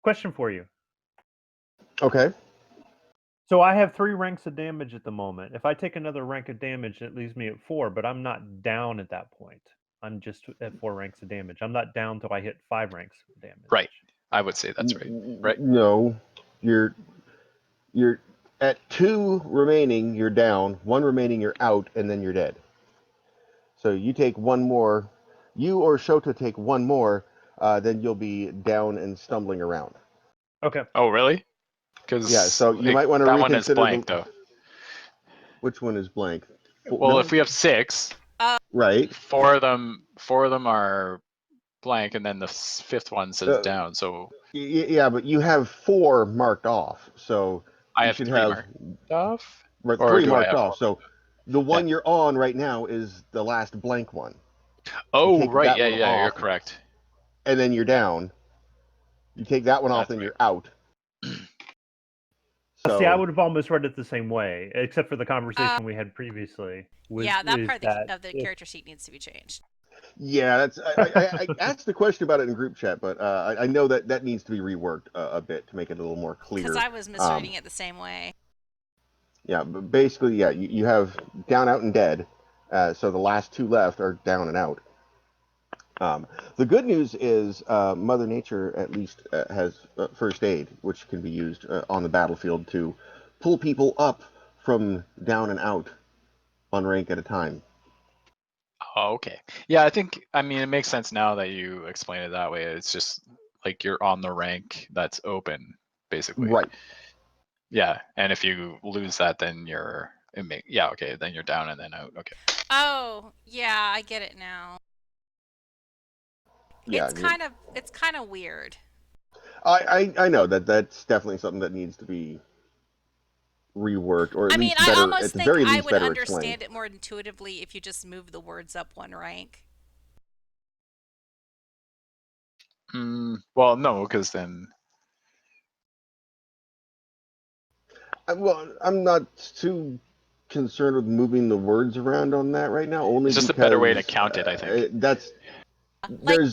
Question for you. Okay. So I have 3 ranks of damage at the moment. If I take another rank of damage, it leaves me at 4, but I'm not down at that point. I'm just at 4 ranks of damage. I'm not down till I hit 5 ranks of damage. Right. I would say that's right. Right. No, you're at 2 remaining. You're down. 1 remaining. You're out, and then you're dead. So you take 1 more. You or Shota take 1 more. Then you'll be down and stumbling around. Okay. Oh, really? Because Yeah. So you might want to that reconsider. one is blank, though. Which one is blank? Well, if we have 6, right, 4 of them are blank, and then the 5th one says down. So yeah, but you have 4 marked off. So I you have should 3 have marked off. Right, Or 3 do I marked have off. 4? So the one you're on right now is the last blank one. Oh, take right. that Yeah, one yeah, you're off, correct. And then you're down. You take that one off, That's and right. you're out. So, See, I would have almost read it the same way, except for the conversation we had previously. That part of the character sheet needs to be changed. Yeah, that's. I asked the question about it in group chat, but I know that needs to be reworked a bit to make it a little more clear. Because I was misreading it the same way. Yeah, but basically, yeah, you have down, out, and dead. So the last 2 left are down and out. The good news is Mother Nature at least has first aid, which can be used on the battlefield to pull people up from down and out, 1 rank at a time. Oh, okay. Yeah, I mean, it makes sense now that you explain it that way. It's just like you're on the rank that's open, basically. Right. Yeah, and if you lose that, then okay, then you're down and then out. Okay. Oh, yeah, I get it now. Yeah, it's kind of weird. I know that's definitely something that needs to be reworked, or at least better. I almost at the think very least I would better understand explained. it more intuitively if you just move the words up 1 rank. Well, no, because then. Well, I'm not too concerned with moving the words around on that right now. Only It's just because, a better way to count it, I think.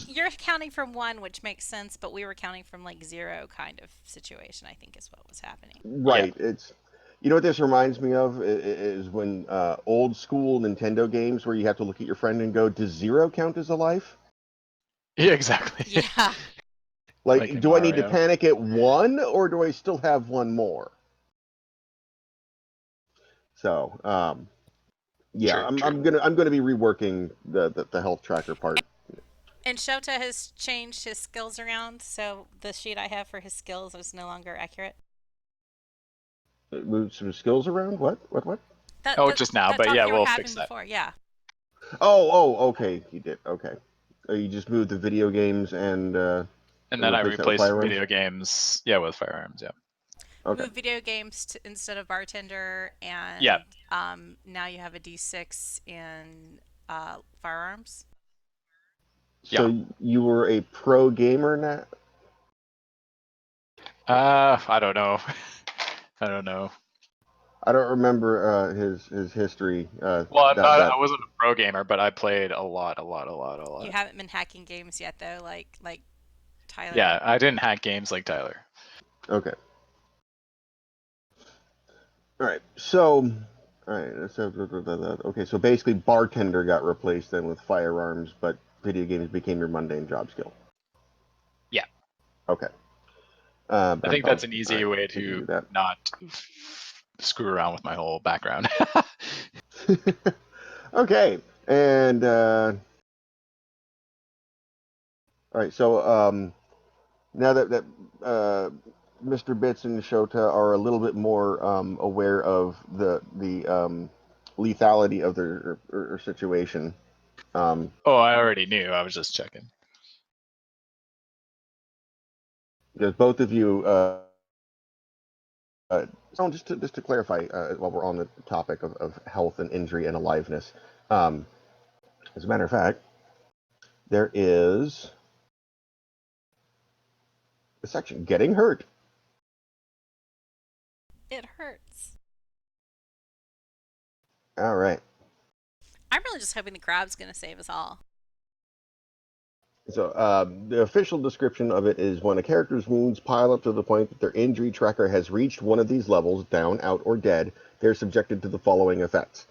You're counting from 1, which makes sense, but we were counting from 0 kind of situation, I think is what was happening. Right. Yeah. It's, you know what this reminds me of is when old school Nintendo games where you have to look at your friend and go, does 0 count as a life? Yeah, exactly. Yeah. Like do I need to panic at 1, or do I still have 1 more? So, yeah, True. I'm gonna be reworking the health tracker part. And Shota has changed his skills around, so the sheet I have for his skills is no longer accurate. Move some skills around? What? Just now, but yeah, we'll fix that. Before, yeah. Oh, okay, you did. Okay. You just moved the video games and then I replaced video games, with firearms, yeah. Okay. Move video games instead of bartender, and now you have a D6 in firearms. So you were a pro gamer now? I don't know. I don't know. I don't remember his history. I wasn't a pro gamer, but I played a lot. You haven't been hacking games yet, though, like Tyler. Yeah, I didn't hack games like Tyler. Okay. All right. So, okay. So basically, bartender got replaced then with firearms, but video games became your mundane job skill. Yeah. Okay. I think that's an easy way to not screw around with my whole background. Okay. And all right. So now that Mr. Bits and Shota are a little bit more aware of the lethality of their situation. I already knew. I was just checking. Because both of you, just to clarify, while we're on the topic of health and injury and aliveness, as a matter of fact, there is a section, getting hurt. It hurts. All right. I'm really just hoping the crab's going to save us all. So the official description of it is when a character's wounds pile up to the point that their injury tracker has reached one of these levels, down, out, or dead, they're subjected to the following effects.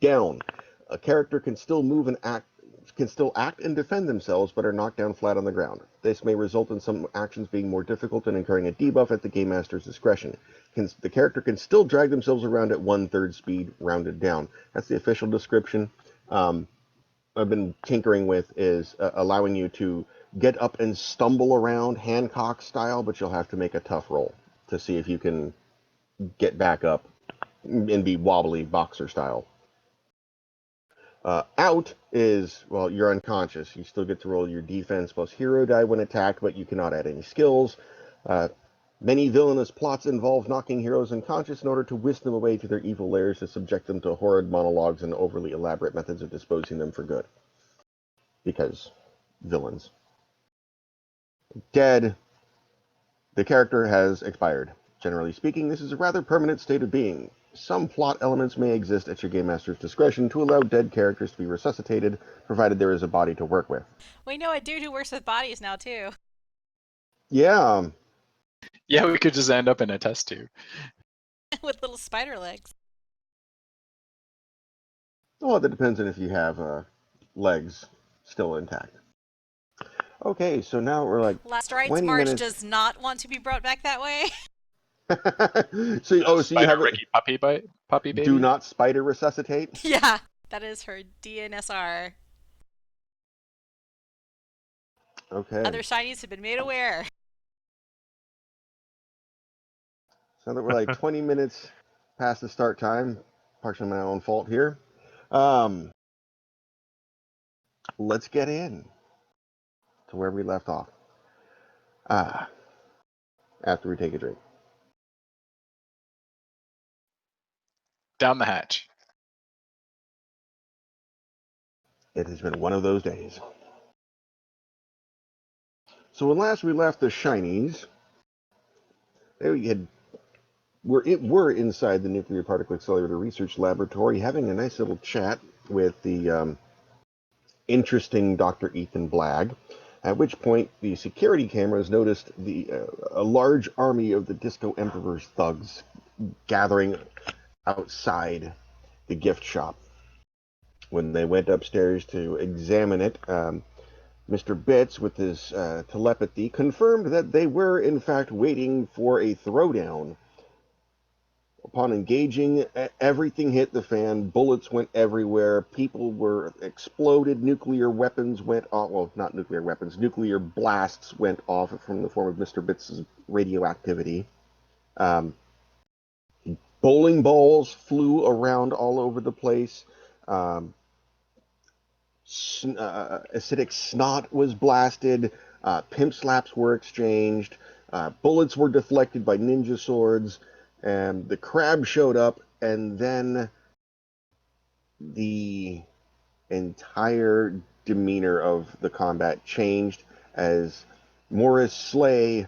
Down. A character can still move and act and defend themselves, but are knocked down flat on the ground. This may result in some actions being more difficult and incurring a debuff at the game master's discretion. The character can still drag themselves around at 1/3 speed, rounded down. That's the official description. I've been tinkering with is allowing you to get up and stumble around Hancock style, but you'll have to make a tough roll to see if you can get back up and be wobbly boxer style. Out is, well, you're unconscious. You still get to roll your defense plus hero die when attacked, but you cannot add any skills. Many villainous plots involve knocking heroes unconscious in order to whisk them away to their evil lairs to subject them to horrid monologues and overly elaborate methods of disposing them for good. Because villains. Dead. The character has expired. Generally speaking, this is a rather permanent state of being. Some plot elements may exist at your game master's discretion to allow dead characters to be resuscitated, provided there is a body to work with. We know a dude who works with bodies now, too. Yeah. Yeah, we could just end up in a test tube. With little spider legs. Well, that depends on if you have legs still intact. Okay, so now we're like Last Rites 20 March minutes. does not want to be brought back that way. so you have Ricky puppy baby. Do not spider resuscitate. Yeah, that is her DNSR. Okay. Other shinies have been made aware. So that we're like 20 minutes past the start time, partially my own fault here. Let's get in to where we left off. After we take a drink. Down the hatch. It has been one of those days. So when last we left the Shinies, we're inside the Nuclear Particle Accelerator Research Laboratory having a nice little chat with the interesting Dr. Ethan Blagg, at which point the security cameras noticed a large army of the Disco Emperor's thugs gathering outside the gift shop. When they went upstairs to examine it, Mr. Bits, with his telepathy, confirmed that they were, in fact, waiting for a throwdown. Upon engaging, everything hit the fan. Bullets went everywhere. People were exploded. Nuclear weapons went off. Well, not nuclear weapons. Nuclear blasts went off from the form of Mr. Bits' radioactivity. Bowling balls flew around all over the place. Acidic snot was blasted. Pimp slaps were exchanged. Bullets were deflected by ninja swords. And the crab showed up, and then the entire demeanor of the combat changed as Morris Slay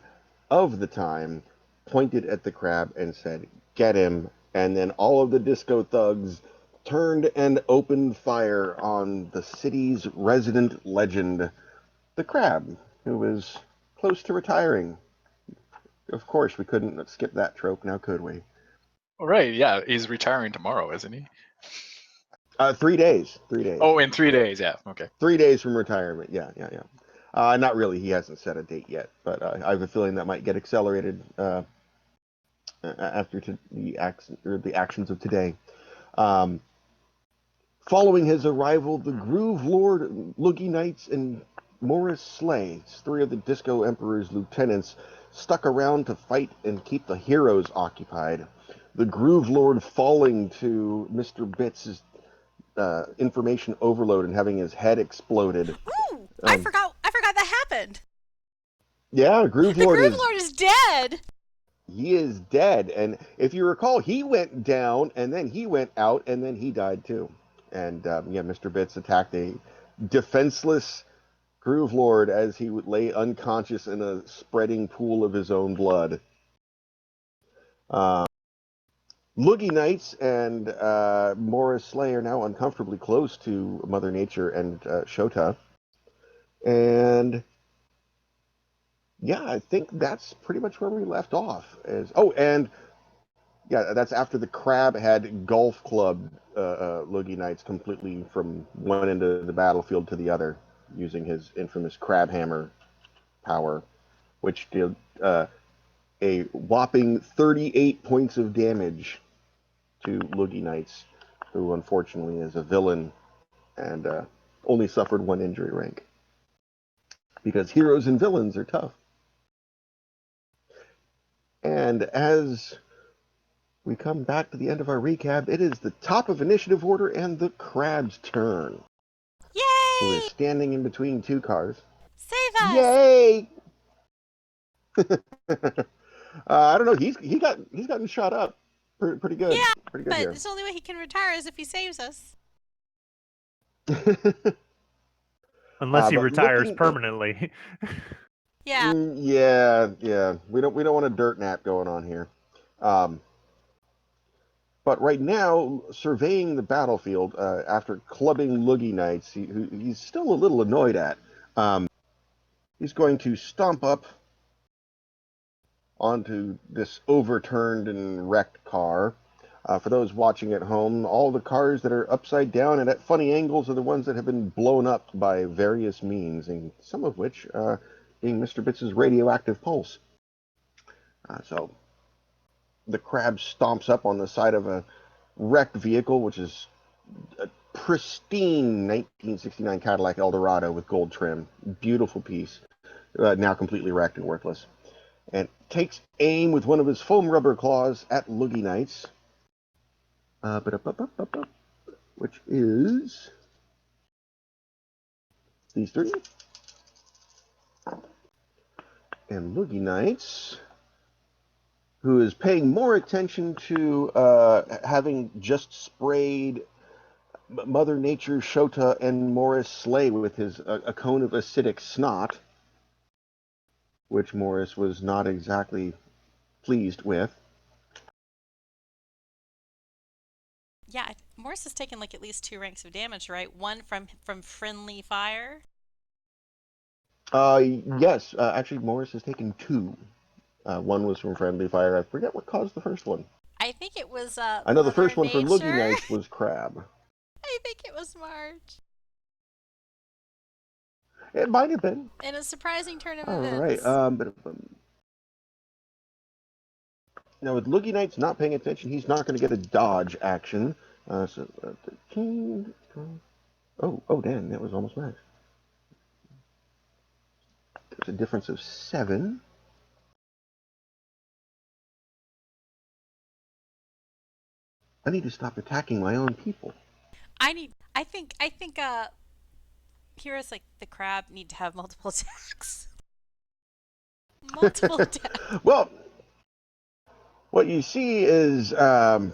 of the time pointed at the crab and said, "Get him." And then all of the disco thugs turned and opened fire on the city's resident legend, the crab, who was close to retiring. Of course, we couldn't skip that trope, now could we? Right, yeah, he's retiring tomorrow, isn't he? 3 days. 3 days. Oh, in 3 days, yeah, okay. 3 days from retirement. Yeah. Not really. He hasn't set a date yet, but I have a feeling that might get accelerated after the actions of today. Following his arrival, the Groove Lord, Loogie Knights, and Morris Slay, 3 of the Disco Emperor's lieutenants, stuck around to fight and keep the heroes occupied. The Groove Lord falling to Mr. Bits' information overload and having his head exploded. Ooh, I forgot that happened. Yeah, Groove The Lord Groove Lord is dead. He is dead, and if you recall, he went down, and then he went out, and then he died too. And Mr. Bits attacked a defenseless Groove Lord as he would lay unconscious in a spreading pool of his own blood. Loogie Knights and Morris Slay are now uncomfortably close to Mother Nature and Shota. And yeah, I think that's pretty much where we left off. And yeah, that's after the crab had golf clubbed Loogie Knights completely from one end of the battlefield to the other, using his infamous crab hammer power, which did a whopping 38 points of damage to Loogie Knights, who unfortunately is a villain and only suffered one injury rank. Because heroes and villains are tough. And as we come back to the end of our recap, it is the top of initiative order and the crab's turn. Who is Yay! standing in between two cars. Save us! Yay! I don't know. He's gotten shot up pretty good. Yeah, Pretty good but here. the only way he can retire is if he saves us. Unless he But retires looking, permanently. Yeah. yeah. We don't want a dirt nap going on here. But right now, surveying the battlefield after clubbing Loogie Knights, he's still a little annoyed at. He's going to stomp up onto this overturned and wrecked car. For those watching at home, all the cars that are upside down and at funny angles are the ones that have been blown up by various means, and some of which being Mr. Bits' radioactive pulse. So the crab stomps up on the side of a wrecked vehicle, which is a pristine 1969 Cadillac Eldorado with gold trim. Beautiful piece, now completely wrecked and worthless. And takes aim with one of his foam rubber claws at Loogie Knights. Which is these three. And Loogie Knights, who is paying more attention to having just sprayed Mother Nature, Shota, and Morris Slay with his a cone of acidic snot, which Morris was not exactly pleased with. Yeah, Morris has taken like at least 2 ranks of damage, right? One from friendly fire. Yes, actually, Morris has taken 2. One was from friendly fire. I forget what caused the first one. I think it was I know the Mother first one for Loogie Nature. Knights was crab. I think it was Marge. It might have been. In a surprising turn of All right. events. Now with Loogie Knights not paying attention, he's not going to get a dodge action. 13. Oh, damn, that was almost max. There's a difference of 7. I need to stop attacking my own people. I think heroes like the crab need to have multiple attacks. Multiple attacks. Well, what you see is the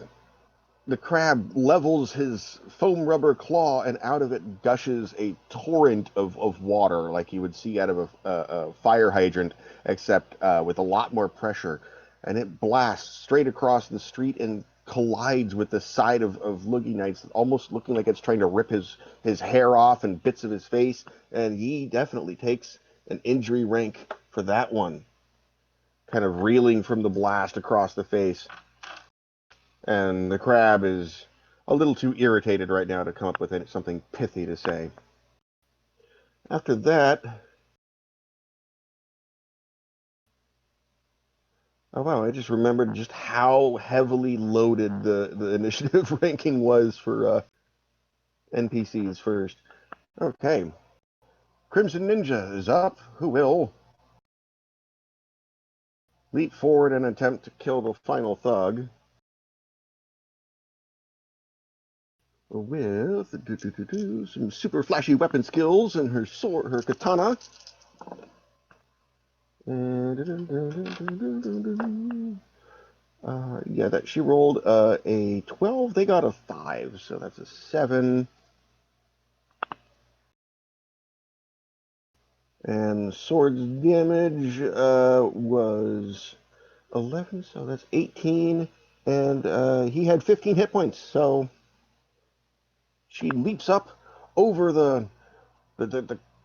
crab levels his foam rubber claw, and out of it gushes a torrent of water, like you would see out of a fire hydrant, except with a lot more pressure. And it blasts straight across the street and collides with the side of Loogie Knights, almost looking like it's trying to rip his hair off and bits of his face. And he definitely takes an injury rank for that one, kind of reeling from the blast across the face. And the crab is a little too irritated right now to come up with something pithy to say. After that, oh wow, I just remembered just how heavily loaded the initiative ranking was for NPCs first. Okay. Crimson Ninja is up, who will leap forward and attempt to kill the final thug with some super flashy weapon skills and her sword, her katana. Yeah, that she rolled a 12. They got a 5, so that's a 7. And sword's damage was 11, so that's 18. And he had 15 hit points, so she leaps up over the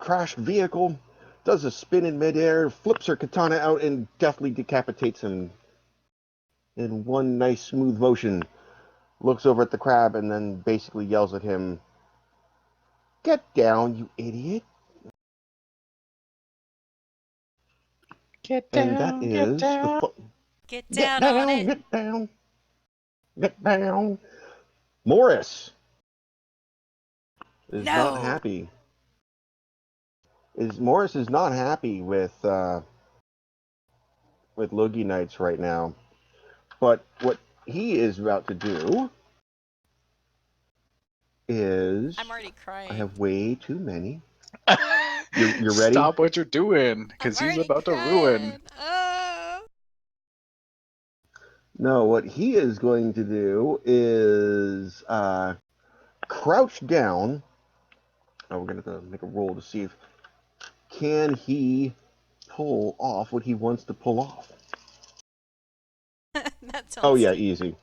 crashed vehicle, does a spin in midair, flips her katana out, and deftly decapitates him in one nice smooth motion. Looks over at the crab and then basically yells at him, "Get down, you idiot." Get And that down, get is down. Get get down on down, it. get down, get down. Morris is not No. happy. Morris is not happy with Loogie Knights right now. But what he is about to do is I'm already crying. I have way too many. You're ready? Stop what you're doing, because I'm he's already about to crying. ruin. No, what he is going to do is crouch down. Oh, we're going to make a roll to see if can he pull off what he wants to pull off. That sounds Oh yeah, stupid. easy.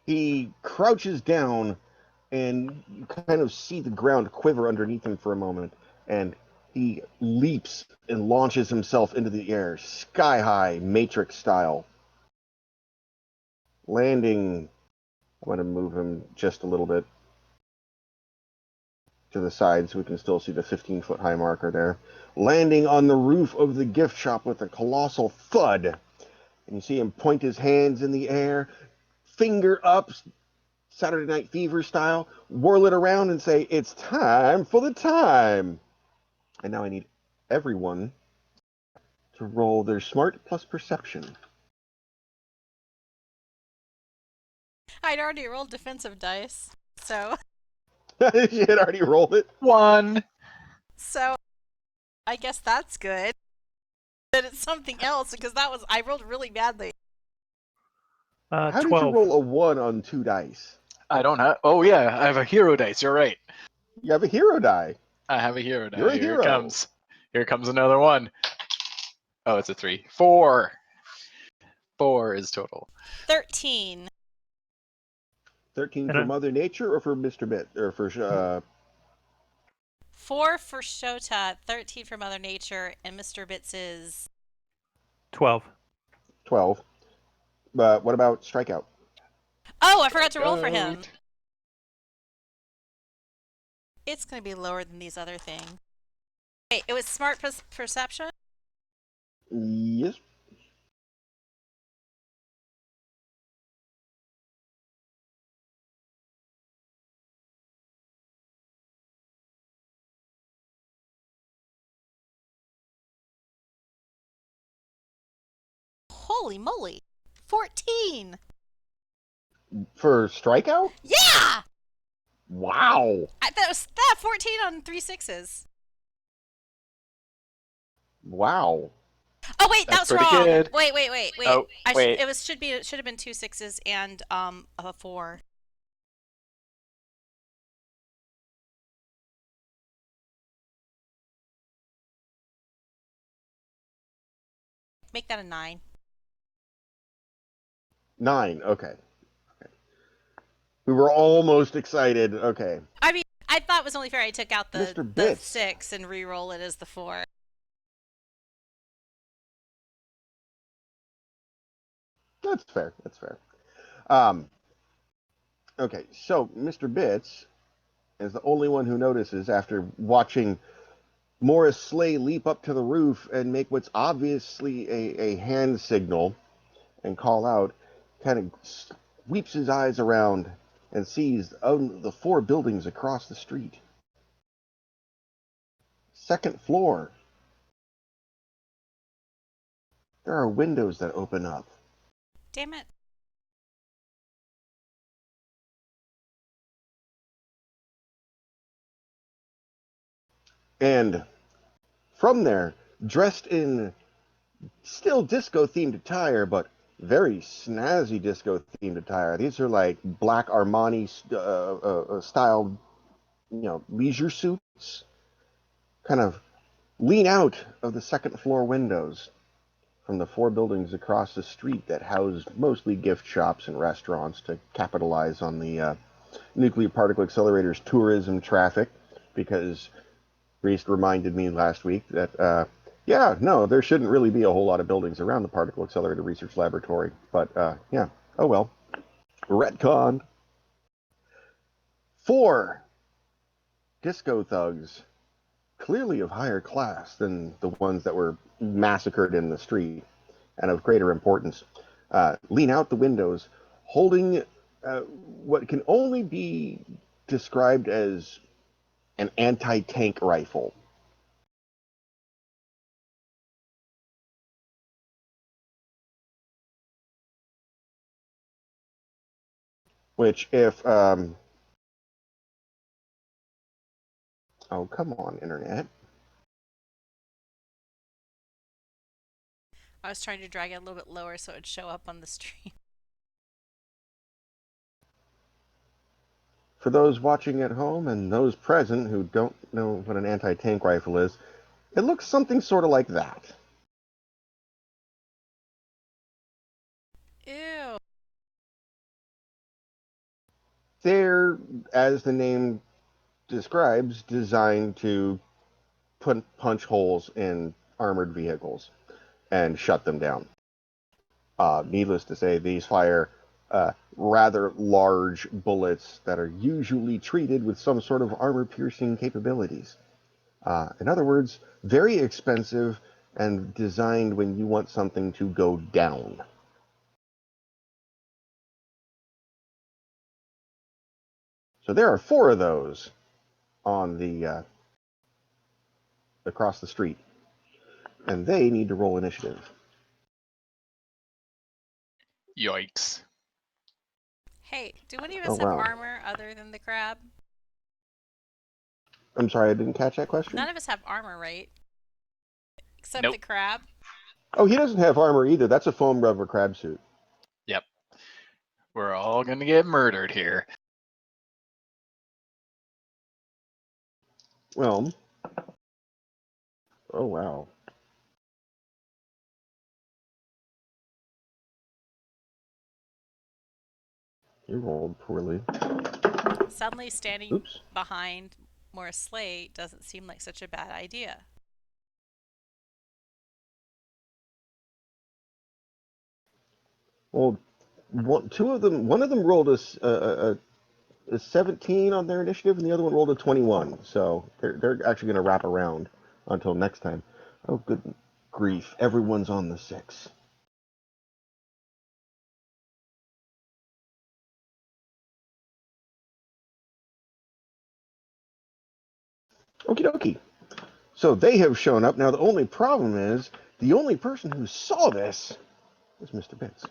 He crouches down, and you kind of see the ground quiver underneath him for a moment, and he leaps and launches himself into the air, sky high, Matrix style. Landing, I'm going to move him just a little bit to the side so we can still see the 15-foot high marker there. Landing on the roof of the gift shop with a colossal thud. And you see him point his hands in the air, finger up, Saturday Night Fever style, whirl it around and say, "It's time for the time." And now I need everyone to roll their smart plus perception. I'd already rolled defensive dice, so You had already rolled it? 1. so I guess that's good. That it's something else because I rolled really badly. How did you 12. roll a 1 on 2 dice? I don't have. Oh yeah, I have a hero dice. You're right. You have a hero die. I have a hero die. You're a Here hero. it comes. Here comes another one. Oh, it's a 3. 4. 4 is total. 13. 13 And for I- Mother Nature or for Mr. Bit? Or for 4 for Shota, 13 for Mother Nature, and Mr. Bits is 12. 12. But what about Strikeout? Oh, I forgot to roll for him. Out. It's going to be lower than these other things. Wait, it was smart perception? Yes. Holy moly. 14. For Strikeout? Yeah! Wow. I thought it was that 14 on 3 6s. Wow. Oh wait, That's that's pretty wrong. good. Wait. Oh, wait. It should have been 2 6s and a 4. Make that a 9. 9. Okay. We were almost excited. Okay. I mean, I thought it was only fair I took out Mr. the Bits. 6 and re-roll it as the 4. That's fair. Okay, so Mr. Bits is the only one who notices after watching Morris Slay leap up to the roof and make what's obviously a hand signal and call out, kind of sweeps his eyes around and sees the 4 buildings across the street. Second floor. There are windows that open up. Damn it. And from there, dressed in still disco-themed attire, but very snazzy disco-themed attire. These are like black Armani style, leisure suits. Kind of lean out of the second floor windows from the 4 buildings across the street that house mostly gift shops and restaurants to capitalize on the nuclear particle accelerator's tourism traffic, because Reese reminded me last week that, yeah, no, there shouldn't really be a whole lot of buildings around the Particle Accelerator Research Laboratory. But, yeah, oh well. Retcon. 4 disco thugs, clearly of higher class than the ones that were massacred in the street and of greater importance, lean out the windows holding what can only be described as an anti-tank rifle. Which, if oh, come on, internet. I was trying to drag it a little bit lower so it would show up on the stream. For those watching at home and those present who don't know what an anti-tank rifle is, it looks something sort of like that. Ew. They're, as the name describes, designed to punch holes in armored vehicles and shut them down. Needless to say, these fire rather large bullets that are usually treated with some sort of armor-piercing capabilities. In other words, very expensive and designed when you want something to go down. So there are 4 of those on the across the street, and they need to roll initiative. Yikes. Hey, do any of Oh, us have wow. armor other than the crab? I'm sorry, I didn't catch that question. None of us have armor, right? Except Nope. the crab? Oh, he doesn't have armor either. That's a foam rubber crab suit. Yep. We're all gonna get murdered here. Well, oh wow. You rolled poorly. Suddenly standing Oops. behind Morris Slate doesn't seem like such a bad idea. Well, one of them rolled a 17 on their initiative, and the other one rolled a 21. So they're actually going to wrap around until next time. Oh, good grief! Everyone's on the 6. Okie dokie. So they have shown up. Now the only problem is the only person who saw this is Mr. Bits.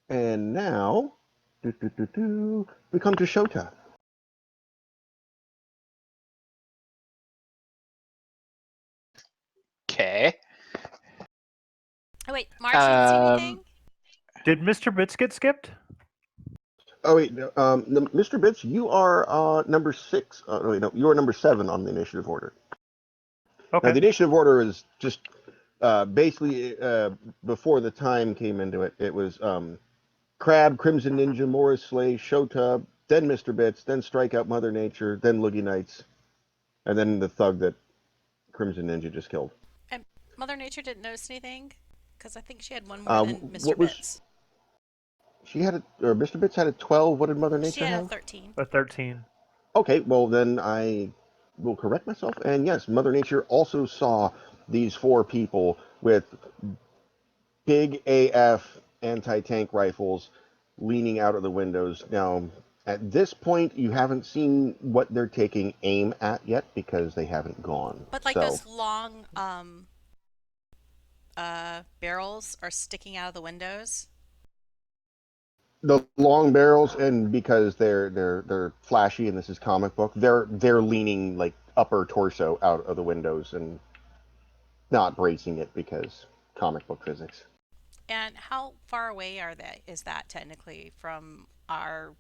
And now, we come to Shota. Okay. Oh wait, Marge didn't see anything? Did Mr. Bits get skipped? Oh wait, Mr. Bits, you are number 6. Wait, no, you are number 7 on the initiative order. Okay. Now the initiative order is just basically before the time came into it. It was Crab, Crimson Ninja, Morris Slay, Shota, then Mr. Bits, then Strikeout Mother Nature, then Loogie Knights, and then the thug that Crimson Ninja just killed. And Mother Nature didn't notice anything? Because I think she had one more than Mr. What was Bits. she had? Or Mr. Bits had a 12. What did Mother She Nature had a have? 13. A 13. Okay, well then I will correct myself. And yes, Mother Nature also saw these 4 people with big AF anti-tank rifles leaning out of the windows. Now, at this point, you haven't seen what they're taking aim at yet because they haven't gone. But like so, those long barrels are sticking out of the windows. the long barrels, and because they're flashy and this is comic book, they're leaning like upper torso out of the windows and not bracing it because comic book physics. And how far away is that technically from our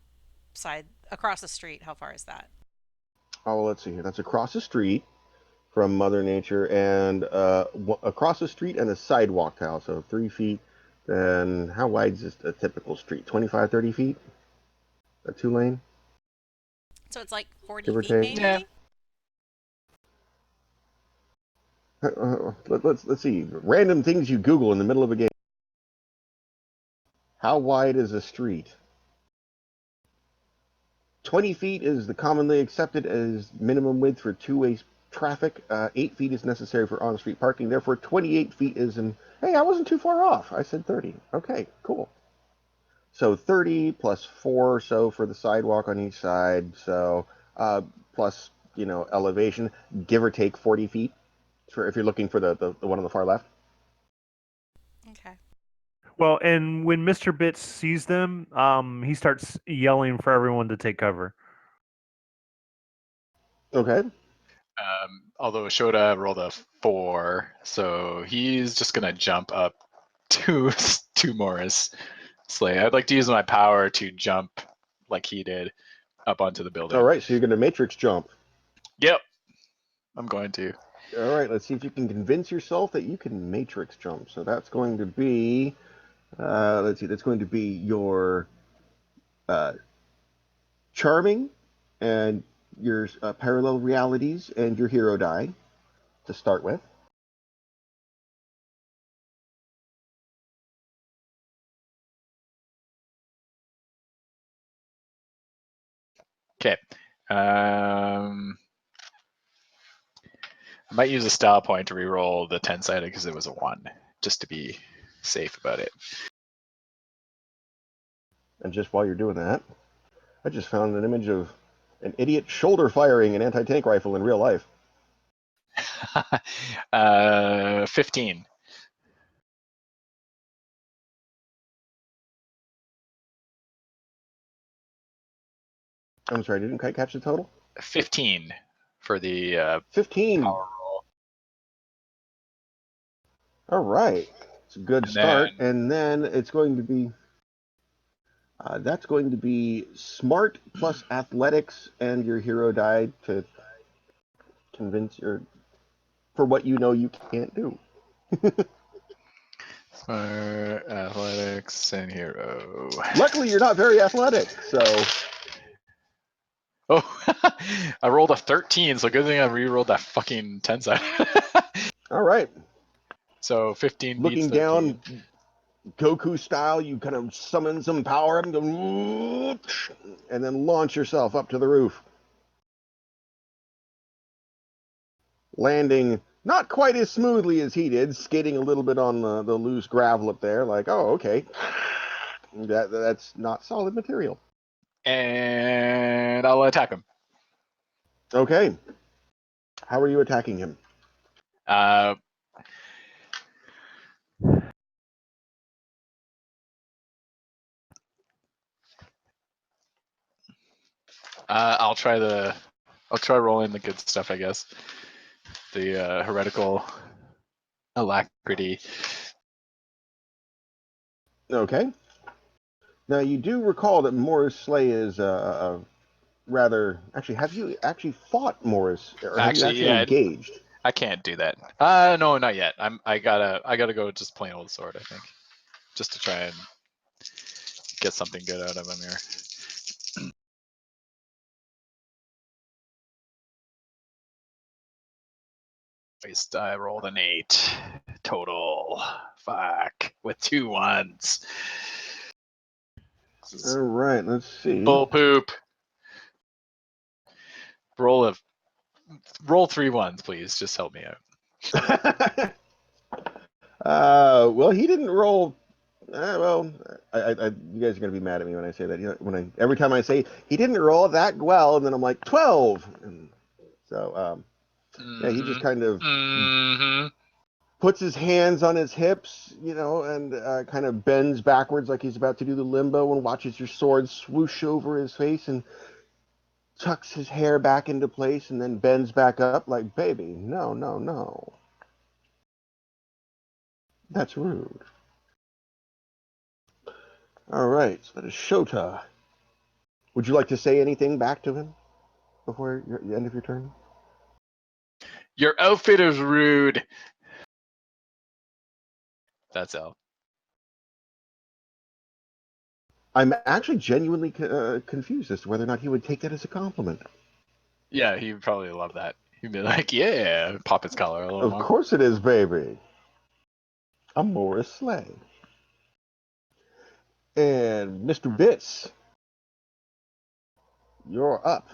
side across the street? How far is that? Oh, let's see here. That's across the street from Mother Nature, and across the street and a sidewalk tile, so 3 feet. Then how wide is a typical street? 25, 30 feet? A 2-lane? So it's like 40 Give or feet, take. maybe? Let's see. Random things you Google in the middle of a game. How wide is a street? 20 feet is the commonly accepted as minimum width for two-way traffic. 8 feet is necessary for on-street parking. Therefore, 28 feet is in... Hey, I wasn't too far off. I said 30. Okay, cool. So 30 plus 4 or so for the sidewalk on each side. So plus, elevation, give or take 40 feet for if you're looking for the one on the far left. Okay. Well, and when Mr. Bits sees them, he starts yelling for everyone to take cover. Okay. Although Shota rolled a 4, so he's just gonna jump up to Morris Slay. I'd like to use my power to jump like he did up onto the building. All right, so you're going to matrix jump. Yep, I'm going to. All right, let's see if you can convince yourself that you can matrix jump. So that's going to be, let's see, that's going to be your charming and your parallel realities and your hero die to start with. Okay. I might use a style point to reroll the 10-sided because it was a 1, just to be safe about it. And just while you're doing that, I just found an image of an idiot shoulder firing an anti-tank rifle in real life. 15. I'm sorry, I didn't quite catch the total. 15 for the 15. power roll. All right, it's a good And start. And then it's going to be that's going to be smart plus athletics and your hero die to convince your for what you know you can't do. Smart, athletics, and hero. Luckily, you're not very athletic, so. Oh, I rolled a 13, so good thing I re-rolled that fucking 10-sided. All right. So 15 beats Looking 13. down, Goku style, you kind of summon some power and go, and then launch yourself up to the roof. Landing not quite as smoothly as he did, skating a little bit on the loose gravel up there, like, oh, okay. That's not solid material. And I'll attack him. Okay. How are you attacking him? I'll try rolling the good stuff, I guess. The heretical alacrity. Okay. Now, you do recall that Morris Slay is rather... Actually, have you actually fought Morris? Or have you actually engaged? I can't do that. No, not yet. I gotta go just plain old sword, I think. Just to try and get something good out of him here. I rolled an 8 total. Fuck. With 2 1s. All right, let's see. Bull poop. Roll 3 1s, please. Just help me out. Well, he didn't roll. Well, you guys are gonna be mad at me when I say that. Every time I say he didn't roll that well, and then I'm like 12. And so, yeah, he just kind of puts his hands on his hips, and kind of bends backwards like he's about to do the limbo, and watches your sword swoosh over his face, and tucks his hair back into place, and then bends back up like, baby, no, no, no. That's rude. All right, so that is Shota. Would you like to say anything back to him before the end of your turn? Your outfit is rude. That's all. I'm actually genuinely confused as to whether or not he would take that as a compliment. Yeah, he would probably love that. He'd be like, yeah, pop his collar a little Of more. course it is, baby. I'm Morris Slay. And Mr. Bits, you're up.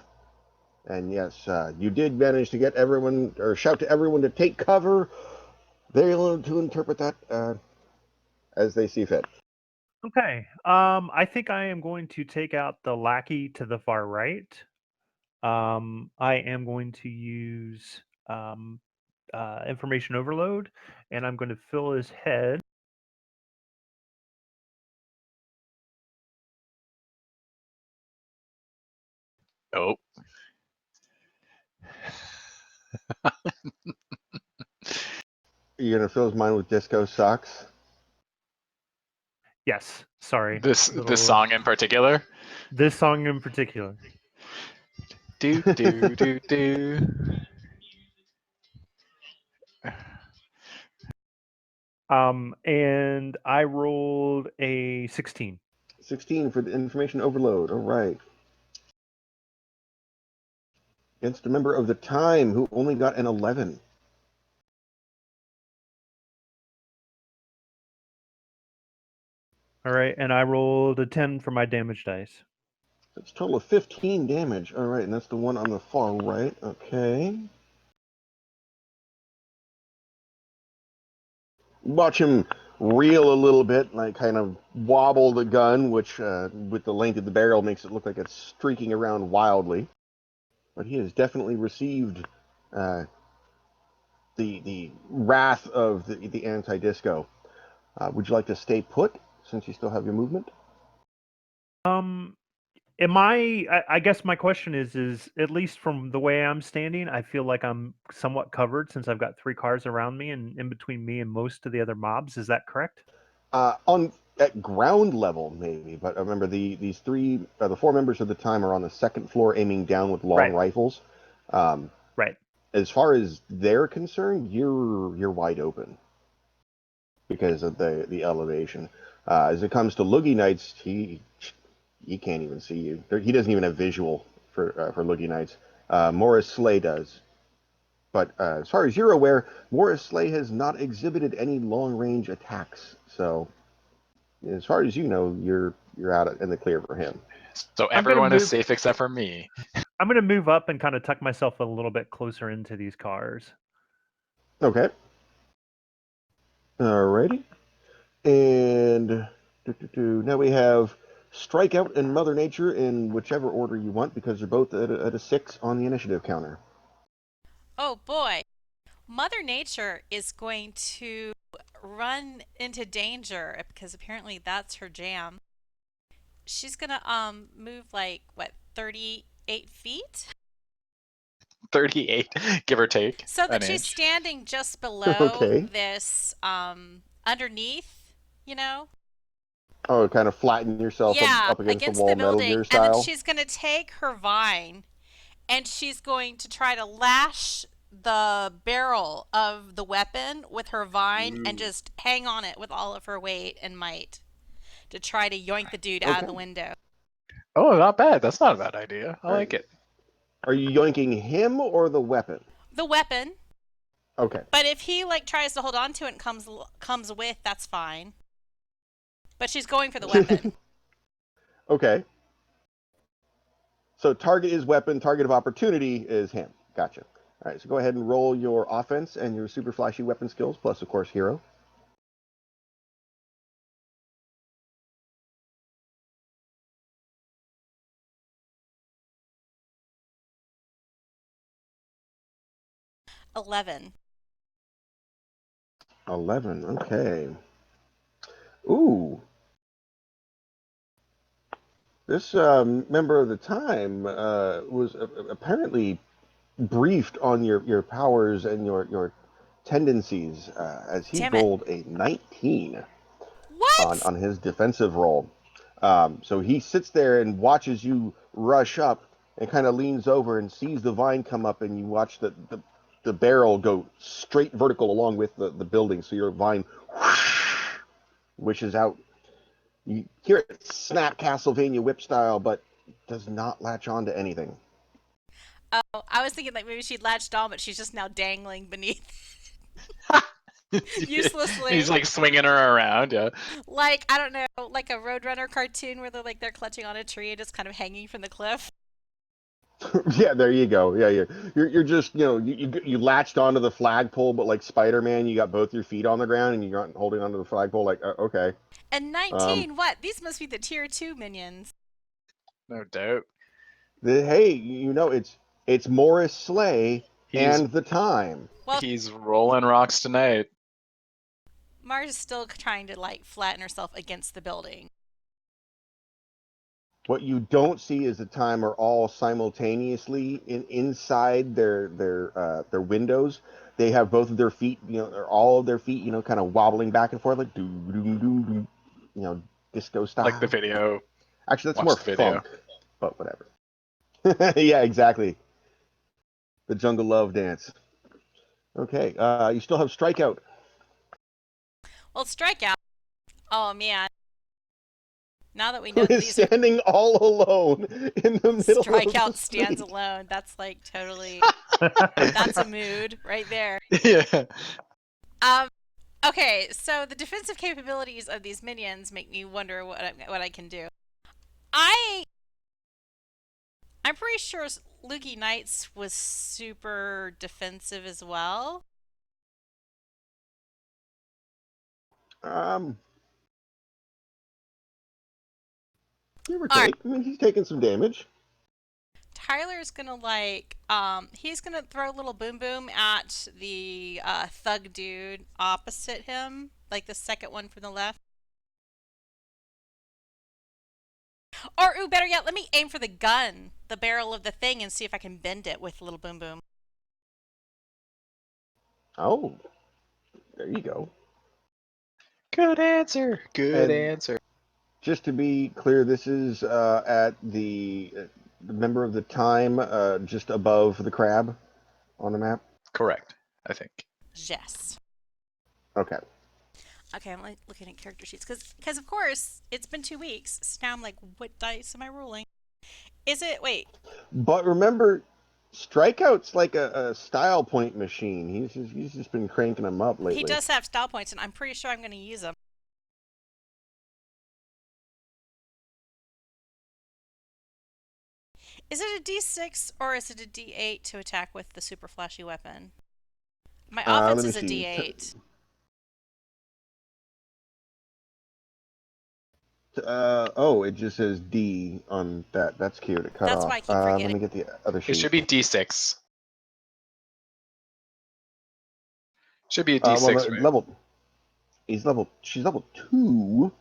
And yes, you did manage to get everyone, or shout to everyone to take cover. They'll to interpret that as they see fit. Okay. I think I am going to take out the lackey to the far right. I am going to use information overload, and I'm going to fill his head. Oh. You're gonna fill his mind with disco socks. Yes. Sorry. This Little song in particular. This song in particular. Do do do do. And I rolled a 16. 16 for the information overload. All right. Against a member of the time who only got an 11. All right, and I rolled a 10 for my damage dice. That's a total of 15 damage. All right, and that's the one on the far right. Okay. Watch him reel a little bit, like kind of wobble the gun, which with the length of the barrel makes it look like it's streaking around wildly. But he has definitely received the wrath of the anti-disco. Would you like to stay put since you still have your movement? Am I guess my question is at least from the way I'm standing, I feel like I'm somewhat covered since I've got 3 cars around me and in between me and most of the other mobs. Is that correct? On at ground level, maybe, but remember these three, the four members of the time are on the second floor, aiming down with long Right. rifles. Right. As far as they're concerned, you're wide open because of the elevation. As it comes to Loogie Knights, he can't even see you. He doesn't even have visual for Loogie Knights. Morris Slay does. But as far as you're aware, Morris Slay has not exhibited any long range attacks. So as far as you know, you're out in the clear for him. So I'm gonna everyone is move. safe except for me. I'm going to move up and kind of tuck myself a little bit closer into these cars. Okay. Alrighty. And now we have Strikeout and Mother Nature in whichever order you want because you're both at a 6 on the initiative counter. Oh boy. Mother Nature is going to run into danger because apparently that's her jam. She's going to move like what, 38 feet? 38, give or take. So that an she's inch. standing just below Okay. this underneath, you know? Oh, kind of flatten yourself Yeah, up against the against wall, the Metal building. Gear And then style. she's going to take her vine and she's going to try to lash the barrel of the weapon with her vine and just hang on it with all of her weight and might to try to yoink the dude out of the Okay. window. Oh, not bad. That's not a bad idea. I All like right. it. Are you yoinking him or the weapon? The weapon. Okay. But if he like tries to hold on to it and comes with, that's fine. But she's going for the weapon. Okay. So target is weapon, target of opportunity is him. Gotcha. All right, so go ahead and roll your offense and your super flashy weapon skills, plus, of course, hero. $11. 11. Okay. Ooh. This member of the time was apparently briefed on your powers and your tendencies as he Damn it. rolled a 19 What? on his defensive roll. So he sits there and watches you rush up and kind of leans over and sees the vine come up, and you watch the barrel go straight vertical along with the building. So your vine wishes out You hear it snap Castlevania whip style, but does not latch on to anything. Oh, I was thinking like maybe she'd latched on, but she's just now dangling beneath uselessly. He's like swinging her around. Yeah. Like, I don't know, like a Roadrunner cartoon where they're clutching on a tree and just kind of hanging from the cliff. Yeah, there you go. Yeah. You're just you latched onto the flagpole, but like Spider-Man, you got both your feet on the ground and you're holding onto the flagpole. Like okay. And Um, 19, what? These must be the tier 2 minions. No doubt. hey, it's Morris Slay He's and the time. Well, he's rolling rocks tonight. Mars is still trying to like flatten herself against the building. What you don't see is the time are all simultaneously inside their windows. They have both of their feet, or all of their feet, kind of wobbling back and forth like do do do do, disco Like the style. video. Actually, that's Watch more the video. funk, but whatever. Yeah, exactly. The jungle love dance. Okay, you still have strikeout. Well, strikeout. Oh man. Now that we Who know that is these are standing all alone in the middle of the strikeout stands street. alone, that's like totally that's a mood right there. Yeah. Um okay, so the defensive capabilities of these minions make me wonder what I can do. I I'm pretty sure Loogie Knights was super defensive as well. Um, Give or All right. take. I mean, he's taking some damage. Tyler's gonna he's gonna throw a little boom boom at the thug dude opposite him, like the second one from the left. Or ooh, better yet, let me aim for the gun, the barrel of the thing, and see if I can bend it with a little boom boom. Oh, there you go. Good answer. Good And answer. just to be clear, this is at the member of the time just above the crab on the map. Correct, I think. Yes. Okay. Okay, I'm like looking at character sheets because of course it's been 2 weeks. So now I'm like, what dice am I rolling? Is it wait? But remember, strikeout's like a style point machine. He's just been cranking them up He lately. does have style points, and I'm pretty sure I'm going to use them. Is it a D6 or is it a D8 to attack with the super flashy weapon? My offense Let me is a see. D8. It just says D on that. That's cute. It cut That's off. why I keep Let forgetting. me get the other It sheet. should be D6. Should be a Well, D6, right? She's level 2,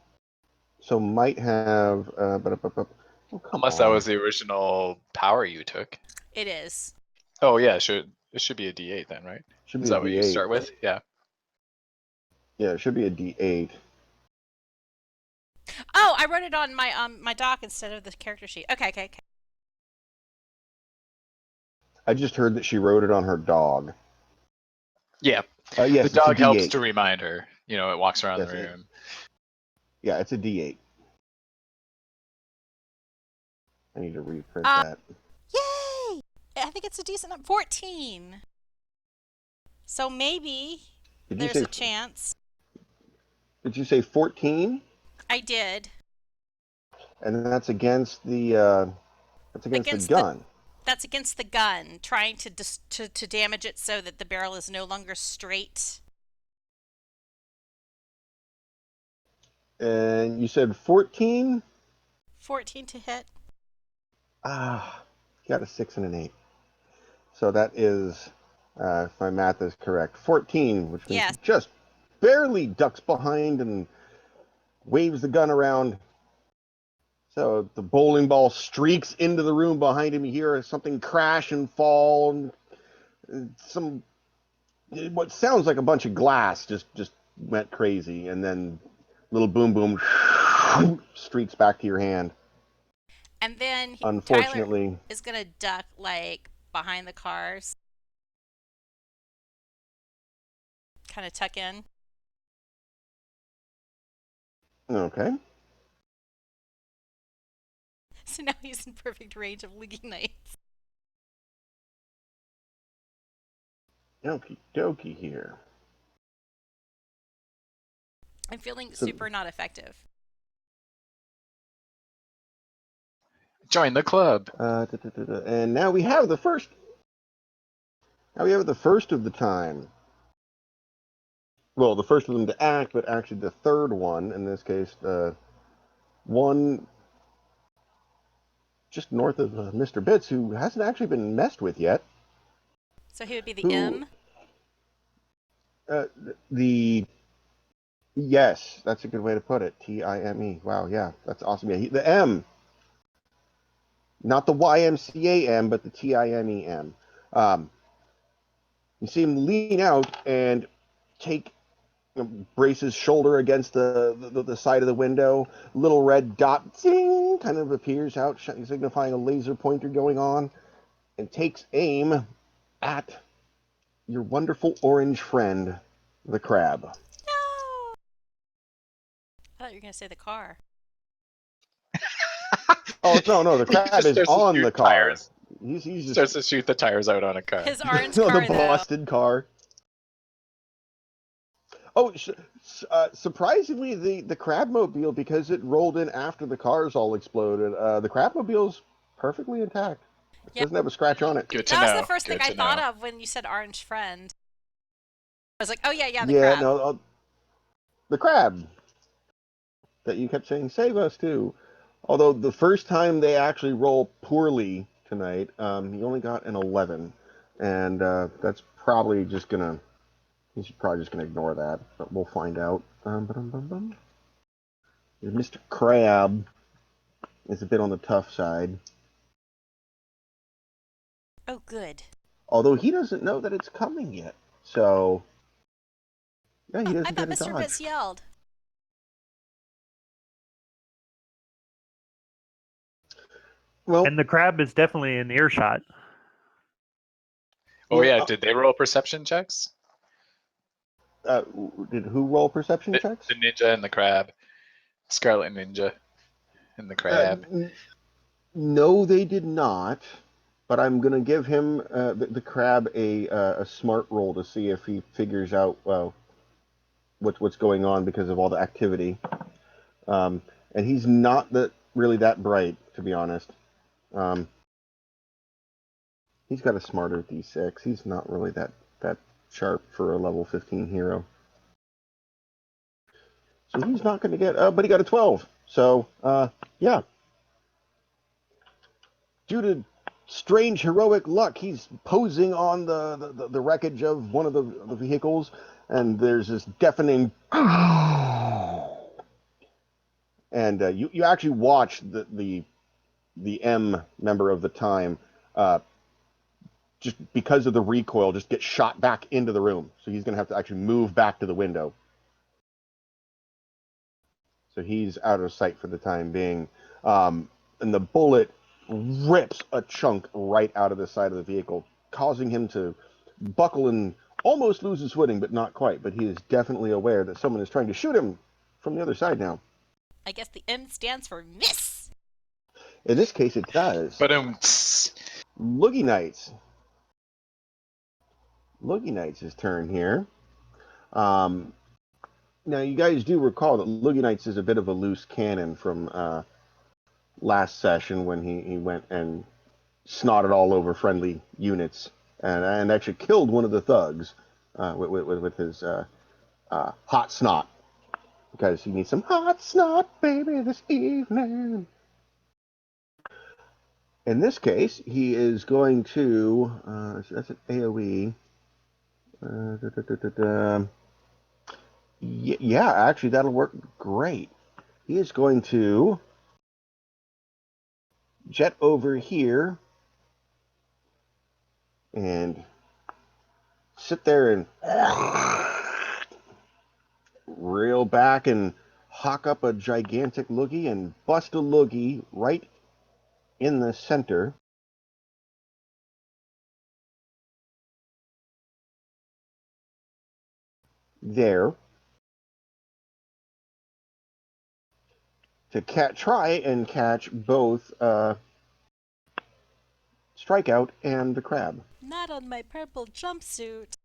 so might have. Oh, come Unless that on. was the original power you took. It is. Oh yeah, it should be a D8 then, right? Should Is be a that what you D8. start with? Yeah. Yeah, it should be a D8. Oh, I wrote it on my doc instead of the character sheet. Okay. I just heard that she wrote it on her dog. Yeah. Yes, The it's a dog helps D8. to remind her. It walks around Yes, the room. yeah, it's a D8. I need to reprint Uh, that. Yay! I think it's a decent number. 14. So maybe Did you there's say? a chance. Did you say 14? I did. And that's against the. That's against the Against the gun. That's against the gun, trying to damage it so that the barrel is no longer straight. And you said 14? 14 to hit. You got a 6 and an 8. So that is, if my math is correct, 14, which means Yes. he just barely ducks behind and waves the gun around. So the bowling ball streaks into the room behind him. You hear something crash and fall, and what sounds like a bunch of glass just went crazy, and then little boom boom streaks back to your hand. And then Tyler Unfortunately, is going to duck like behind the cars. Kind of tuck in. okay. So now he's in perfect range of Loogie Knights. Okie dokie here. I'm feeling So- super not effective. Join the club. And now we have the first. Now we have the first of the time. Well, the first of them to act, but actually the third one, in this case, one just north of Mr. Bits, who hasn't actually been messed with yet. So he would be the Who- M. The yes, that's a good way to put it. Time. Wow, yeah, that's awesome. Yeah, the M, not the YMCA M, but the TIMEM. You see him lean out and take brace his shoulder against the side of the window. Little red dot, zing, kind of appears out, signifying a laser pointer going on, and takes aim at your wonderful orange friend, the crab. No! I thought you were going to say the car. Oh no, the He crab just is starts to on shoot the car. tires. He's just Starts to shoot the tires out on a car. His orange no, car, the though. busted car. Oh, surprisingly, the crabmobile, because it rolled in after the cars all exploded, the crabmobile's perfectly intact. It Yeah. doesn't have a scratch on it. Good to That was know. the first thing Good I to thought know. of when you said orange friend. I was like, oh, yeah, the Yeah, crab. no, the crab that you kept saying save us to. Although the first time they actually roll poorly tonight, he only got an 11, and that's probably just gonna. He's probably just gonna ignore that, but we'll find out. Mr. Crab is a bit on the tough side, Oh, good. although he doesn't know that it's coming yet. So yeah, he Oh, I doesn't thought get a Mr. dodge. Bits yelled. Well, And the crab is definitely in earshot. Oh yeah, yeah, did they roll perception checks? did who roll perception checks? The ninja and the crab. Scarlet Ninja and the crab. No, they did not. But I'm gonna give him the crab a smart roll to see if he figures out what's going on because of all the activity. And he's not really that bright, to be honest. He's got a smarter D6. He's not really that sharp for a level 15 hero. So he's not going to get. But he got a 12. So yeah. Due to strange heroic luck, he's posing on the wreckage of one of the vehicles, and there's this deafening. And you actually watch the M member of the time, just because of the recoil, just get shot back into the room. So he's going to have to actually move back to the window. So he's out of sight for the time being. And the bullet rips a chunk right out of the side of the vehicle, causing him to buckle and almost lose his footing, but not quite. But he is definitely aware that someone is trying to shoot him from the other side now. I guess the M stands for miss. In this case, it does. But Loogie Knights. Loogie Knights' turn here. Now, you guys do recall that Loogie Knights is a bit of a loose cannon from last session when he went and snotted all over friendly units and actually killed one of the thugs with his hot snot, because he needs some hot snot, baby, this evening. In this case, he is going to, that's an AoE. Yeah, actually, that'll work great. He is going to jet over here and sit there and reel back and hawk up a gigantic loogie and bust a loogie right in the center. There. try and catch both Strikeout and the crab. Not on my purple jumpsuit.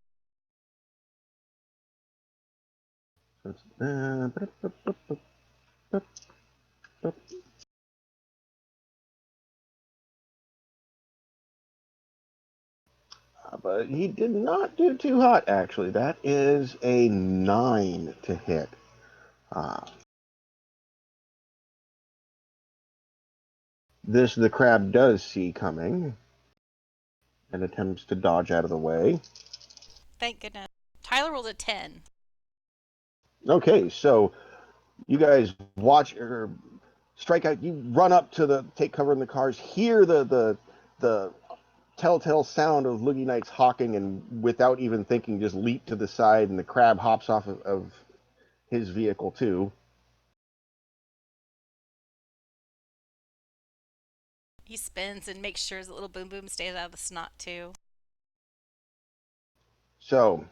But he did not do too hot, actually. That is a 9 to hit. This the crab does see coming and attempts to dodge out of the way. Thank goodness. Tyler rolled a 10. Okay, so you guys watch or strike out. You run up to take cover in the cars, hear the telltale sound of Loogie Knights hawking, and without even thinking, just leap to the side, and the crab hops off of his vehicle too. He spins and makes sure his little boom boom stays out of the snot too. So,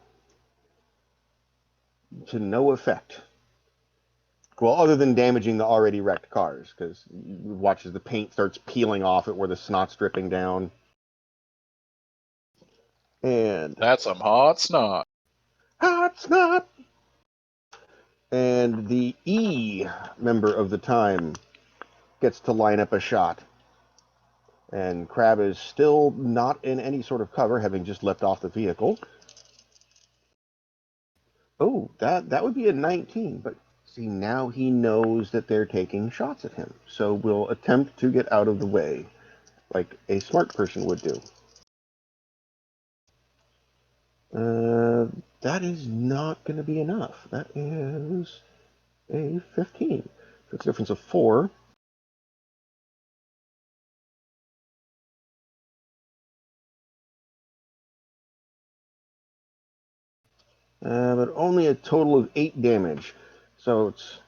to no effect. Well, other than damaging the already wrecked cars, because you watch as the paint starts peeling off it where the snot's dripping down. And That's some hot snot. hot snot! And the E member of the time gets to line up a shot. And Crab is still not in any sort of cover, having just leapt off the vehicle. Oh, that would be a 19, but see, now he knows that they're taking shots at him. So we'll attempt to get out of the way, like a smart person would do. That is not going to be enough. That is a 15. That's a difference of 4. But only a total of 8 damage. So it's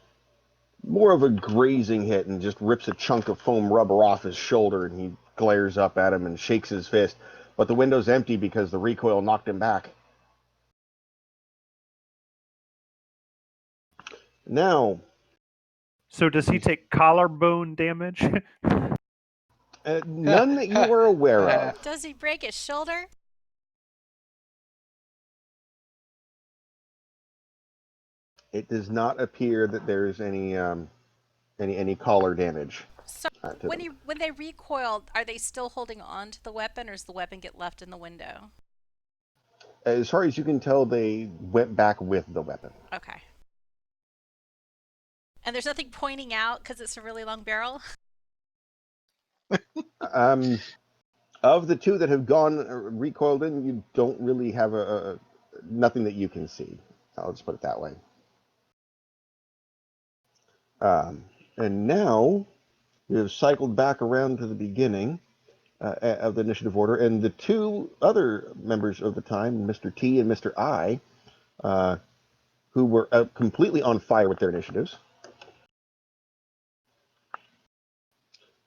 more of a grazing hit and just rips a chunk of foam rubber off his shoulder, and he glares up at him and shakes his fist. But the window's empty because the recoil knocked him back. Now, So does he take collarbone damage? none that you were aware of. Does he break his shoulder? It does not appear that there's any collar damage. So when they recoiled, are they still holding on to the weapon, or does the weapon get left in the window? As far as you can tell, they went back with the weapon. Okay. And there's nothing pointing out because it's a really long barrel? Of the two that have gone recoiled in, you don't really have nothing that you can see. I'll just put it that way. And now we have cycled back around to the beginning of the initiative order, and the two other members of the time, Mr. T and Mr. I, who were completely on fire with their initiatives.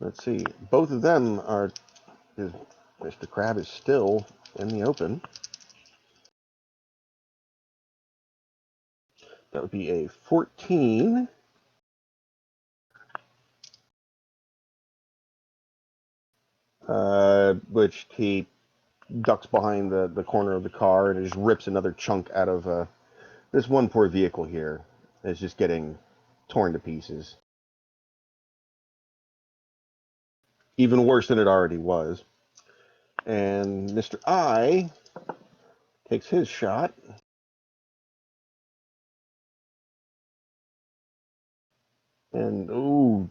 Let's see. Both of them are. Mr. Crab is still in the open. That would be a 14. Which he ducks behind the corner of the car and just rips another chunk out of this one poor vehicle here. It's just getting torn to pieces. Even worse than it already was. And Mr. I takes his shot. And, ooh,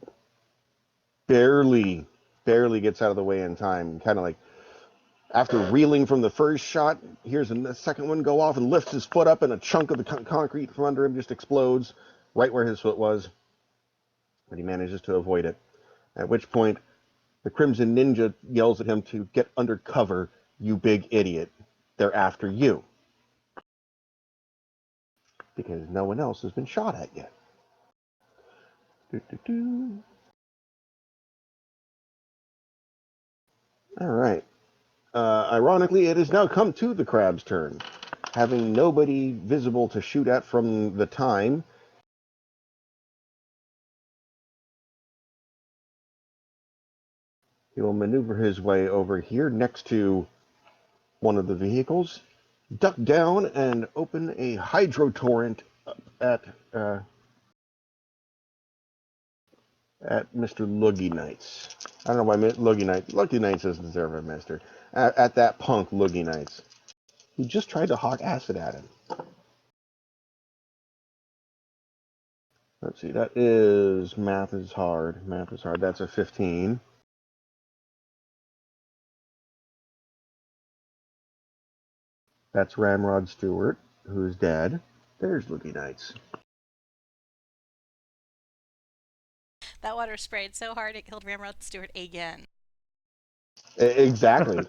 barely gets out of the way in time. Kind of like, after reeling from the first shot, here's the second one go off and lifts his foot up, and a chunk of the concrete from under him just explodes right where his foot was. But he manages to avoid it. At which point, the Crimson Ninja yells at him to get under cover, you big idiot. They're after you. Because no one else has been shot at yet. All right. Ironically, it has now come to the crab's turn. Having nobody visible to shoot at from the time, He will maneuver his way over here next to one of the vehicles, duck down, and open a hydro torrent at Mr. Loogie Knights. I don't know why Loogie Knights doesn't deserve a mister. At that punk Loogie Knights, who just tried to hawk acid at him. Let's see, that is, math is hard. That's a 15. That's Ramrod Stewart, who's dead. There's Loogie Knights. That water sprayed so hard it killed Ramrod Stewart again. Exactly.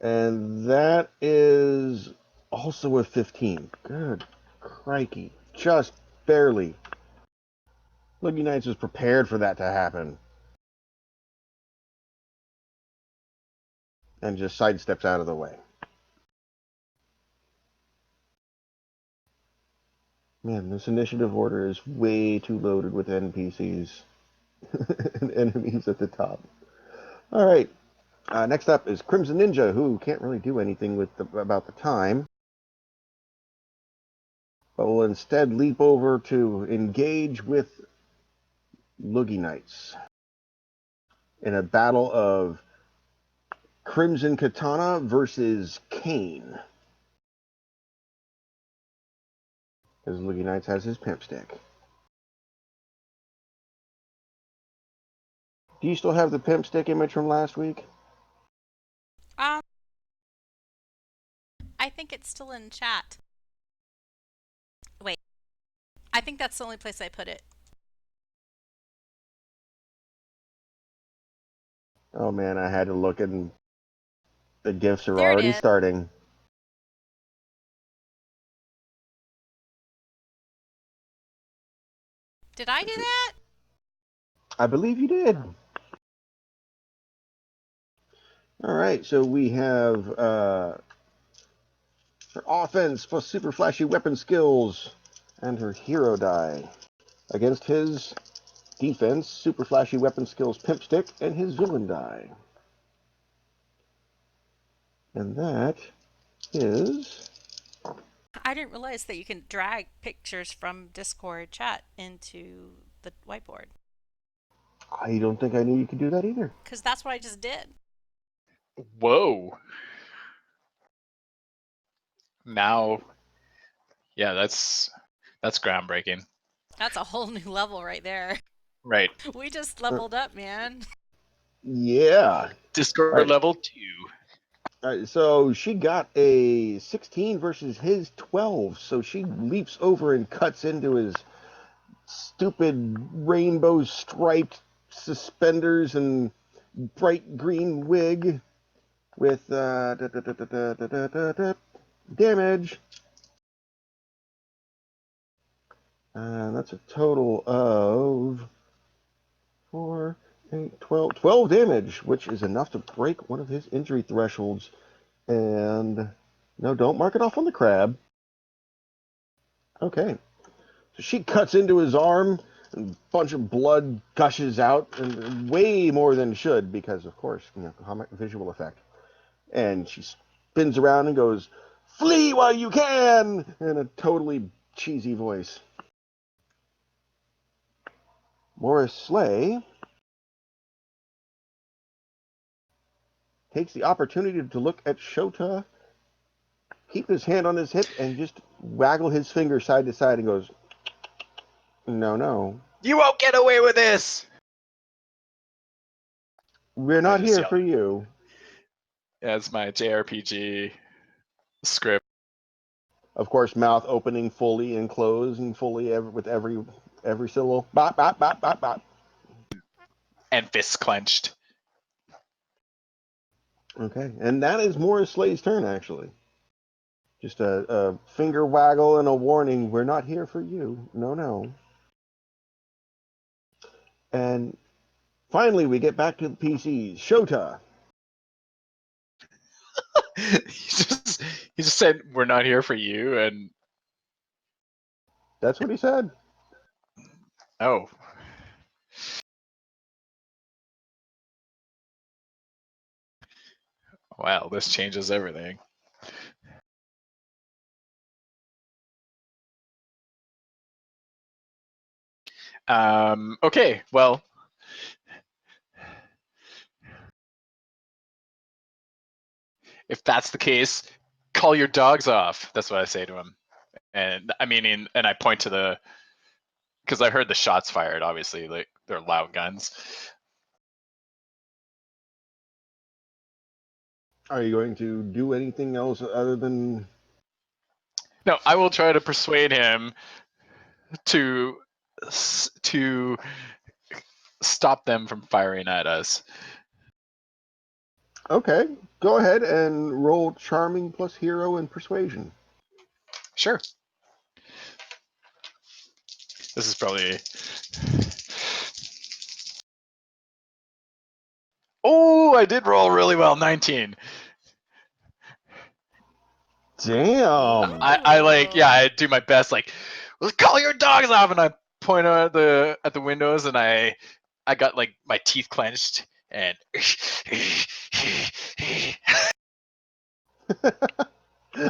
And that is also a 15. Good crikey. Just barely. Loogie Knights was prepared for that to happen. And just sidesteps out of the way. Man, this initiative order is way too loaded with NPCs and enemies at the top. All right. Next up is Crimson Ninja, who can't really do anything about the time, but will instead leap over to engage with Loogie Knights in a battle of Crimson Katana versus Kane. Because Loogie Knights has his pimp stick. Do you still have the pimp stick image from last week? I think it's still in chat. Wait. I think that's the only place I put it. Oh man, I had to look, and the gifts are There it already is. starting. Did I do that? I believe you did. All right, so we have her offense plus super flashy weapon skills and her hero die. Against his defense, super flashy weapon skills, pimp stick, and his villain die. And that is... I didn't realize that you can drag pictures from Discord chat into the whiteboard. I don't think I knew you could do that either. Because that's what I just did. Whoa. Now, yeah, that's groundbreaking. That's a whole new level right there. Right. We just leveled up, man. Yeah. Discord All right. level 2. All right, so she got a 16 versus his 12, so she leaps over and cuts into his stupid rainbow striped suspenders and bright green wig with damage. That's a total of 4, 8, 12, 12 damage, which is enough to break one of his injury thresholds. And no, don't mark it off on the crab. Okay. So she cuts into his arm, and a bunch of blood gushes out, and way more than should, because, of course, visual effect. And she spins around and goes, "Flee while you can!" in a totally cheesy voice. Morris Slay takes the opportunity to look at Shota, keep his hand on his hip, and just waggle his finger side to side and goes, "No, no. You won't get away with this! We're not here for you." Yeah, it's my JRPG script. Of course, mouth opening fully and closing fully with every syllable. Bop, bop, bop, bop, bop. And fists clenched. Okay, and that is Morris Slay's turn, actually. Just a finger waggle and a warning, we're not here for you. No, no. And finally, we get back to the PCs. Shota. he just said, "We're not here for you," and That's what he said. oh. Wow, this changes everything. Okay, well, if that's the case, call your dogs off. That's what I say to him. And I mean, and I point to the, because I heard the shots fired. Obviously, like they're loud guns. Are you going to do anything else other than? No, I will try to persuade him to stop them from firing at us. Okay, go ahead and roll charming plus hero and persuasion. Sure. This is probably. Oh, I did roll really well. 19. Damn. I like, yeah, I do my best. Like, let's call your dogs off, and I point at the windows, and I got like my teeth clenched, and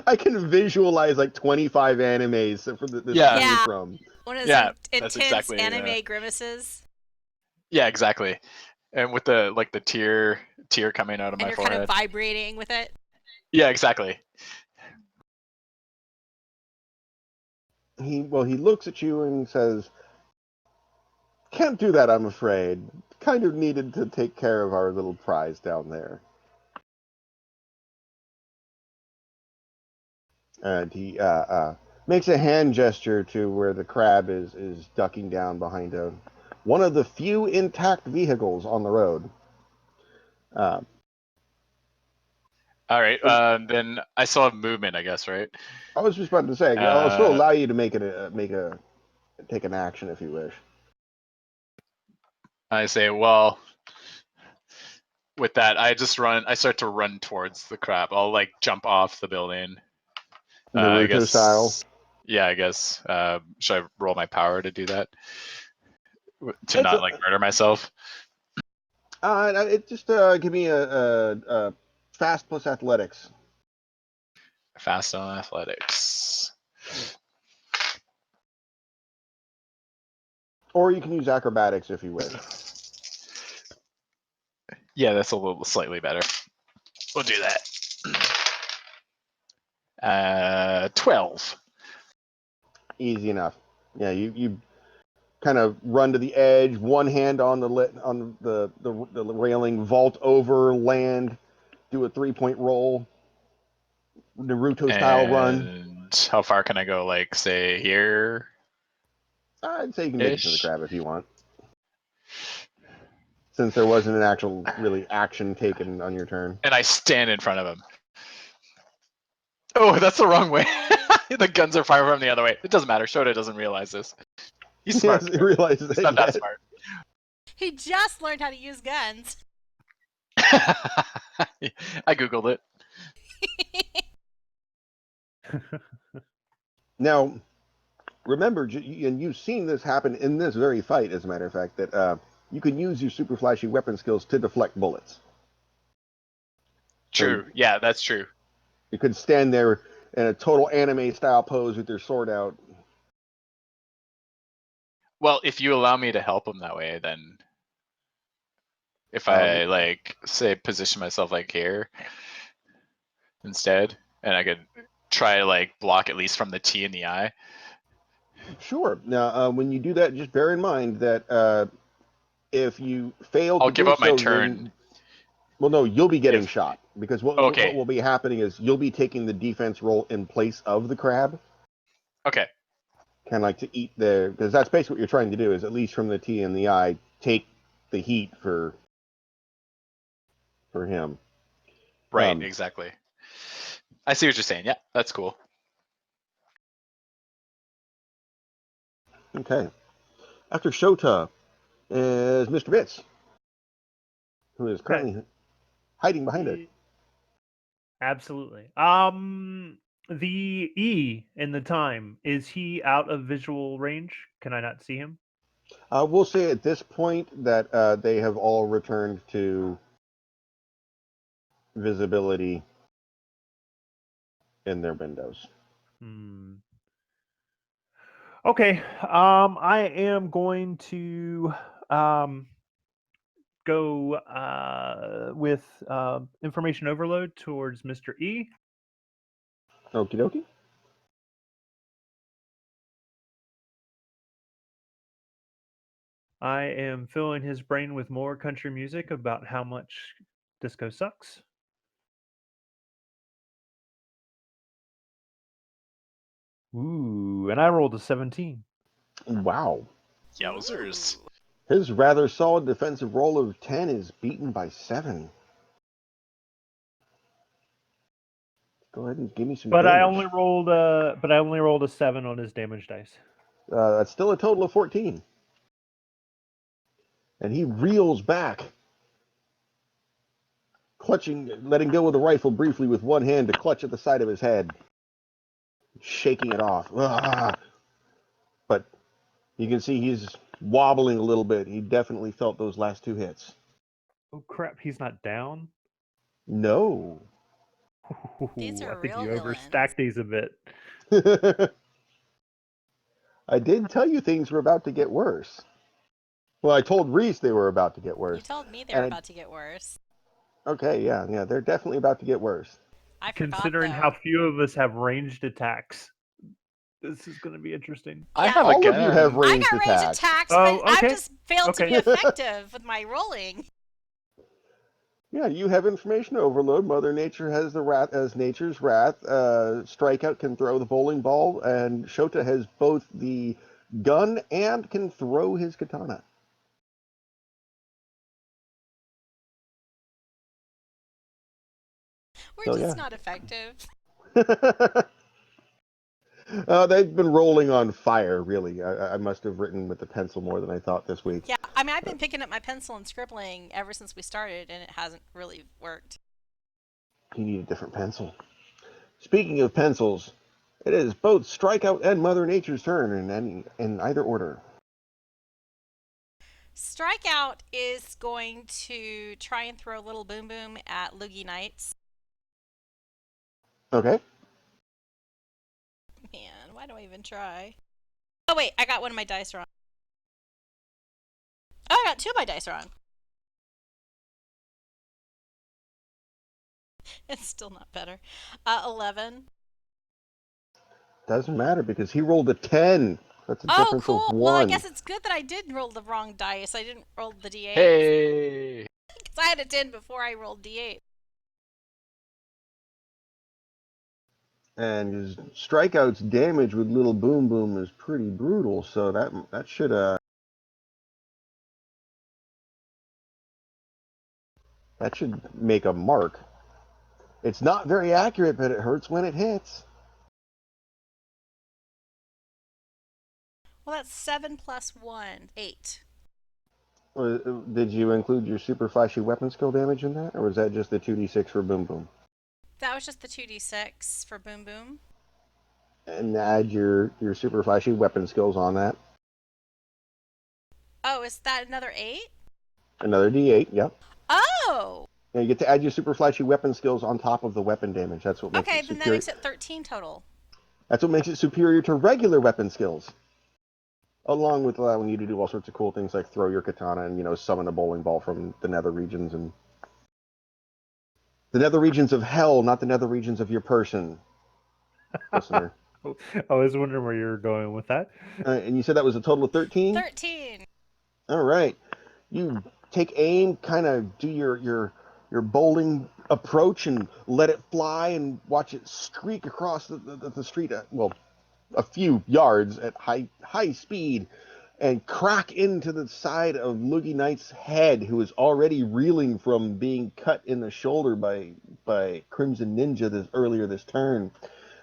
I can visualize like 25 animes for this Yeah. scene Yeah. from. One of those Yeah, that's intense exactly, anime grimaces. yeah, exactly. And with the like the tear coming out of And my you're forehead. kind of vibrating with it. Yeah, exactly. He looks at you and says, "Can't do that, I'm afraid. Kind of needed to take care of our little prize down there." And he makes a hand gesture to where the crab is ducking down behind one of the few intact vehicles on the road. All right. Then I still have movement, I guess, right? I was just about to say, I'll still allow you to take an action if you wish. I say, well, with that, I start to run towards the crab. I'll like jump off the building. I Naruto guess, style. Yeah, I guess. Should I roll my power to do that? To It's not like murder myself? It just give me a fast plus athletics. Fast on athletics. Or you can use acrobatics if you wish. Yeah, that's a little slightly better. We'll do that. 12. Easy enough. Yeah, you kind of run to the edge, one hand on the railing, vault over, land, do a 3-point roll, Naruto style run. And how far can I go? Like, say here? I'd say you can make it to the Ish. crab if you want, since there wasn't an actual really action taken on your turn. And I stand in front of him. Oh, that's the wrong way. The guns are fired from the other way. It doesn't matter. Shota doesn't realize this. He's smart. He realizes He's that not that yet. smart. He just learned how to use guns. I googled it. Now, remember, and you've seen this happen in this very fight, as a matter of fact, that you can use your super flashy weapon skills to deflect bullets. True. So Yeah, that's true. you could stand there in a total anime style pose with your sword out. Well, if you allow me to help him that way, then if I like say position myself like here instead, and I could try to like block at least from the T in the eye. Sure. Now, when you do that, just bear in mind that if you fail I'll to give do up my so, turn. well, no, you'll be getting If- shot because what Okay. will be happening is you'll be taking the defense roll in place of the crab. Okay. Kind of like to eat because that's basically what you're trying to do is at least from the T in the eye, take the heat for him. Right. Exactly. I see what you're saying. Yeah, that's cool. Okay. After Shota is Mr. Bitz, who is currently hiding behind it. Absolutely. The E in the time, is he out of visual range? Can I not see him? We'll say at this point that they have all returned to visibility in their windows. Okay. I am going to go with information overload towards Mr. E. Okie dokie. I am filling his brain with more country music about how much disco sucks. Ooh, and I rolled a 17. Wow. Yowzers. Ooh. His rather solid defensive roll of 10 is beaten by 7. Go ahead and give me some But I damage. only rolled a 7 on his damage dice. That's still a total of 14. And he reels back, clutching, letting go of the rifle briefly with one hand to clutch at the side of his head, shaking it off. But you can see he's wobbling a little bit. He definitely felt those last 2 hits. Oh crap, he's not down? No. These I are think real you villains. overstacked these a bit. I did tell you things were about to get worse. Well, I told Reese they were about to get worse. You told me they And were about to get worse. okay, yeah, they're definitely about to get worse. I forgot, Considering though. how few of us have ranged attacks, this is going to be interesting. I Yeah. have All of you have again. I ranged got ranged attacks. attacks, Oh, but I've okay. just failed to be Okay. effective with my rolling. Yeah, you have information overload. Mother Nature has the wrath as nature's wrath. Strikeout can throw the bowling ball, and Shota has both the gun and can throw his katana. We're So, just yeah. not effective. They've been rolling on fire, really. I must have written with the pencil more than I thought this week. Yeah, I mean, I've been picking up my pencil and scribbling ever since we started, and it hasn't really worked. You need a different pencil. Speaking of pencils, it is both Strikeout and Mother Nature's turn in either order. Strikeout is going to try and throw a little boom boom at Loogie Knights. Okay. Man, why do I even try? Oh, wait, I got one of my dice wrong. Oh, I got 2 of my dice wrong. It's still not better. 11. Doesn't matter because he rolled a 10. That's a Oh, difference of cool. 1. Well, I guess it's good that I did roll the wrong dice. I didn't roll the D8. Hey. Because I had a 10 before I rolled D8. And his Strikeout's damage with Little Boom Boom is pretty brutal, so that should make a mark. It's not very accurate, but it hurts when it hits. Well, that's 7 plus 1. 8. Did you include your super flashy weapon skill damage in that, or was that just the 2d6 for Boom Boom? That was just the 2d6 for Boom Boom. And add your super flashy weapon skills on that. Oh, is that another 8? Another d8, yep. Oh! And you get to add your super flashy weapon skills on top of the weapon damage. That's what makes Okay, it then that superior. makes it 13 total. That's what makes it superior to regular weapon skills. Along with allowing you to do all sorts of cool things like throw your katana and summon a bowling ball from the nether regions and the nether regions of hell, not the nether regions of your person, listener. I was wondering where you were going with that. And you said that was a total of 13? 13. All right. You take aim, kind of do your bowling approach and let it fly and watch it streak across the street, well, a few yards at high speed and crack into the side of Loogie Knight's head, who is already reeling from being cut in the shoulder by Crimson Ninja earlier this turn.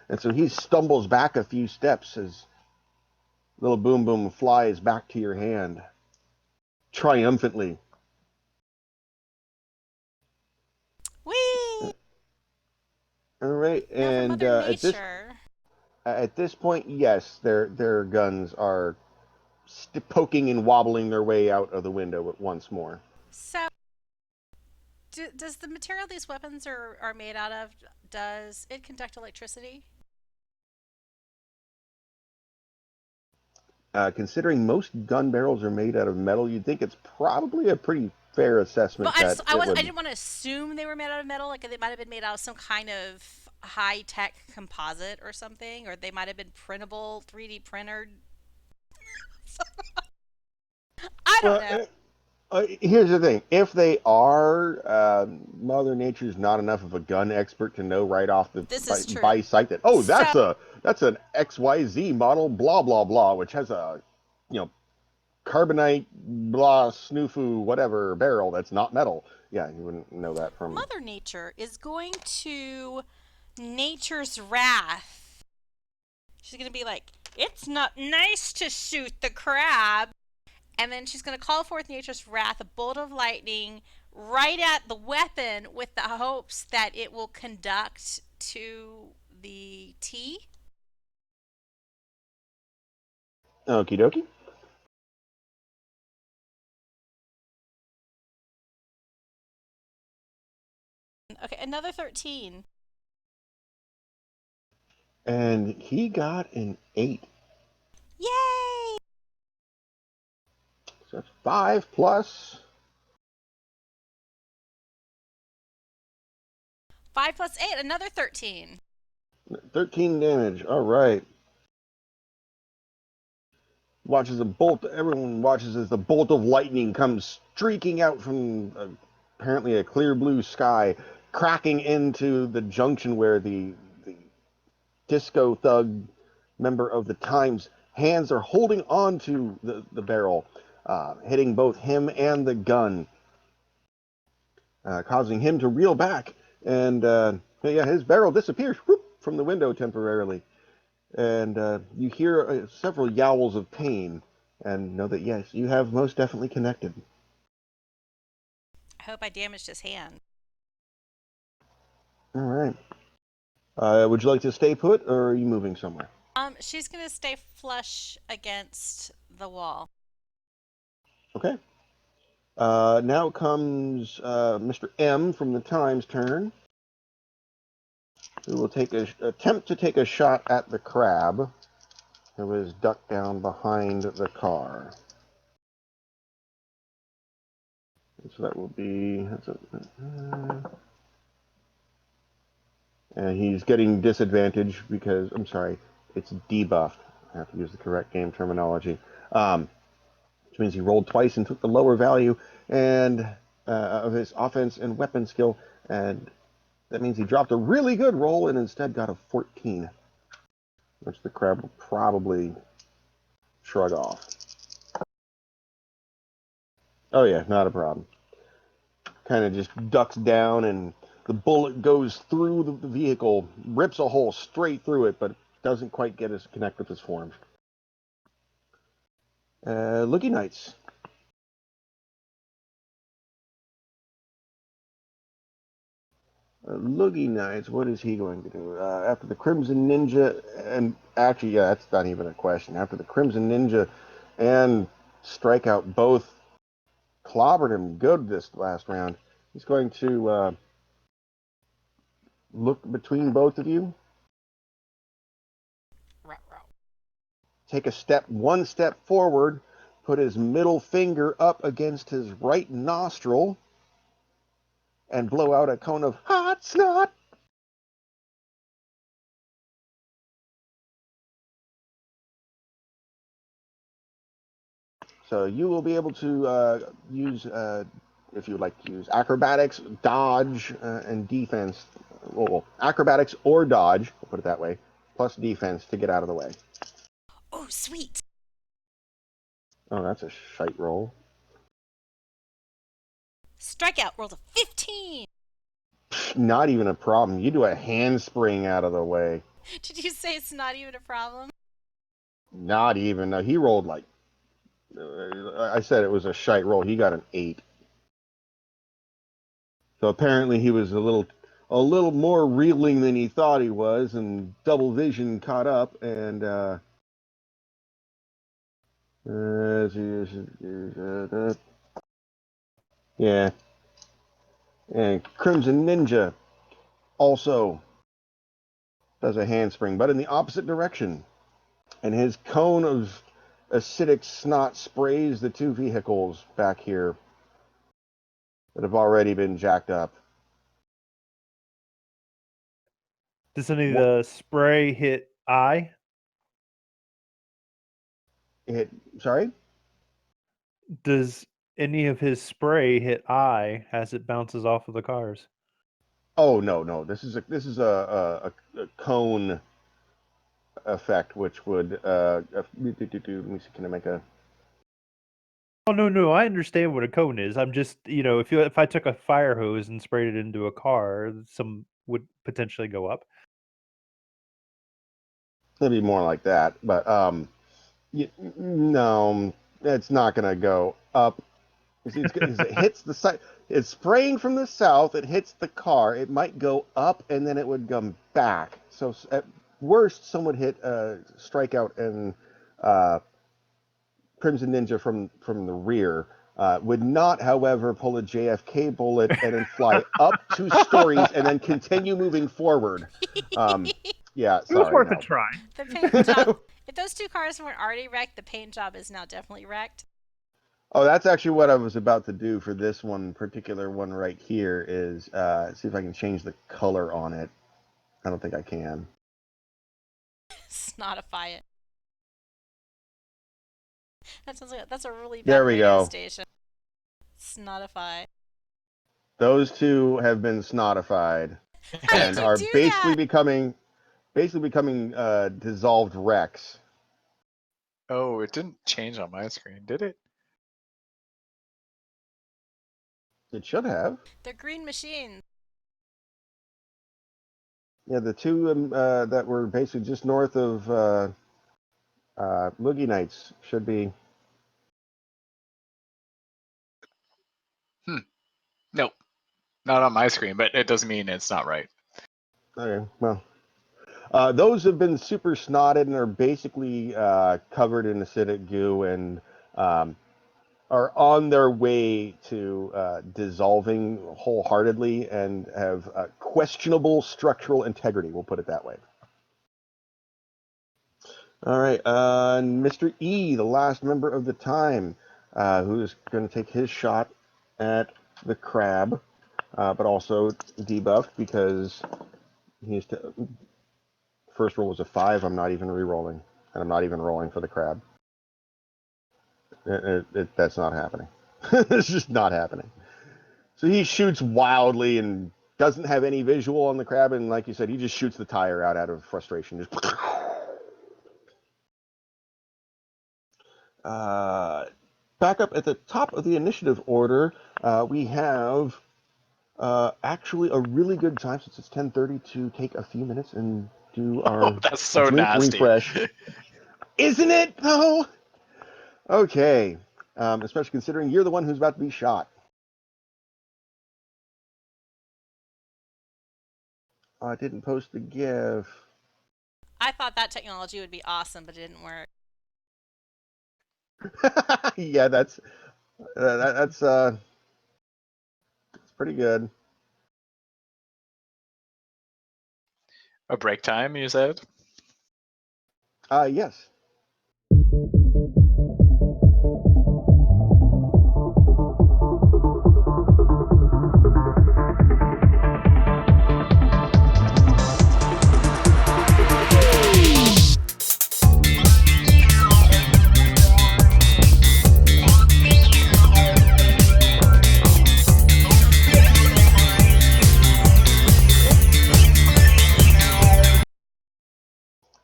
And so he stumbles back a few steps as Little Boom Boom flies back to your hand triumphantly. Whee! All right, Now for and Mother Nature. at this point, yes, their guns are poking and wobbling their way out of the window once more. So, Does the material these weapons are made out of, does it conduct electricity? Considering most gun barrels are made out of metal, you'd think it's probably a pretty fair assessment But that it I would. didn't want to assume they were made out of metal. Like they might have been made out of some kind of high tech composite or something, or they might have been printable, 3D printered. I don't Well, know. here's the thing: if they are, Mother Nature's not enough of a gun expert to know right off the This is by true. sight that So that's an XYZ model, blah blah blah, which has a you know carbonite blah snoofu whatever barrel that's not metal. Yeah, you wouldn't know that from. Mother Nature is going to Nature's Wrath. She's going to be like, it's not nice to shoot the crab. And then she's going to call forth Nature's Wrath, a bolt of lightning, right at the weapon with the hopes that it will conduct to the T. Okie dokie. Okay, another 13. And he got an 8. Yay! So that's 5 plus 5 plus 8, another 13. 13 damage. All right. Watches a bolt. Everyone watches as the bolt of lightning comes streaking out from apparently a clear blue sky, cracking into the junction where the disco thug member of the Times hands are holding on to the barrel, hitting both him and the gun, causing him to reel back. And yeah, his barrel disappears whoop, from the window temporarily. And you hear several yowls of pain and know that yes, you have most definitely connected. I hope I damaged his hand. All right. Would you like to stay put, or are you moving somewhere? She's gonna stay flush against the wall. Okay. Now comes Mr. M from the Times turn, who will attempt to take a shot at the crab, who is ducked down behind the car. So that will be. And he's getting disadvantage because, I'm sorry, it's debuffed. I have to use the correct game terminology. Which means he rolled twice and took the lower value and of his offense and weapon skill, and that means he dropped a really good roll and instead got a 14, which the crab will probably shrug off. Oh yeah, not a problem. Kind of just ducks down, and the bullet goes through the vehicle, rips a hole straight through it, but doesn't quite connect with his form. Loogie Knights. Loogie Knights, what is he going to do? After the Crimson Ninja, and actually, yeah, that's not even a question. After the Crimson Ninja and Strikeout both clobbered him good this last round, he's going to look between both of you, take one step forward, put his middle finger up against his right nostril, and blow out a cone of hot snot. So you will be able to use, if you would like to use acrobatics, dodge, and defense. Well, acrobatics or dodge, we'll put it that way, plus defense to get out of the way. Oh, sweet. Oh, that's a shite roll. Strikeout rolled a 15. Not even a problem. You do a handspring out of the way. Did you say it's not even a problem? Not even. No, he rolled like. I said it was a shite roll. He got an 8. So apparently he was a little more reeling than he thought he was, and double vision caught up, and yeah. And Crimson Ninja also does a handspring, but in the opposite direction. And his cone of acidic snot sprays the two vehicles back here that have already been jacked up. Does any of What- the spray hit I? Sorry? Does any of his spray hit I as it bounces off of the cars? Oh no. This is a cone effect, which would let me see, can I make a Oh no, I understand what a cone is. I'm just, if I took a fire hose and sprayed it into a car, some would potentially go up. it'd be more like that, but no, it's not gonna go up. It hits the side. It's spraying from the south. It hits the car. It might go up and then it would come back. So at worst, some would hit strikeout and Crimson Ninja from the rear. Would not, however, pull a JFK bullet and then fly up 2 stories and then continue moving forward. Yeah, It was sorry, worth a no. try. The paint job. If those two cars weren't already wrecked, the paint job is now definitely wrecked. Oh, that's actually what I was about to do for this one particular one right here is see if I can change the color on it. I don't think I can. Snotify it. That sounds like that's a really bad There we radio go. station. Snotify. Those two have been snotified How and did you are do basically that? becoming dissolved wrecks. Oh, it didn't change on my screen, did it? It should have. They're green machines. Yeah, the two that were basically just north of Loogie Nights should be. Nope, not on my screen, but it doesn't mean it's not right. Okay, well. Those have been super snotted and are basically covered in acidic goo and are on their way to dissolving wholeheartedly and have questionable structural integrity. We'll put it that way. All right, Mr. E, the last member of the time, who's going to take his shot at the crab, but also debuffed because he's first roll was a 5. I'm not even re-rolling, and I'm not even rolling for the crab. That's not happening. It's just not happening. So he shoots wildly and doesn't have any visual on the crab, and like you said, he just shoots the tire out of frustration. Just back up at the top of the initiative order, we have actually a really good time since it's 10:30 to take a few minutes and do Oh, our that's so drink nasty. refresh. Isn't it though? Okay, especially considering you're the one who's about to be shot. I didn't post the GIF. I thought that technology would be awesome, but it didn't work. Yeah, that's pretty good. A break time, you said? Yes.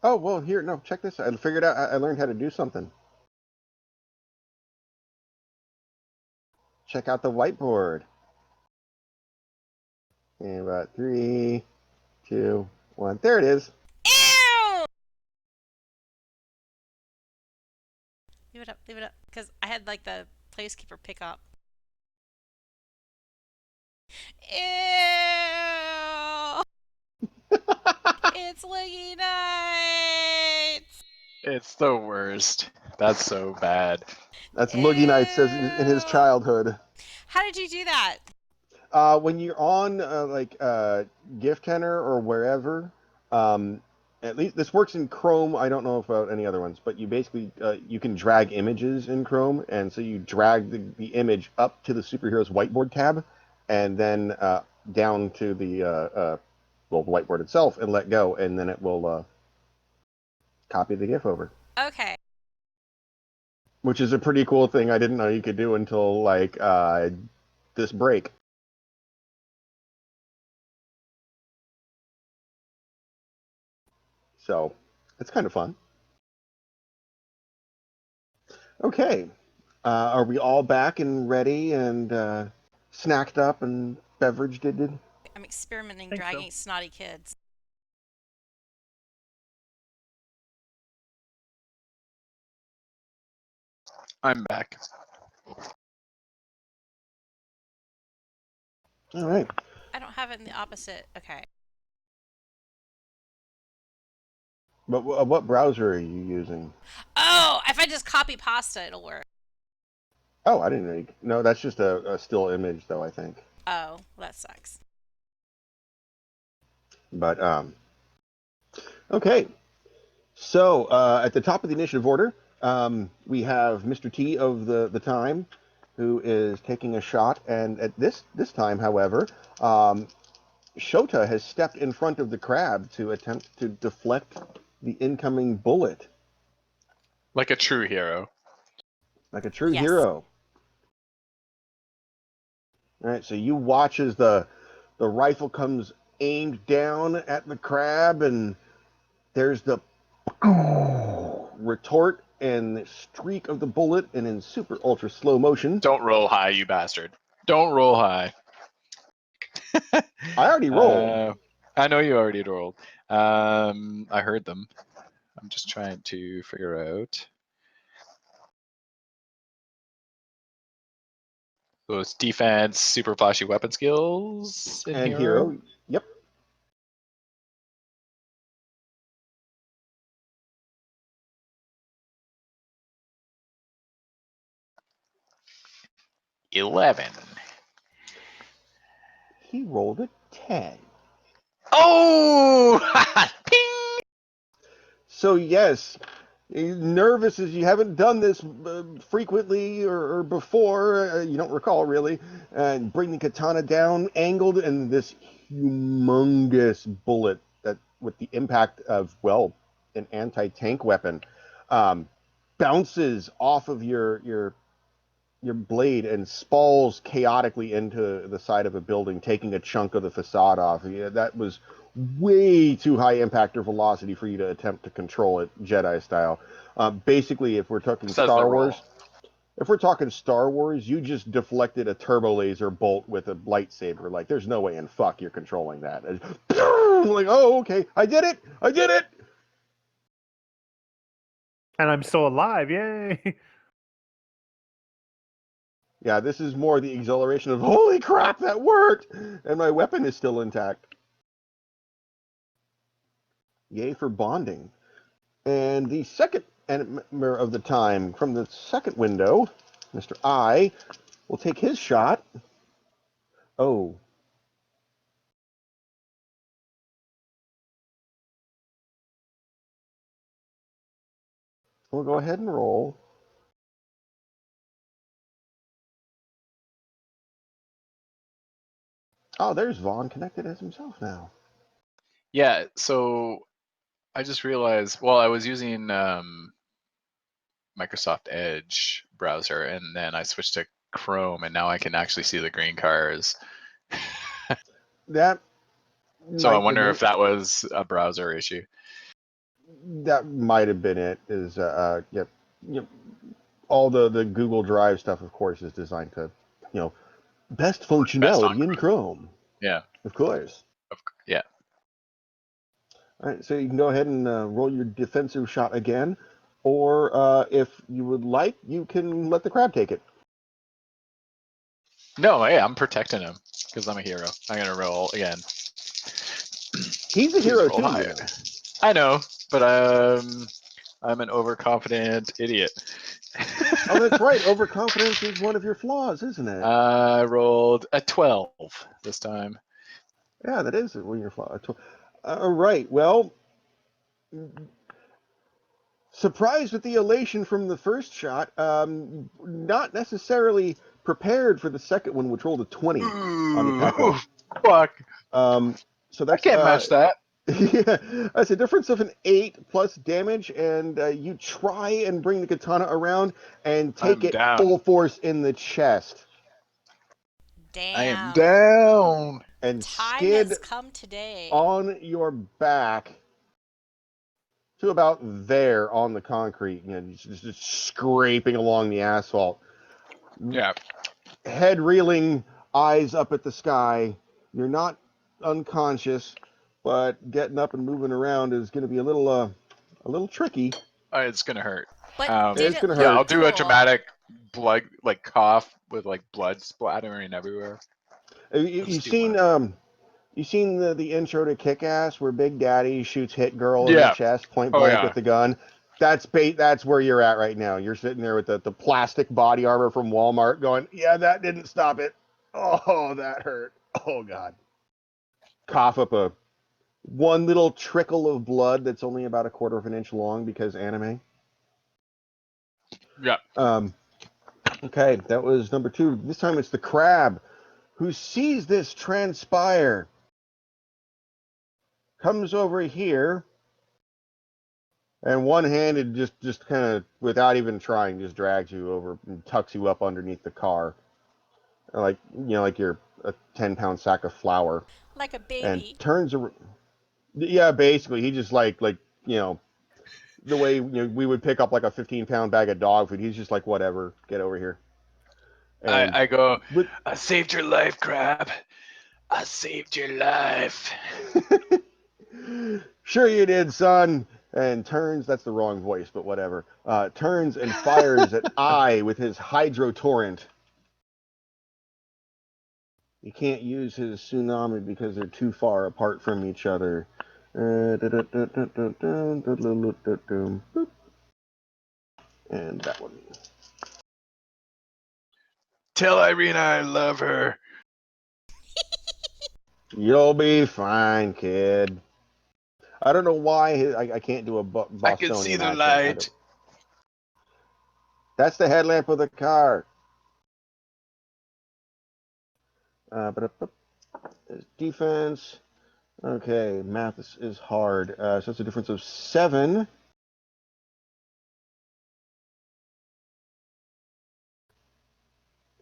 Oh, well, here, no, check this out. I figured out, I learned how to do something. Check out the whiteboard. And about 3, 2, 1. There it is. Ew! Leave it up, because I had like the placekeeper pick up. Ew! It's Loogie Nights! It's the worst. That's so bad. That's Loogie Night says in his Ew. childhood. How did you do that? When you're on Gift Tenor or wherever, at least this works in Chrome. I don't know about any other ones, but you basically you can drag images in Chrome, and so you drag the image up to the Superheroes whiteboard tab, and then down to the whiteboard itself, and let go, and then it will copy the GIF over. Okay. Which is a pretty cool thing I didn't know you could do until this break. So it's kind of fun. Okay. Are we all back and ready and snacked up and beveraged? I'm experimenting Think so. dragging snotty kids. I'm back. All right. I don't have it in the opposite. Okay. But what browser are you using? Oh, if I just copy pasta, it'll work. Oh, I didn't know. No, that's just a still image, though, I think. Oh, that sucks. But, okay. So, at the top of the initiative order, we have Mr. T of the time, who is taking a shot. And at this time, however, Shota has stepped in front of the crab to attempt to deflect the incoming bullet. Like a true hero. Like a true Yes. hero. All right, so you watch as the rifle comes aimed down at the crab, and there's the retort and the streak of the bullet, and in super ultra slow motion. Don't roll high, you bastard. Don't roll high. I already rolled. I know you already rolled. I heard them. I'm just trying to figure out. Those defense, super flashy weapon skills in And hero. hero. Yep. $11. He rolled a 10. Oh! Ping! So yes, nervous as you haven't done this frequently or before, you don't recall really, and bring the katana down, angled, and this humongous bullet that, with the impact of an anti-tank weapon, bounces off of your blade and spalls chaotically into the side of a building, taking a chunk of the facade off. Yeah, that was way too high impact or velocity for you to attempt to control it Jedi style. Basically, if we're talking Says the Star roll. Wars, you just deflected a turbo laser bolt with a lightsaber. Like, there's no way in fuck you're controlling that. Like, oh, okay, I did it. And I'm still alive. Yay! Yeah, this is more the exhilaration of, holy crap, that worked! And my weapon is still intact. Yay for bonding. And the second enemy of the time from the second window, Mr. I, will take his shot. Oh. We'll go ahead and roll. Oh, there's Vaughn connected as himself now. Yeah, so I just realized, well, I was using Microsoft Edge browser, and then I switched to Chrome, and now I can actually see the green cars. That So I might wonder have if that was a browser issue. that might have been it. Is all the Google Drive stuff, of course, is designed to, best Best on functionality in Chrome. Yeah. Of course. Yeah. All right, so you can go ahead and roll your defensive shot again, or if you would like, you can let the crab take it. No, hey, I'm protecting him because I'm a hero. I'm gonna roll again. He's a hero roll too, higher. I know, but I'm an overconfident idiot. Oh, that's right. Overconfidence is one of your flaws, isn't it? I rolled a 12 this time. Yeah, that is one of your flaws. All right. Well, surprised with the elation from the first shot. Not necessarily prepared for the second one, which rolled a 20 on the attack roll. Fuck. So I that's can't match that. yeah, that's a difference of an 8 plus damage, and you try and bring the katana around and take I'm it down. full force in the chest I am Damn. down. and Time skid has come today. on your back to about there on the concrete, just scraping along the asphalt. Yeah. Head reeling, eyes up at the sky. You're not unconscious, but getting up and moving around is going to be a little tricky. It's gonna hurt. But did It's it gonna look Yeah, hurt. I'll do a cool? dramatic blood, like cough with like blood splattering everywhere. You've seen the intro to Kick-Ass where Big Daddy shoots Hit Girl in the Yeah. chest point Oh, blank yeah. with the gun. That's where you're at right now. You're sitting there with the plastic body armor from Walmart going, yeah, that didn't stop it. Oh, that hurt. Oh, God. Cough up one little trickle of blood that's only about a quarter of an inch long because anime. Yeah. Okay, that was number 2. This time it's the crab who sees this transpire. Comes over here and one-handed just kind of without even trying just drags you over and tucks you up underneath the car. Like, like you're a 10-pound sack of flour. Like a And baby. turns around. Yeah, basically, he just like the way we would pick up like a 15-pound bag of dog food. He's just like, whatever, get over here. And I go, with I saved your life, crab. I saved your life. sure you did, son. And turns, that's the wrong voice, but whatever. Turns and fires at I with his hydro torrent. You can't use his tsunami because they're too far apart from each other. And that one. Tell Irina I love her. You'll be fine, kid. I don't know why I can't do a I can see Bostonian the accent. light. That's the headlamp of the car. Defense. Okay, math is hard. So it's a difference of 7.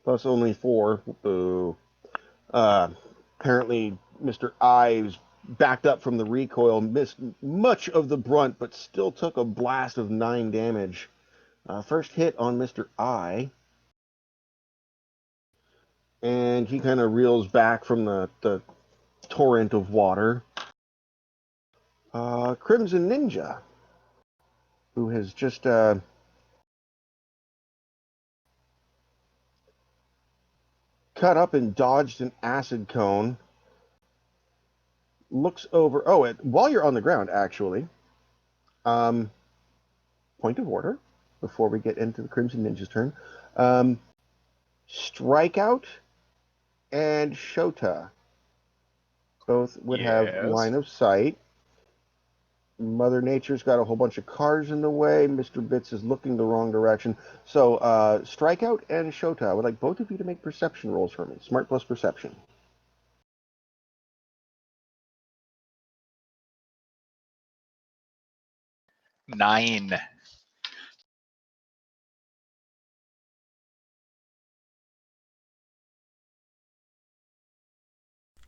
Plus only 4. Boo. Apparently, Mr. Ives backed up from the recoil, missed much of the brunt, but still took a blast of 9 damage. First hit on Mr. I. And he kind of reels back from the torrent of water. Crimson Ninja, who has just cut up and dodged an acid cone, looks over. Oh, while you're on the ground, actually, point of order before we get into the Crimson Ninja's turn. Strikeout and Shota both would have Yes. line of sight. Mother Nature's got a whole bunch of cars in the way. Mr. Bits is looking the wrong direction. So, Strikeout and Shota, I would like both of you to make perception rolls for me. Smart plus perception. 9.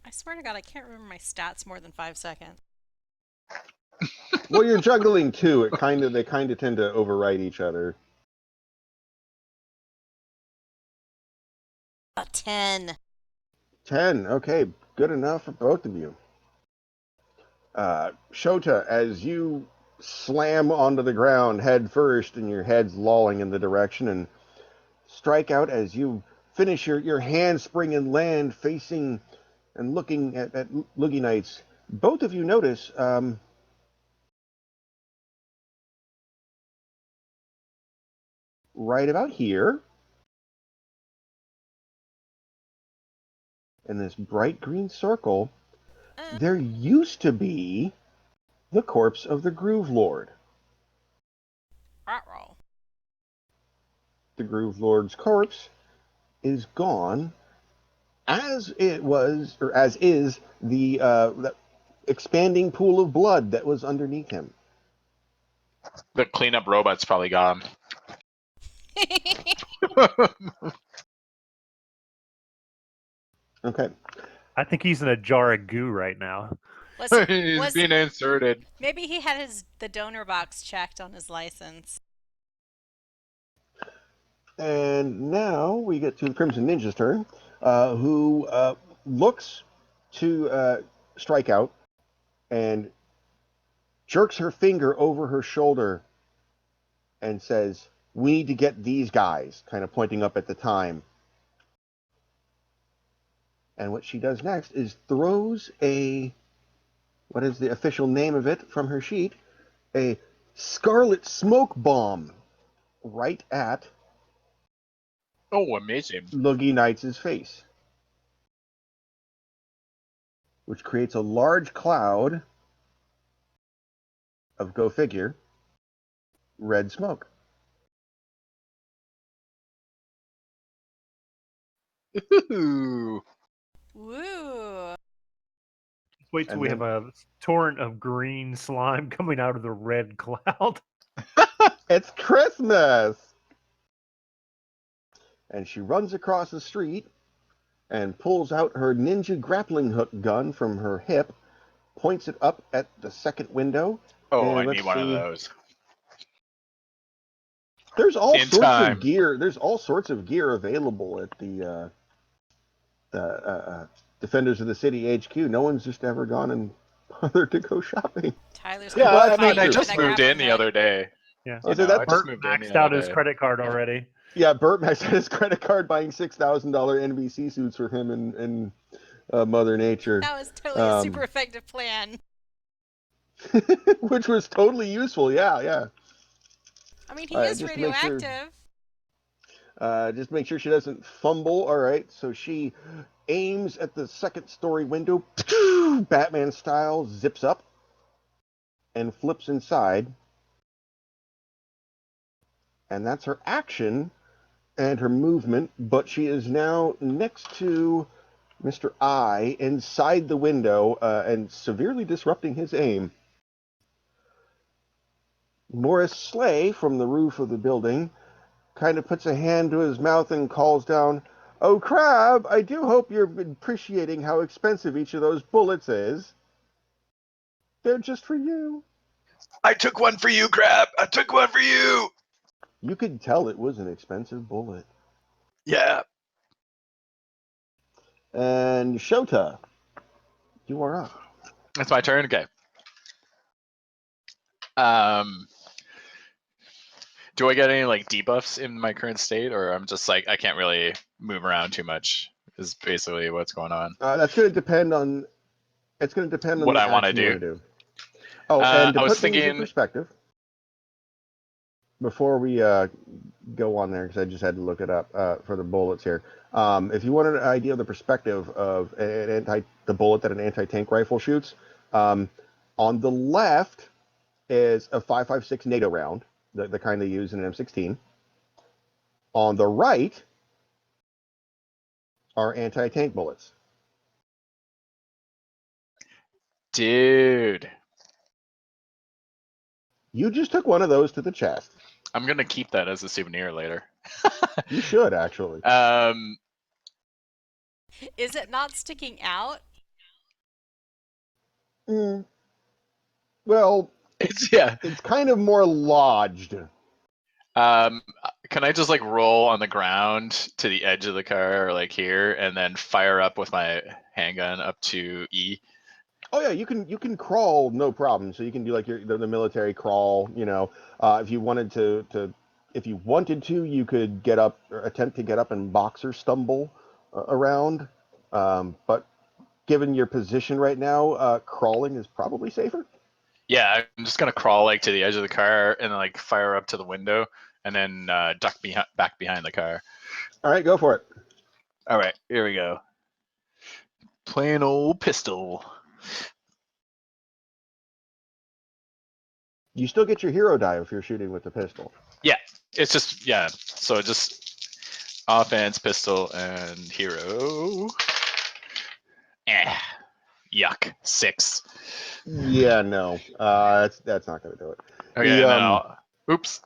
I swear to God, I can't remember my stats more than 5 seconds. Well, you're juggling two. They kind of tend to overwrite each other. A 10. 10. Okay, good enough for both of you. Shota, as you slam onto the ground head first and your head's lolling in the direction, and Strikeout as you finish your handspring and land facing and looking at Loogie Knights. Both of you notice right about here. In this bright green circle, there used to be the corpse of the Groove Lord. Ruh-roh. The Groove Lord's corpse is gone, as it was, or as is the expanding pool of blood that was underneath him. The cleanup robot's probably gone. Okay. I think he's in a jar of goo right now. He's being inserted. Maybe he had the donor box checked on his license. And now we get to the Crimson Ninja's turn, who looks to strike out and jerks her finger over her shoulder and says, "We need to get these guys," kind of pointing up at the time. And what she does next is throws what is the official name of it from her sheet? A scarlet smoke bomb right at Oh, amazing. Loogie Knights' face, which creates a large cloud of, go figure, red smoke. Ooh. Woo! Wait till And we then- have a torrent of green slime coming out of the red cloud. It's Christmas! And she runs across the street and pulls out her ninja grappling hook gun from her hip, points it up at the second window. Oh, and I let's need one of see. those. There's all In sorts time. of gear. There's all sorts of gear available at the Defenders of the City HQ. No one's just ever gone and bothered to go shopping. Tyler's Yeah, gonna Well, go I that's not mean, I true. just moved in the other day. Yeah. I'll You say know, that I just Bert moved in maxed the out other his day. credit card already. Yeah, Bert maxed out his credit card buying $6,000 NBC suits for him and Mother Nature. That was totally a super effective plan. Which was totally useful. Yeah. I mean, he is just to make sure- radioactive. Just make sure she doesn't fumble. All right, so she aims at the second story window, Batman style, zips up and flips inside. And that's her action and her movement, but she is now next to Mr. I inside the window and severely disrupting his aim. Morris Slay from the roof of the building kind of puts a hand to his mouth and calls down, "Oh, Crab, I do hope you're appreciating how expensive each of those bullets is. They're just for you." I took one for you, Crab. I took one for you. You could tell it was an expensive bullet. Yeah. And Shota, you are up. It's my turn. Okay. Do I get any like debuffs in my current state, or I'm just like I can't really move around too much? Is basically what's going on. That's going to depend on. It's going to depend on What the I wanna action you do. want to do. Oh, and to I was put things in thinking- perspective, before we go on there, because I just had to look it up for the bullets here. If you want an idea of the perspective of the bullet that an anti-tank rifle shoots, on the left is a 5.56 NATO round, the kind they use in an M16. On the right are anti-tank bullets. Dude, You just took one of those to the chest. I'm gonna keep that as a souvenir later. You should, actually. Is it not sticking out? Well, It's it's kind of more lodged. Can I just like roll on the ground to the edge of the car, or like here, and then fire up with my handgun up to E? Oh yeah, you can crawl, no problem. So you can do like the military crawl. If you wanted to, you could get up or attempt to get up and boxer stumble around. But given your position right now, crawling is probably safer. Yeah, I'm just gonna crawl like to the edge of the car and then like fire up to the window and then duck back behind the car. All right, go for it. All right, here we go. Plain old pistol. You still get your hero die if you're shooting with the pistol. Yeah, it's just So just offense, pistol, and hero. Yuck. 6. Yeah, no. That's not going to do it. Okay, and then oops.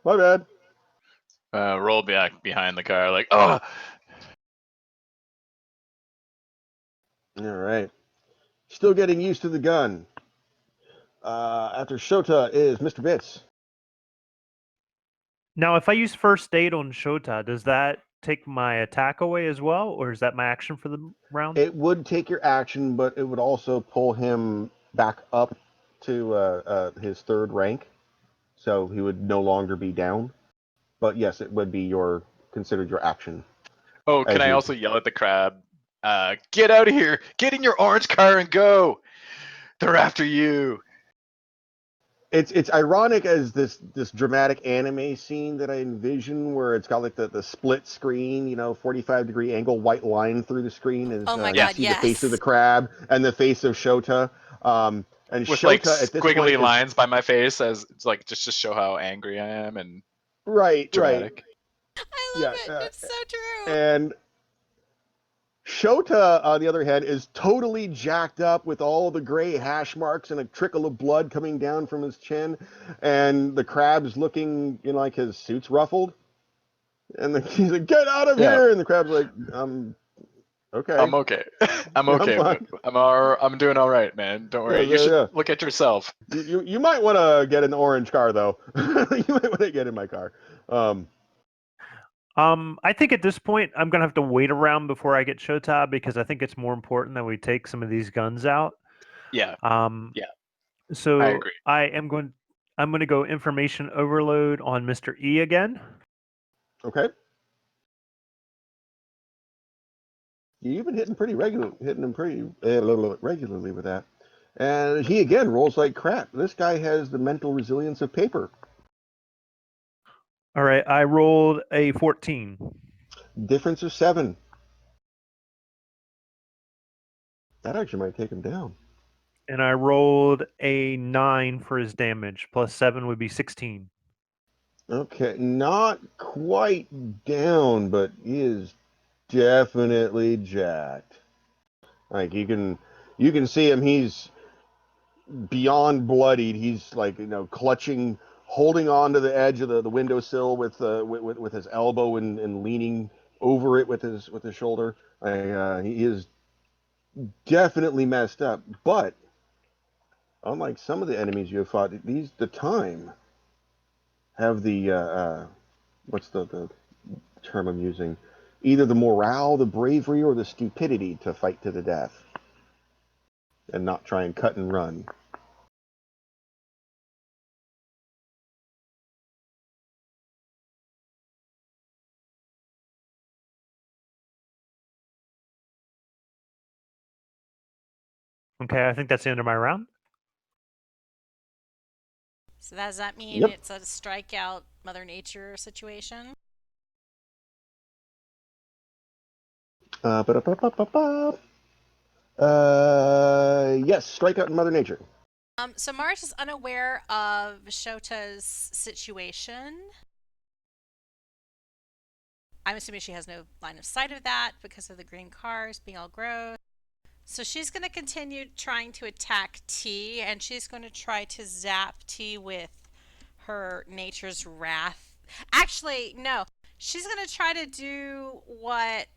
My bad. Roll back behind the car, like, oh. All right. Still getting used to the gun. After Shota is Mr. Bits. Now, if I use first aid on Shota, does that take my attack away as well, or is that my action for the round? It would take your action, but it would also pull him back up to his 3rd rank, so he would no longer be down. But yes, it would be considered your action. Oh, can I also yell at the crab? Get out of here! Get in your orange car and go! They're after you. It's ironic as this dramatic anime scene that I envision, where it's got like the split screen, 45-degree angle, white line through the screen, as Oh my you God, see yes. the face of the crab and the face of Shota. And With Shota like at this squiggly point lines by my face, as it's like just to show how angry I am and right, dramatic. I love it. It's so true. And Shota, on the other hand, is totally jacked up with all the gray hash marks and a trickle of blood coming down from his chin, and the crab's looking like his suit's ruffled. And he's like, "Get out of here!" And the crab's like, okay. I'm okay. I'm okay. I'm doing all right, man. Don't worry. You should look at yourself. You might want to get an orange car, though. You might want to get in my car. I think at this point I'm gonna have to wait around before I get Shota, because I think it's more important that we take some of these guns out. Yeah. Yeah. So I agree. I'm going to go information overload on Mr. E again. Okay. You've been hitting him pretty regularly with that. And he again rolls like crap. This guy has the mental resilience of paper. All right, I rolled a 14. Difference of 7. That actually might take him down. And I rolled a 9 for his damage. Plus 7 would be 16. Okay, not quite down, but he is definitely jacked. Like you can see him. He's beyond bloodied. He's like clutching, holding on to the edge of the windowsill with his elbow and leaning over it with his shoulder. He is definitely messed up. But unlike some of the enemies you have fought, the time have the what's the term I'm using? Either the morale, the bravery, or the stupidity to fight to the death and not try and cut and run. Okay, I think that's the end of my round. So does that mean Yep. it's a strikeout Mother Nature situation? Yes, strikeout in Mother Nature. So Mars is unaware of Shota's situation. I'm assuming she has no line of sight of that because of the green cars being all gross. So she's going to continue trying to attack T, and she's going to try to zap T with her Nature's Wrath. Actually, no. She's going to try to do what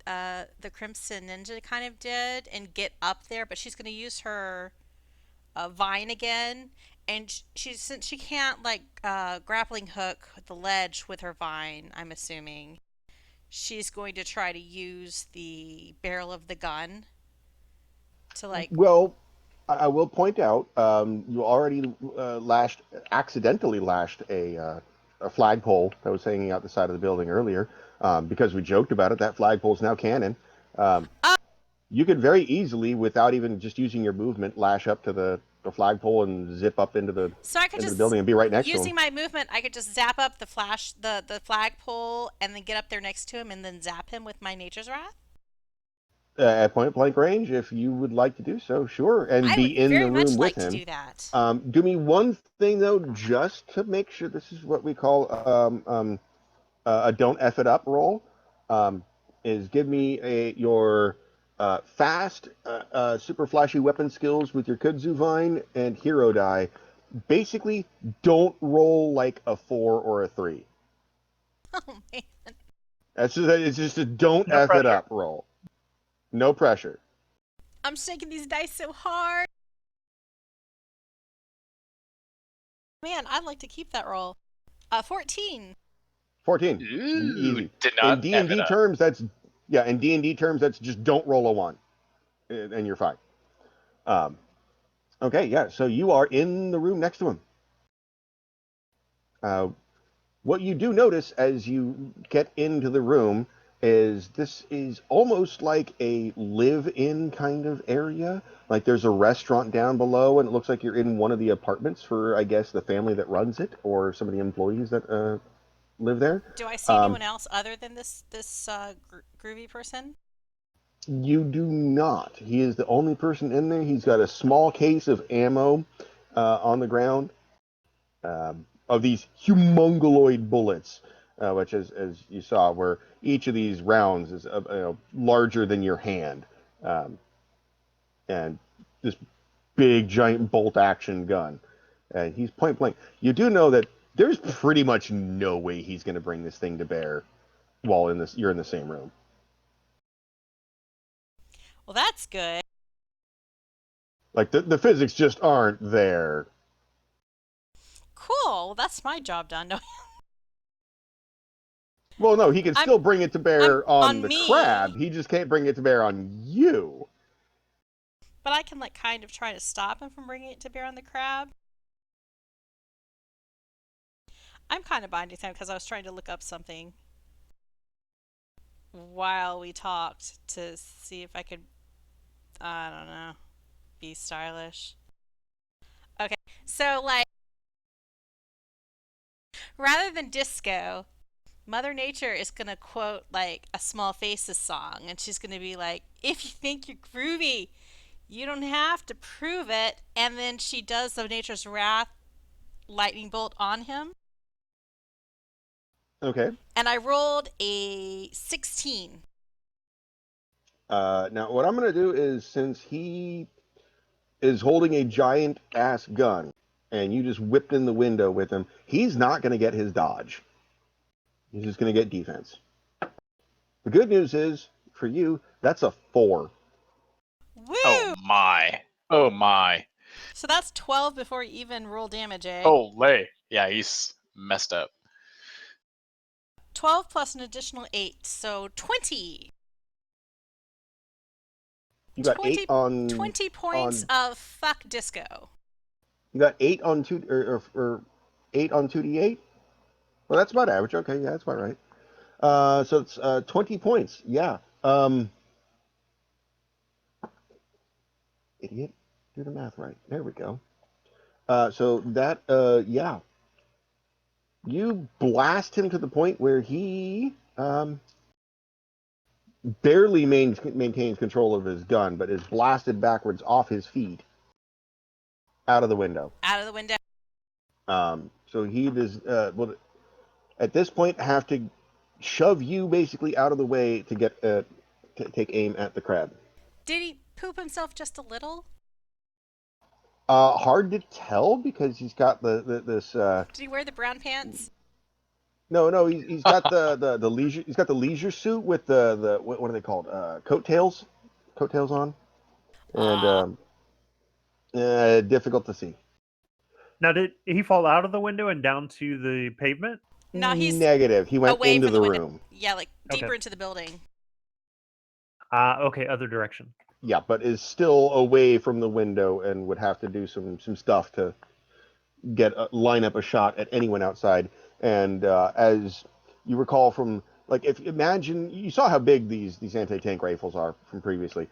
the Crimson Ninja kind of did and get up there, but she's going to use her vine again. And since she can't grappling hook the ledge with her vine, I'm assuming she's going to try to use the barrel of the gun to Well, I will point out you already accidentally lashed a flagpole that was hanging out the side of the building earlier because we joked about it. That flagpole is now canon. You could very easily, without even just using your movement, lash up to the a flagpole and zip up into the So I could into the just, building and be right next to using him. my movement, I could just zap up the the flagpole, and then get up there next to him, and then zap him with my Nature's Wrath. At point blank range, if you would like to do so, sure, and I be would in the very room much with like to him. do that. Do me one thing though, just to make sure this is what we call a don't f it up roll. Is give me your fast, super flashy weapon skills with your kudzu vine and hero die. Basically, don't roll like a 4 or a 3. Oh man, It's just a don't No f it pressure. up roll. No pressure. I'm shaking these dice so hard. Man, I'd like to keep that roll. 14. 14. Ooh, Easy. did In not D and F it D up. terms, that's yeah. In D&D terms, that's just don't roll a 1, and you're fine. Um, okay, yeah. So you are in the room next to him. Uh, what you do notice as you get into the room is this is almost like a live-in kind of area. Like there's a restaurant down below, and it looks like you're in one of the apartments for, I guess, the family that runs it or some of the employees that live there. Do I see Um, anyone else other than this groovy person? You do not. He is the only person in there. He's got a small case of ammo on the ground of these humongoloid bullets, which, as you saw, where each of these rounds is larger than your hand, um, and this big giant bolt action gun. And he's point blank. You do know that there's pretty much no way he's going to bring this thing to bear while you're in the same room. Well, that's good. Like the physics just aren't there. Cool. Well, that's my job done. No, Well, no, he can I'm still bring it to I'm bear on on the crab. me, He just can't bring it to bear on you. but I can like kind of try to stop him from bringing it to bear on the crab. I'm kind of binding time because I was trying to look up something while we talked to see if I could, I don't know, be stylish. Okay, so like rather than disco, Mother Nature is gonna quote like a Small Faces song, and she's gonna be like, "If you think you're groovy, you don't have to prove it." And then she does the Nature's Wrath lightning bolt on him, Okay. and I rolled a 16. Now, what I'm going to do is, since he is holding a giant ass gun and you just whipped in the window with him, he's not going to get his dodge. He's just going to get defense. The good news is, for you, that's a 4. Oh Woo! my. Oh my. So that's 12 before you even roll damage, eh? Oh lay. Yeah, he's messed up. 12 plus an additional 8, so 20. You got 8 20, on 20 points on of fuck disco. you got 8 on 2 or 8 on 2d8. Well, that's about average. Okay, yeah, that's about right. So it's 20 points. Yeah. Idiot. Do the math right. There we go. So that, yeah. You blast him to the point where he barely maintains control of his gun, but is blasted backwards off his feet out of the window. Out of the window. So he does, will at this point have to shove you basically out of the way to get to take aim at the crab. Did he poop himself just a little? Hard to tell because he's got this. Did he wear the brown pants? No, he's got the leisure. He's got the leisure suit with the what are they called? Coattails on, and Aw. difficult to see. Now, did he fall out of the window and down to the pavement? No, he's Negative. He went away into from the the window. room. Yeah, like deeper Okay. into the building. Okay, other direction. Yeah, but is still away from the window and would have to do some stuff to line up a shot at anyone outside. And as you recall from like if imagine you saw how big these anti-tank rifles are from previously.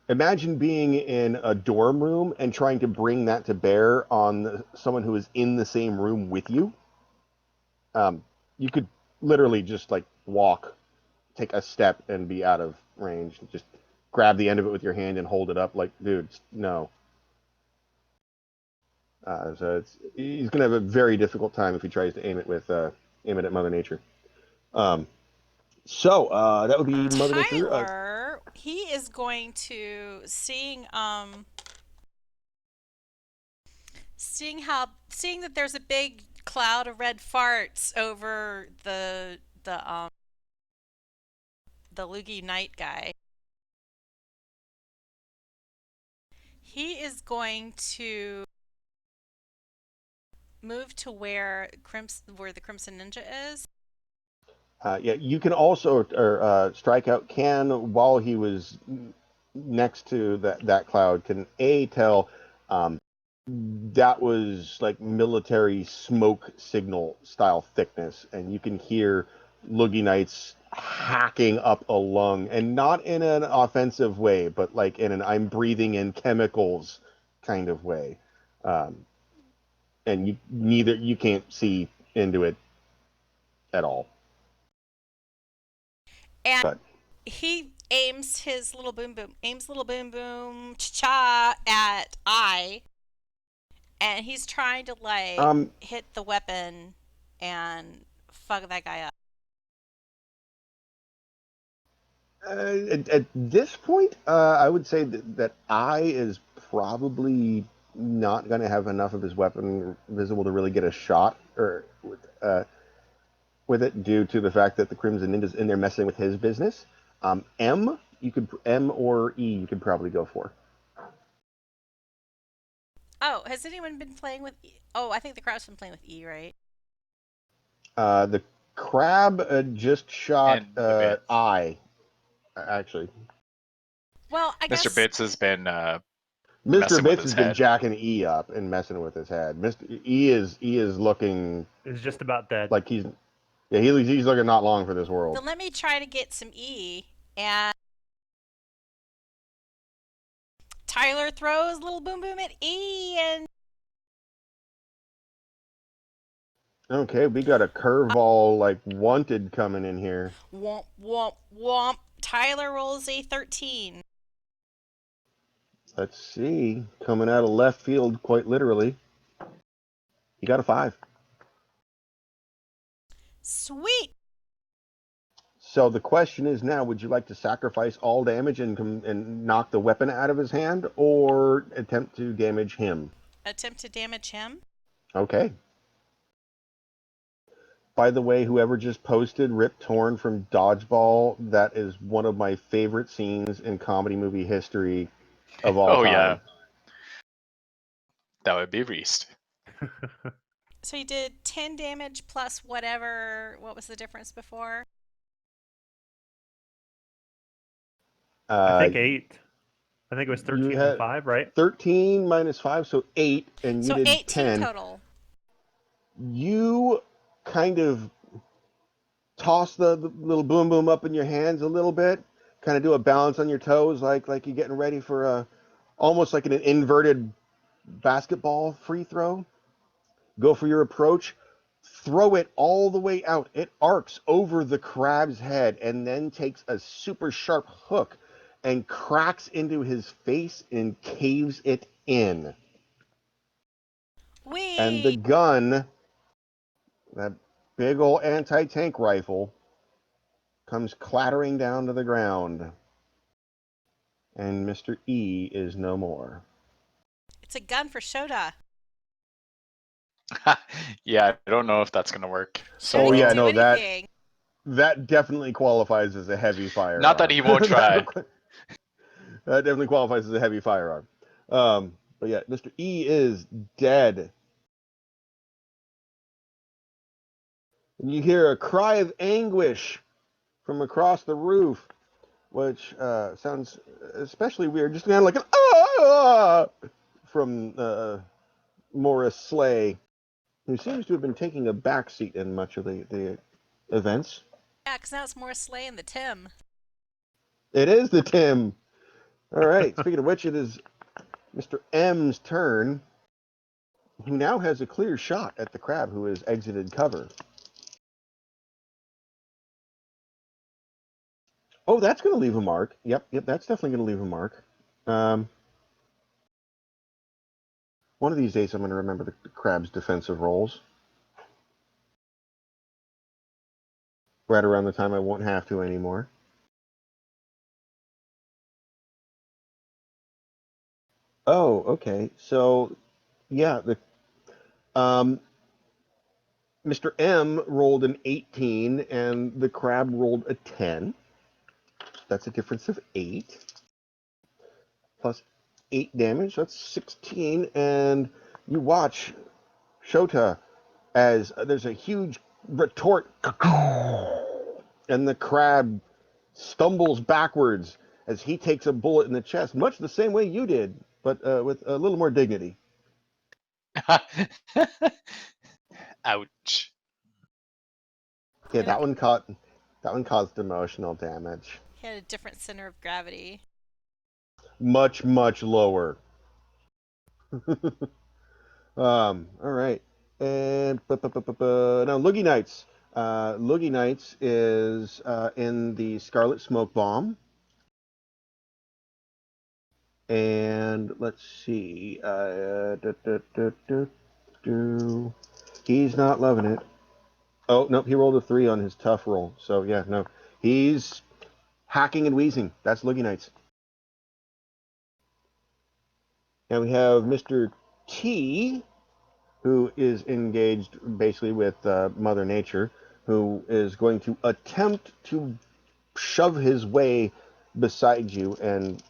Imagine being in a dorm room and trying to bring that to bear on someone who is in the same room with you. You could literally just like walk, take a step, and be out of range. Just grab the end of it with your hand and hold it up. Like, dude, no. So he's going to have a very difficult time if he tries to aim it at Mother Nature. That would be Mother Nature. Tyler, he is going to seeing that there's a big cloud of red farts over the loogie knight guy. He is going to move to where the Crimson Ninja is. You can also strike out can while he was next to that cloud can tell that was like military smoke signal style thickness, and you can hear Loogie Knights hacking up a lung, and not in an offensive way, but like in an I'm breathing in chemicals kind of way. And you can't see into it at all. And But he aims little boom boom cha at I, and he's trying to hit the weapon and fuck that guy up. At this point, I would say that I is probably not going to have enough of his weapon visible to really get a shot with it, due to the fact that the Crimson Ninja's in there messing with his business. M or E you could probably go for. Oh, has anyone been playing with E? Oh, I think the crowd's been playing with E, right? The crab just shot And the bits. I, actually. Well, I guess Mr. Bits has been Mr. messing with Bits his has been head. jacking E up and messing with his head. Mr. E is looking It's just about dead. like he's looking not long for this world. then let me try to get some E, and Tyler throws little boom boom at E, and Okay, we got a curveball like wanted coming in here. womp womp womp. Tyler rolls a 13. Let's see, coming out of left field, quite literally. He got a 5. Sweet. So the question is now: would you like to sacrifice all damage and knock the weapon out of his hand, or attempt to damage him? Attempt to damage him. Okay. By the way, whoever just posted Rip Torn from Dodgeball, that is one of my favorite scenes in comedy movie history of all time. Yeah. That would be Reist. So you did 10 damage plus whatever. What was the difference before? I think 8. I think it was 13 and 5, right? 13 minus 5, so 8, and you So did 18 10. total. You kind of toss the little boom boom up in your hands a little bit, kind of do a balance on your toes, like you're getting ready for almost like an inverted basketball free throw. Go for your approach, throw it all the way out. It arcs over the crab's head and then takes a super sharp hook and cracks into his face and caves it in. Whee! And the gun, that big old anti-tank rifle, comes clattering down to the ground. And Mr. E is no more. It's a gun for Shota. Yeah, I don't know if that's gonna work. So Shota yeah, can do no, anything. that definitely qualifies as a heavy firearm. Not that he won't try. That definitely qualifies as a heavy firearm. But yeah, Mr. E is dead. And you hear a cry of anguish from across the roof, which sounds especially weird, just kind of like an ah from Morris Slay, who seems to have been taking a backseat in much of the events. Yeah, because now it's more Slay and the Tim. It is the Tim. All right. Speaking of which, it is Mr. M's turn, who now has a clear shot at the crab who has exited cover. Oh, that's going to leave a mark. Yep, that's definitely going to leave a mark. One of these days, I'm going to remember the crab's defensive rolls. Right around the time I won't have to anymore. Oh, okay. So, yeah, Mr. M rolled an 18, and the crab rolled a 10. That's a difference of 8. Plus 8 damage, that's 16. And you watch Shota as there's a huge retort, and the crab stumbles backwards as he takes a bullet in the chest, much the same way you did, but with a little more dignity. Ouch. Yeah, that one caused emotional damage. He had a different center of gravity. Much, much lower. All right. And now Loogie Knights. Loogie Knights is in the Scarlet Smoke Bomb. And let's see. He's not loving it. Oh, nope, he rolled a 3 on his tough roll. So, yeah, no. He's hacking and wheezing. That's Loogie Knights. And we have Mr. T, who is engaged basically with Mother Nature, who is going to attempt to shove his way beside you and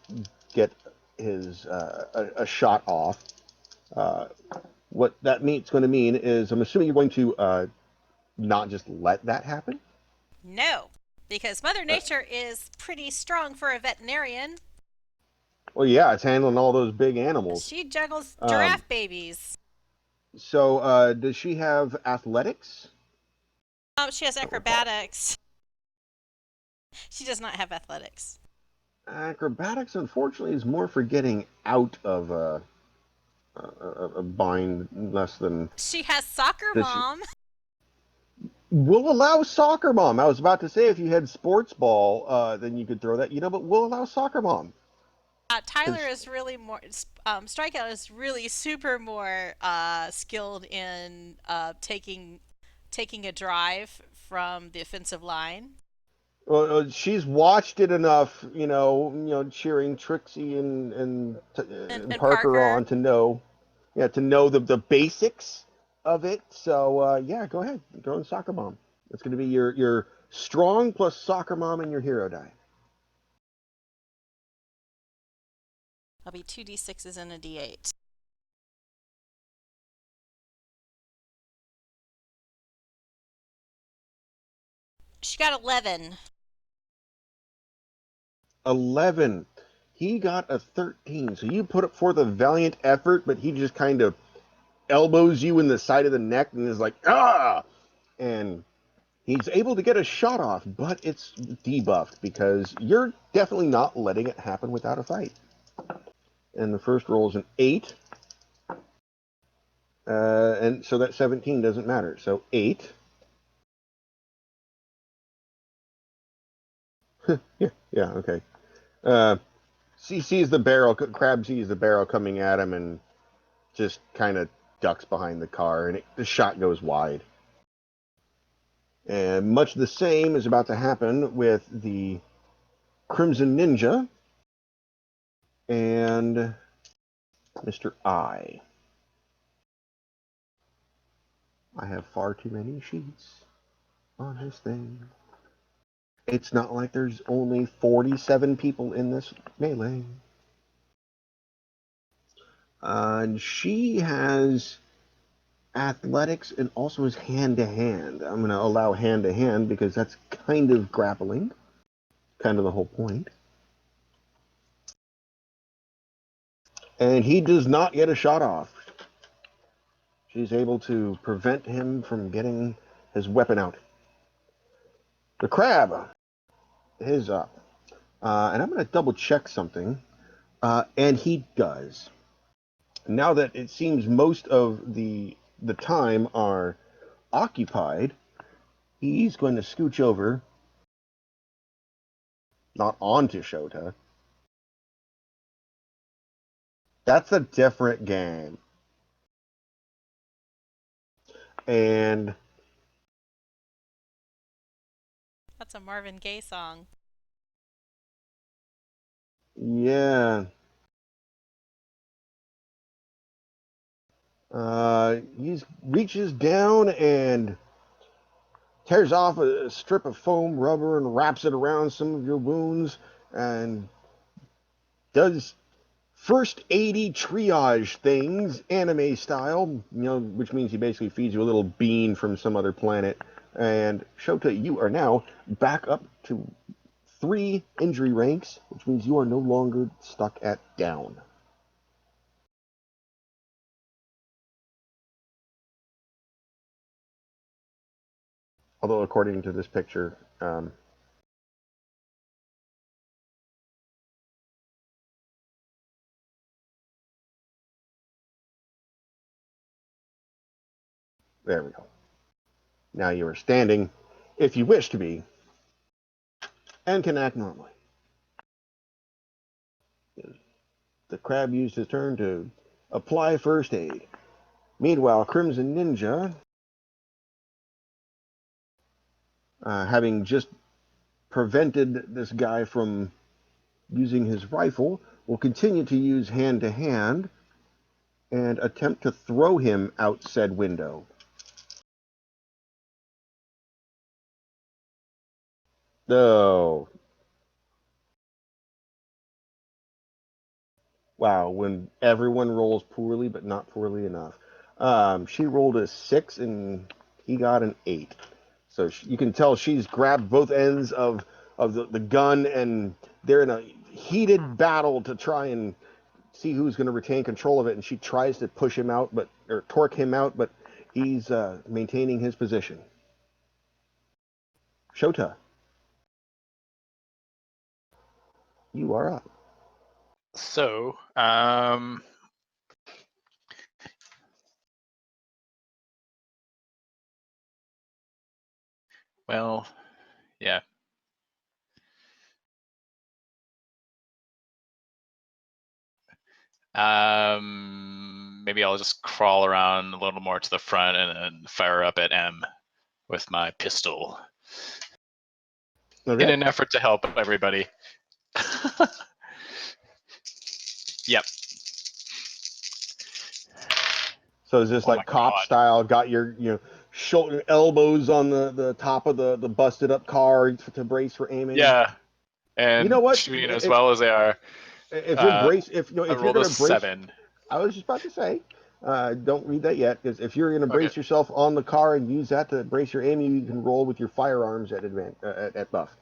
get his a shot off. What that means going to mean is, I'm assuming you're going to not just let that happen. No, because Mother Nature is pretty strong for a veterinarian. Well, yeah, it's handling all those big animals. She juggles giraffe babies. So, does she have athletics? She has acrobatics. She does not have athletics. Acrobatics, unfortunately, is more for getting out of a bind less than. She has soccer mom. We'll allow soccer mom. I was about to say if you had sports ball, then you could throw that, but we'll allow soccer mom. Tyler is really more. Strikeout is really super more skilled in taking a drive from the offensive line. Well, she's watched it enough, cheering Trixie and Parker on to know, the basics of it. So yeah, go ahead, throw in soccer mom. It's going to be your strong plus soccer mom and your hero die. I'll be 2d6s and a d8. She got 11. 11. He got a 13. So you put up for the valiant effort, but he just kind of elbows you in the side of the neck and is like, ah! And he's able to get a shot off, but it's debuffed because you're definitely not letting it happen without a fight. And the first roll is an 8. And so that 17 doesn't matter. So 8. yeah, okay. Sees the barrel, Crab sees the barrel coming at him and just kind of ducks behind the car, and the shot goes wide. And much the same is about to happen with the Crimson Ninja and Mr. I. I have far too many sheets on this thing. It's not like there's only 47 people in this melee. And she has athletics and also is hand-to-hand. I'm going to allow hand-to-hand because that's kind of grappling. Kind of the whole point. And he does not get a shot off. She's able to prevent him from getting his weapon out. The crab is up. And I'm going to double check something. And he does. Now that it seems most of the time are occupied, he's going to scooch over, not onto Shota. That's a different game. And That's a Marvin Gaye song. yeah, he reaches down and tears off a strip of foam rubber and wraps it around some of your wounds and does first 80 triage things, anime style, which means he basically feeds you a little bean from some other planet. And Shota, you are now back up to 3 injury ranks, which means you are no longer stuck at down. Although, according to this picture, there we go. Now you are standing, if you wish to be, and can act normally. The crab used his turn to apply first aid. Meanwhile, Crimson Ninja, having just prevented this guy from using his rifle, will continue to use hand-to-hand and attempt to throw him out said window. Oh, wow, when everyone rolls poorly, but not poorly enough. She rolled a 6 and he got an 8. So you can tell she's grabbed both ends of the gun, and they're in a heated battle to try and see who's going to retain control of it. And she tries to push him out, or torque him out, but he's maintaining his position. Shota, you are up. So, well, yeah. Maybe I'll just crawl around a little more to the front and fire up at M with my pistol Okay. in an effort to help everybody. Yep. So is this Oh like my cop God. style? Got your shoulder elbows on the top of the busted up car to brace for aiming. Yeah, and You know what? shooting as well as they are. If you're brace, I if you're rolled a gonna brace, 7. I was just about to say, don't read that yet, because if you're gonna Okay. brace yourself on the car and use that to brace your aiming, you can roll with your firearms at at buff.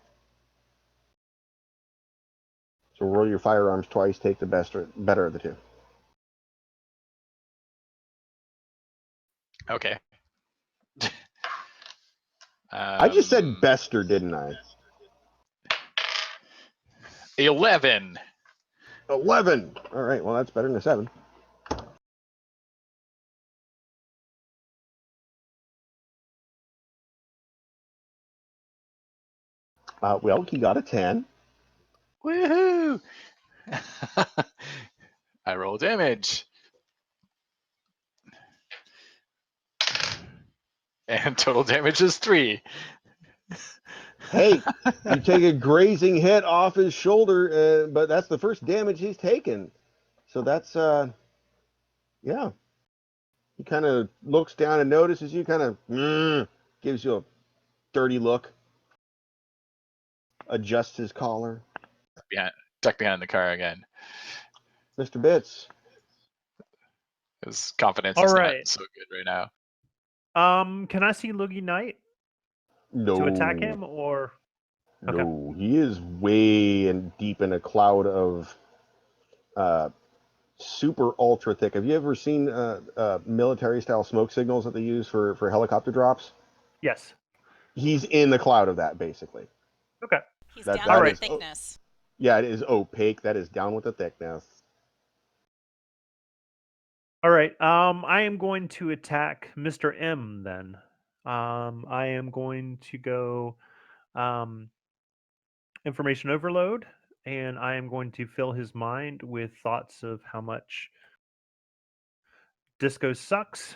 So roll your firearms twice, take the best or better of the two. Okay. I just said bester, didn't I? 11. 11. All right, well that's better than a 7. Well, he got a 10. Woohoo! I roll damage. And total damage is 3. Hey, you take a grazing hit off his shoulder, but that's the first damage he's taken. So that's, yeah. He kind of looks down and notices you, kind of gives you a dirty look, adjusts his collar. Tuck behind the car again. Mr. Bitts. His confidence All is right. not so good right now. Can I see Loogie Knight No. to attack him, or No, he is way and deep in a cloud of super ultra thick. Have you ever seen military style smoke signals that they use for helicopter drops? yes? He's in the cloud of that, basically. Okay. He's That down that to Alright. is thickness. Yeah, it is opaque. That is down with the thickness. All right. I am going to attack Mr. M then. I am going to go information overload, and I am going to fill his mind with thoughts of how much disco sucks.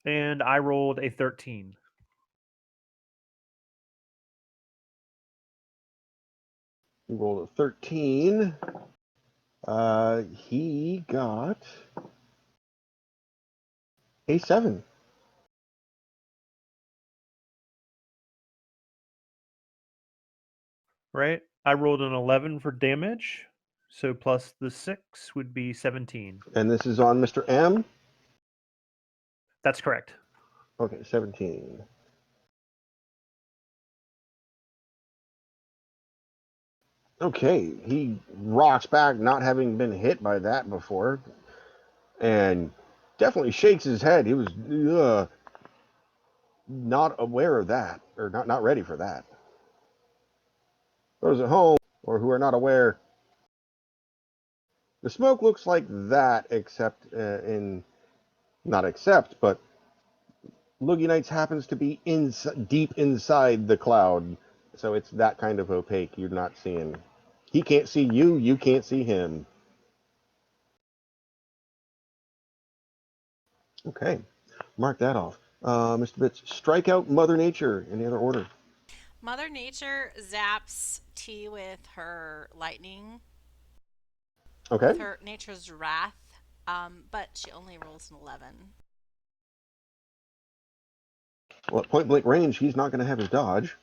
And I rolled a 13. He rolled a 13. He got a 7. Right? I rolled an 11 for damage. So plus the 6 would be 17. And this is on Mr. M? That's correct. Okay, 17. Okay, he rocks back, not having been hit by that before, and definitely shakes his head. He was not aware of that, or not ready for that. Those at home, or who are not aware, the smoke looks like that, except but Loogie Nights happens to be deep inside the cloud, so it's that kind of opaque. You're not seeing. He can't see you. You can't see him. Okay, mark that off. Mr. Bits, strike out Mother Nature in the other order. Mother Nature zaps T with her lightning, Okay. with her Nature's Wrath, but she only rolls an 11. Well, at point blank range, he's not going to have his dodge.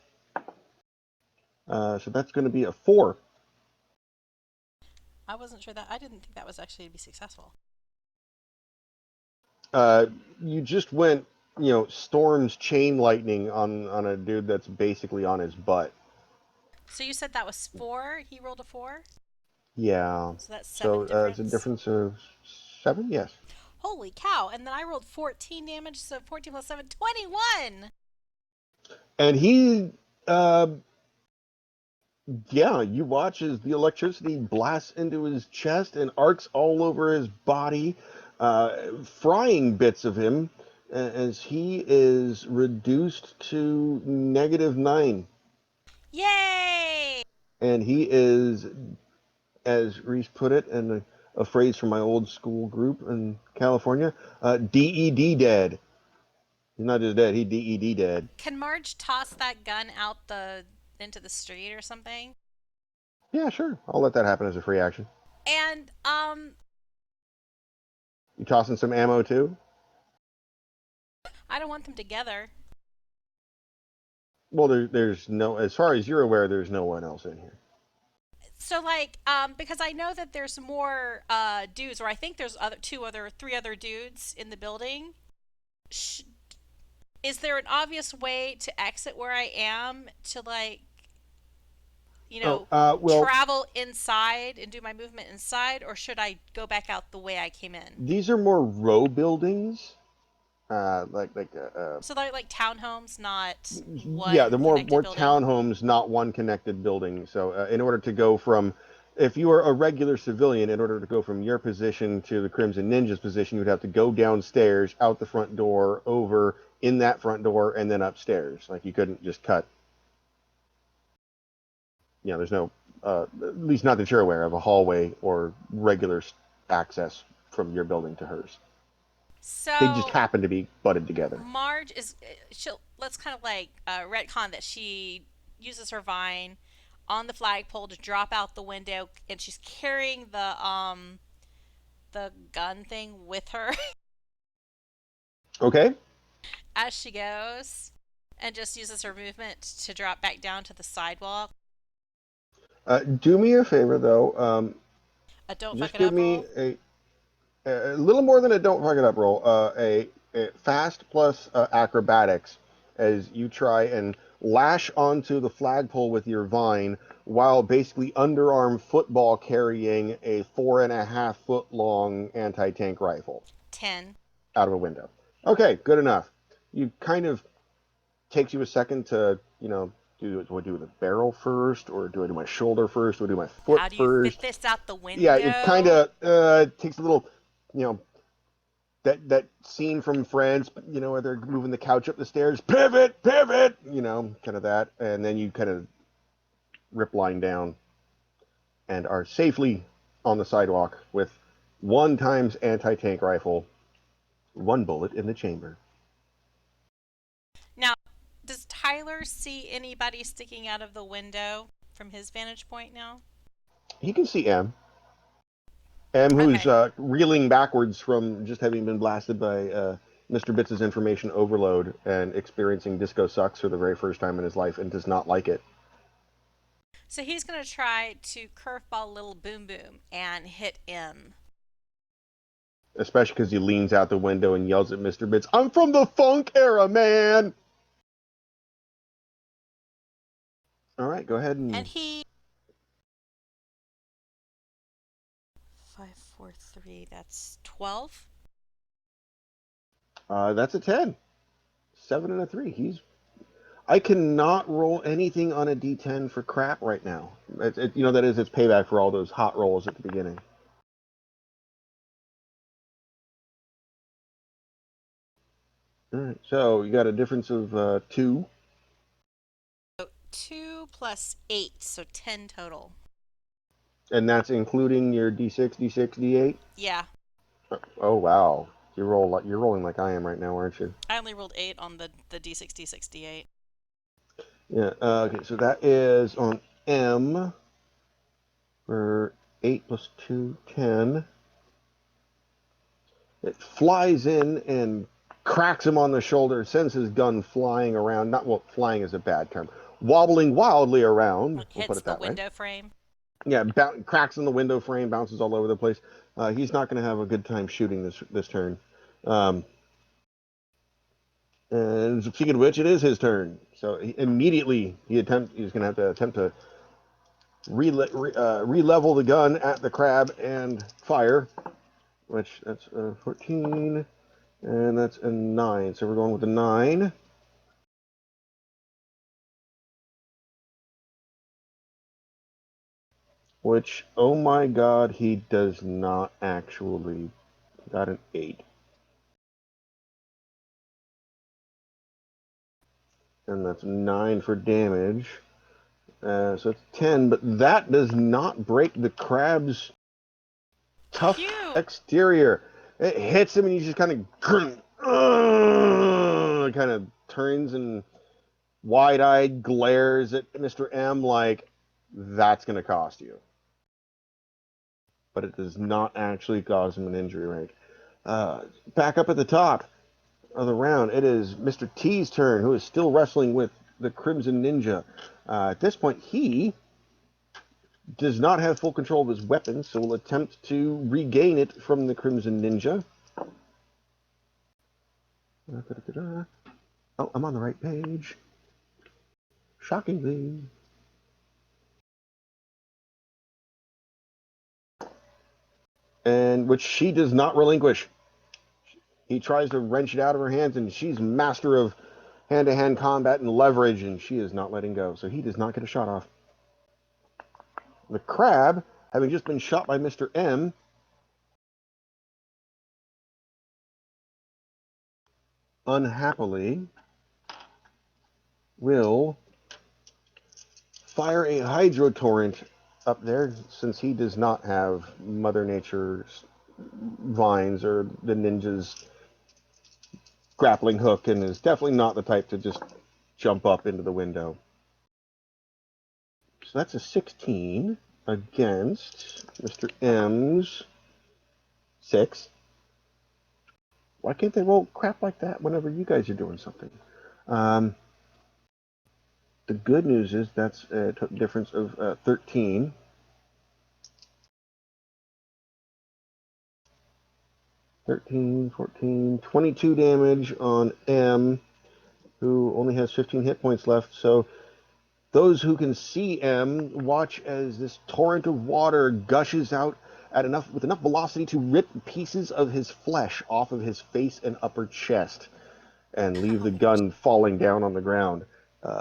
So that's going to be a 4. I wasn't sure that. I didn't think that was actually to be successful. You just went, Storm's chain lightning on a dude that's basically on his butt. So you said that was 4. He rolled a 4. Yeah. So that's 7 So difference. it's a difference of 7. Yes. Holy cow! And then I rolled 14 damage. So 14 plus 7, 21. And he, uh, yeah, you watch as the electricity blasts into his chest and arcs all over his body, frying bits of him as he is reduced to -9. Yay! And he is, as Reese put it, and a phrase from my old school group in California, DED dead. He's not just dead, he DED dead. Can Marge toss that gun out into the street or something? Yeah, sure. I'll let that happen as a free action. And You tossing some ammo too? I don't want them together. Well, there's no, as far as you're aware, there's no one else in here. So because I know that there's more dudes, or I think there's three other dudes in the building. Is there an obvious way to exit where I am to travel inside and do my movement inside, or should I go back out the way I came in? These are more row buildings, So they're like townhomes, not one yeah, they're more connected building. townhomes, not one connected building. So in order to go from, if you were a regular civilian, in order to go from your position to the Crimson Ninja's position, you'd have to go downstairs, out the front door, over in that front door, and then upstairs. Like you couldn't just cut. There's no, at least not that you're aware of, a hallway or regular access from your building to hers. So They just happen to be butted together. Marge let's kind of retcon that she uses her vine on the flagpole to drop out the window, and she's carrying the gun thing with her Okay. as she goes, and just uses her movement to drop back down to the sidewalk. Do me a favor though. Don't Just fuck it give up me roll. a little more than a don't fuck it up roll. A fast plus acrobatics as you try and lash onto the flagpole with your vine while basically underarm football carrying a 4.5 foot long anti-tank rifle 10. out of a window. Okay, good enough. You kind of takes you a second to, do I do the barrel first, or do I do my shoulder first, or do I do my foot How do you fit first? this out the Yeah, it kind window? of takes a little, you know, that scene from Friends, where they're moving the couch up the stairs, pivot, pivot, kind of that, and then you kind of rip line down and are safely on the sidewalk with 1 times anti-tank rifle, 1 bullet in the chamber. Now, does Tyler see anybody sticking out of the window from his vantage point now? He can see M, who's Okay. reeling backwards from just having been blasted by Mr. Bits' information overload and experiencing Disco Sucks for the very first time in his life and does not like it. So he's going to try to curveball little Boom Boom and hit M. Especially because he leans out the window and yells at Mr. Bits, "I'm from the funk era, man!" All right, go ahead And and... he 5, 4, 3. That's 12. That's a 10. 7 and a 3. I cannot roll anything on a D10 for crap right now. That is its payback for all those hot rolls at the beginning. All right, so you got a difference of 2. So 2 plus 8, so 10 total. And that's including your D6, D6, D8? Yeah. Oh, wow. You're rolling like I am right now, aren't you? I only rolled 8 on the D6, D6, D8. Yeah, okay, so that is on M for 8 plus 2, 10. It flies in and cracks him on the shoulder, sends his gun flying around. Not, well, flying is a bad term. Wobbling wildly around, we'll put Hits it the that way. window frame. Yeah, cracks in the window frame, bounces all over the place. He's not going to have a good time shooting this turn. And speaking of which, it is his turn. So immediately he's going to have to attempt to re-level the gun at the crab and fire, which that's 14, and that's a 9. So we're going with the 9. Which, oh my god, he does not actually. Got an 8. And that's 9 for damage. So it's 10, but that does not break the crab's tough Phew! exterior. It hits him, and he just kind of turns and wide-eyed glares at Mr. M like, that's going to cost you. But it does not actually cause him an injury rate. Back up at the top of the round, it is Mr. T's turn, who is still wrestling with the Crimson Ninja. At this point, he does not have full control of his weapon, so will attempt to regain it from the Crimson Ninja. Oh, I'm on the right page. Shockingly. And which she does not relinquish. He tries to wrench it out of her hands, and she's master of hand-to-hand combat and leverage, and she is not letting go. So he does not get a shot off. The crab, having just been shot by Mr. M, unhappily will fire a hydro torrent up there, since he does not have Mother Nature's vines or the ninja's grappling hook, and is definitely not the type to just jump up into the window. So that's a 16 against Mr. M's 6. Why can't they roll crap like that whenever you guys are doing something? The good news is that's a difference of 13. 13, 14, 22 damage on M. who only has 15 hit points left. So those who can see M watch as this torrent of water gushes out with enough velocity to rip pieces of his flesh off of his face and upper chest and leave the gun falling down on the ground.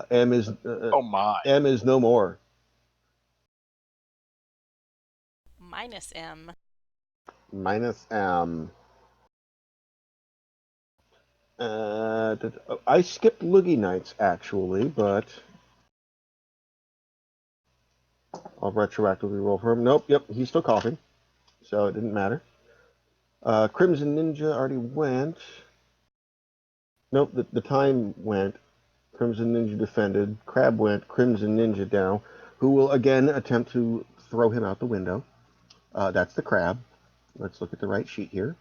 M is Oh my. no more. Minus M. Minus I skipped Loogie Nights actually, but I'll retroactively roll for him. Nope, yep, he's still coughing, so it didn't matter. Crimson Ninja already went. Nope, the time went. Crimson Ninja defended. Crab went. Crimson Ninja down, who will again attempt to throw him out the window. That's the crab. Let's look at the right sheet here.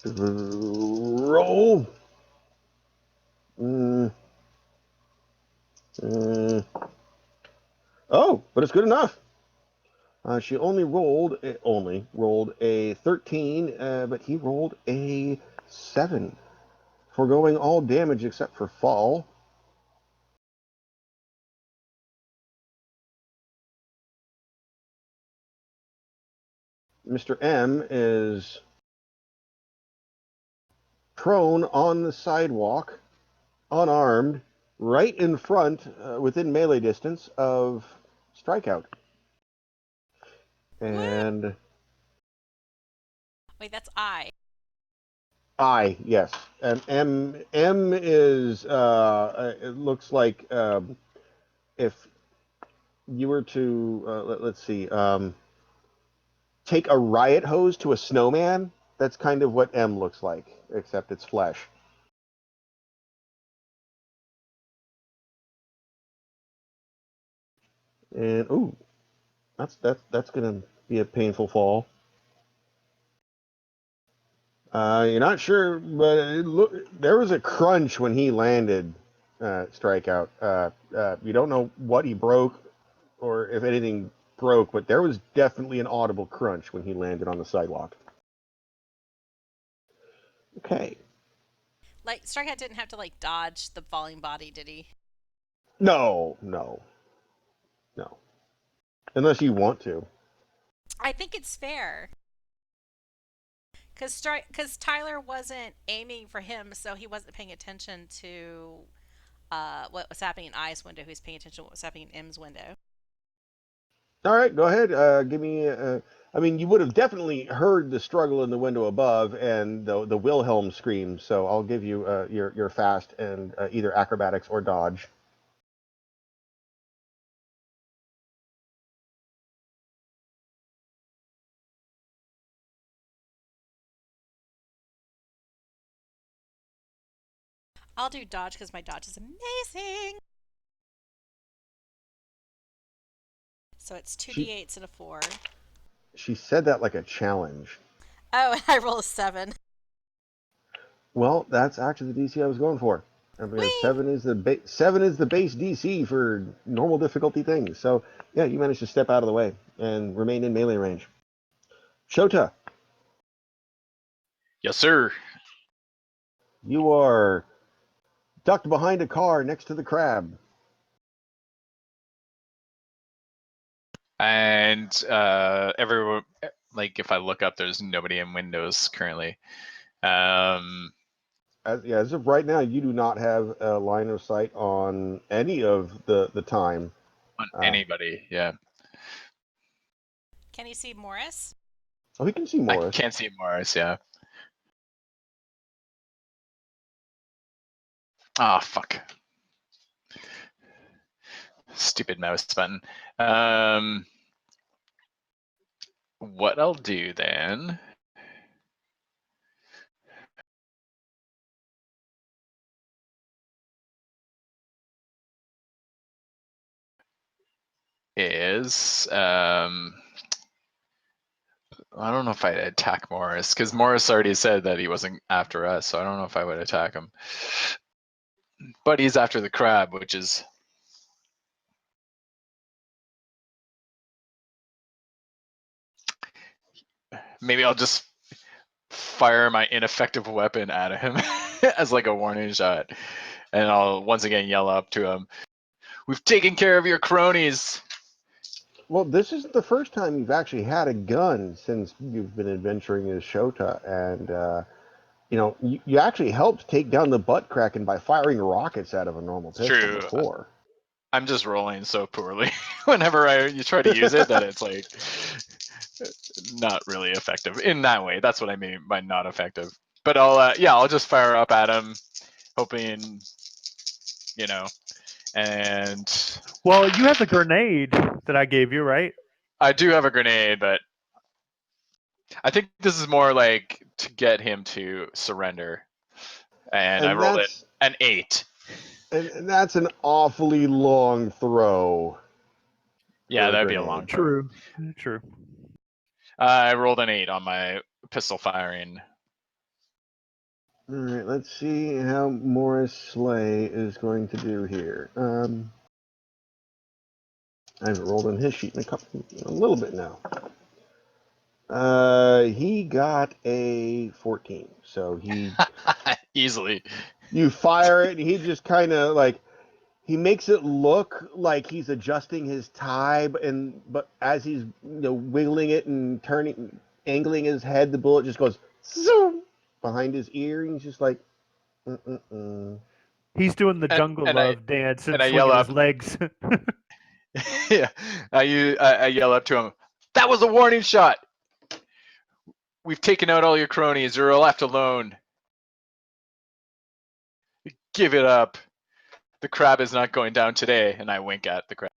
Roll. Oh, but it's good enough. She only rolled a 13, but he rolled a 7, foregoing all damage except for fall. Mr. M is prone on the sidewalk, unarmed, right in front, within melee distance of Strikeout. And Wait, that's I. yes. And M is, it looks like if you were to, let's see, take a riot hose to a snowman, that's kind of what M looks like, except it's flesh. And ooh, that's gonna be a painful fall. You're not sure, but there was a crunch when he landed. Strikeout. You don't know what he broke or if anything broke, but there was definitely an audible crunch when he landed on the sidewalk. Okay. Like, Strikeout didn't have to, like, dodge the falling body, did he? No. Unless you want to. I think it's fair. Because Tyler wasn't aiming for him, so he wasn't paying attention to what was happening in I's window. He was paying attention to what was happening in M's window. All right, go ahead. Give me. I mean, you would have definitely heard the struggle in the window above and the Wilhelm scream. So I'll give you your fast and either acrobatics or dodge. I'll do dodge because my dodge is amazing. So it's two She d8s and a 4. she said that like a challenge. Oh, and I roll a 7. Well, that's actually the DC I was going for. Because Whee! 7 is the base DC for normal difficulty things. So yeah, you managed to step out of the way and remain in melee range. Shota, Yes, sir. you are ducked behind a car next to the crab. And everyone, like, if I look up, there's nobody in Windows currently. As of right now, you do not have a line of sight on any of the time. On anybody, yeah. Can you see Morris? Oh, he can see I Morris. can't see Morris, yeah. Ah, fuck. Stupid mouse button. What I'll do then is I don't know if I'd attack Morris because Morris already said that he wasn't after us, so I don't know if I would attack him. But he's after the crab, which is maybe I'll just fire my ineffective weapon at him as like a warning shot. And I'll once again yell up to him, "We've taken care of your cronies." Well, this isn't the first time you've actually had a gun since you've been adventuring as Shota, and you actually helped take down the butt kraken by firing rockets out of a normal It's pistol true. before. I'm just rolling so poorly whenever you try to use it that it's like not really effective in that way. That's what I mean by not effective. But I'll just fire up at him, hoping, and Well, you have the grenade that I gave you, right? I do have a grenade, but I think this is more like to get him to surrender. And I And rolled that's an 8. and that's an awfully long throw. Yeah, For a that'd be a long grenade. throw. True. I rolled an 8 on my pistol firing. All right, let's see how Morris Slay is going to do here. I haven't rolled on his sheet in a little bit now. He got a 14, so Easily. you fire it, and he just kind of like he makes it look like he's adjusting his tie, but as he's wiggling it and angling his head, the bullet just goes zoom behind his ear, and he's just like, mm-mm-mm. He's doing the jungle and I love dance and and I yell swinging his up. legs. Yeah, I yell up to him. That was a warning shot. We've taken out all your cronies. You're left alone. Give it up. The crab is not going down today. And I wink at the crab.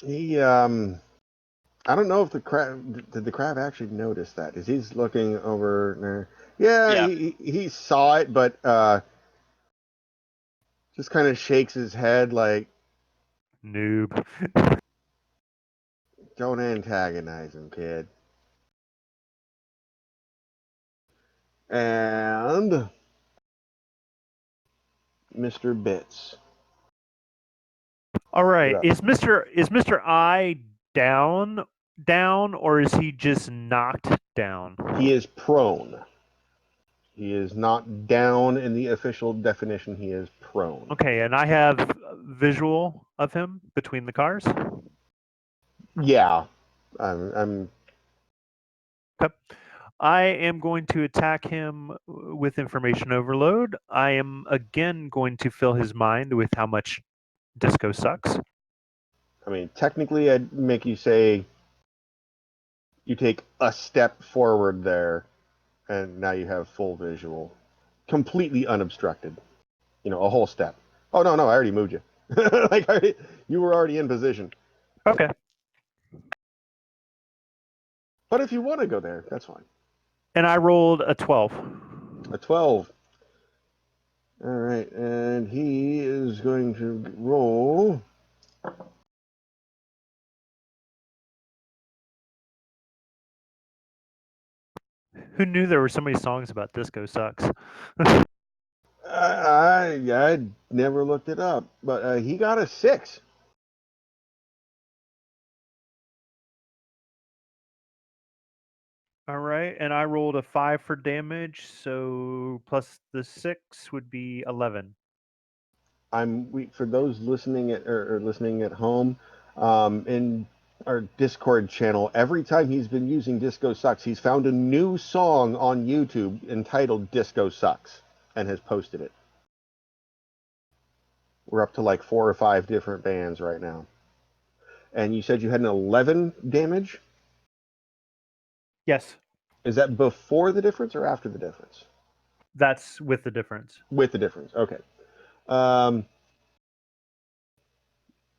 He I don't know if the crab actually notice that. Is he's looking over there? Yeah, Yeah. he saw it, but just kind of shakes his head like, Noob. don't antagonize him, kid. And Mr. Bits. All right. You're up. Is Mr. I down or is he just knocked down? He is prone. He is not down in the official definition. He is prone. Okay, and I have visual of him between the cars. Yeah, I'm Okay. I am going to attack him with information overload. I am again going to fill his mind with how much disco sucks. I mean, technically, I'd make you say you take a step forward there, and now you have full visual, completely unobstructed. A whole step. Oh no, I already moved you. You were already in position. Okay. But if you want to go there, that's fine. And I rolled a 12. A 12. All right, and he is going to roll. Who knew there were so many songs about disco sucks? I never looked it up, but he got a 6. All right, and I rolled a 5 for damage, so plus the 6 would be 11. For those listening or listening at home, in our Discord channel, every time he's been using Disco Sucks, he's found a new song on YouTube entitled Disco Sucks and has posted it. We're up to like 4 or 5 different bands right now. And you said you had an 11 damage? Yes, Is that before the difference or after the difference? that's with the difference. With the difference, okay.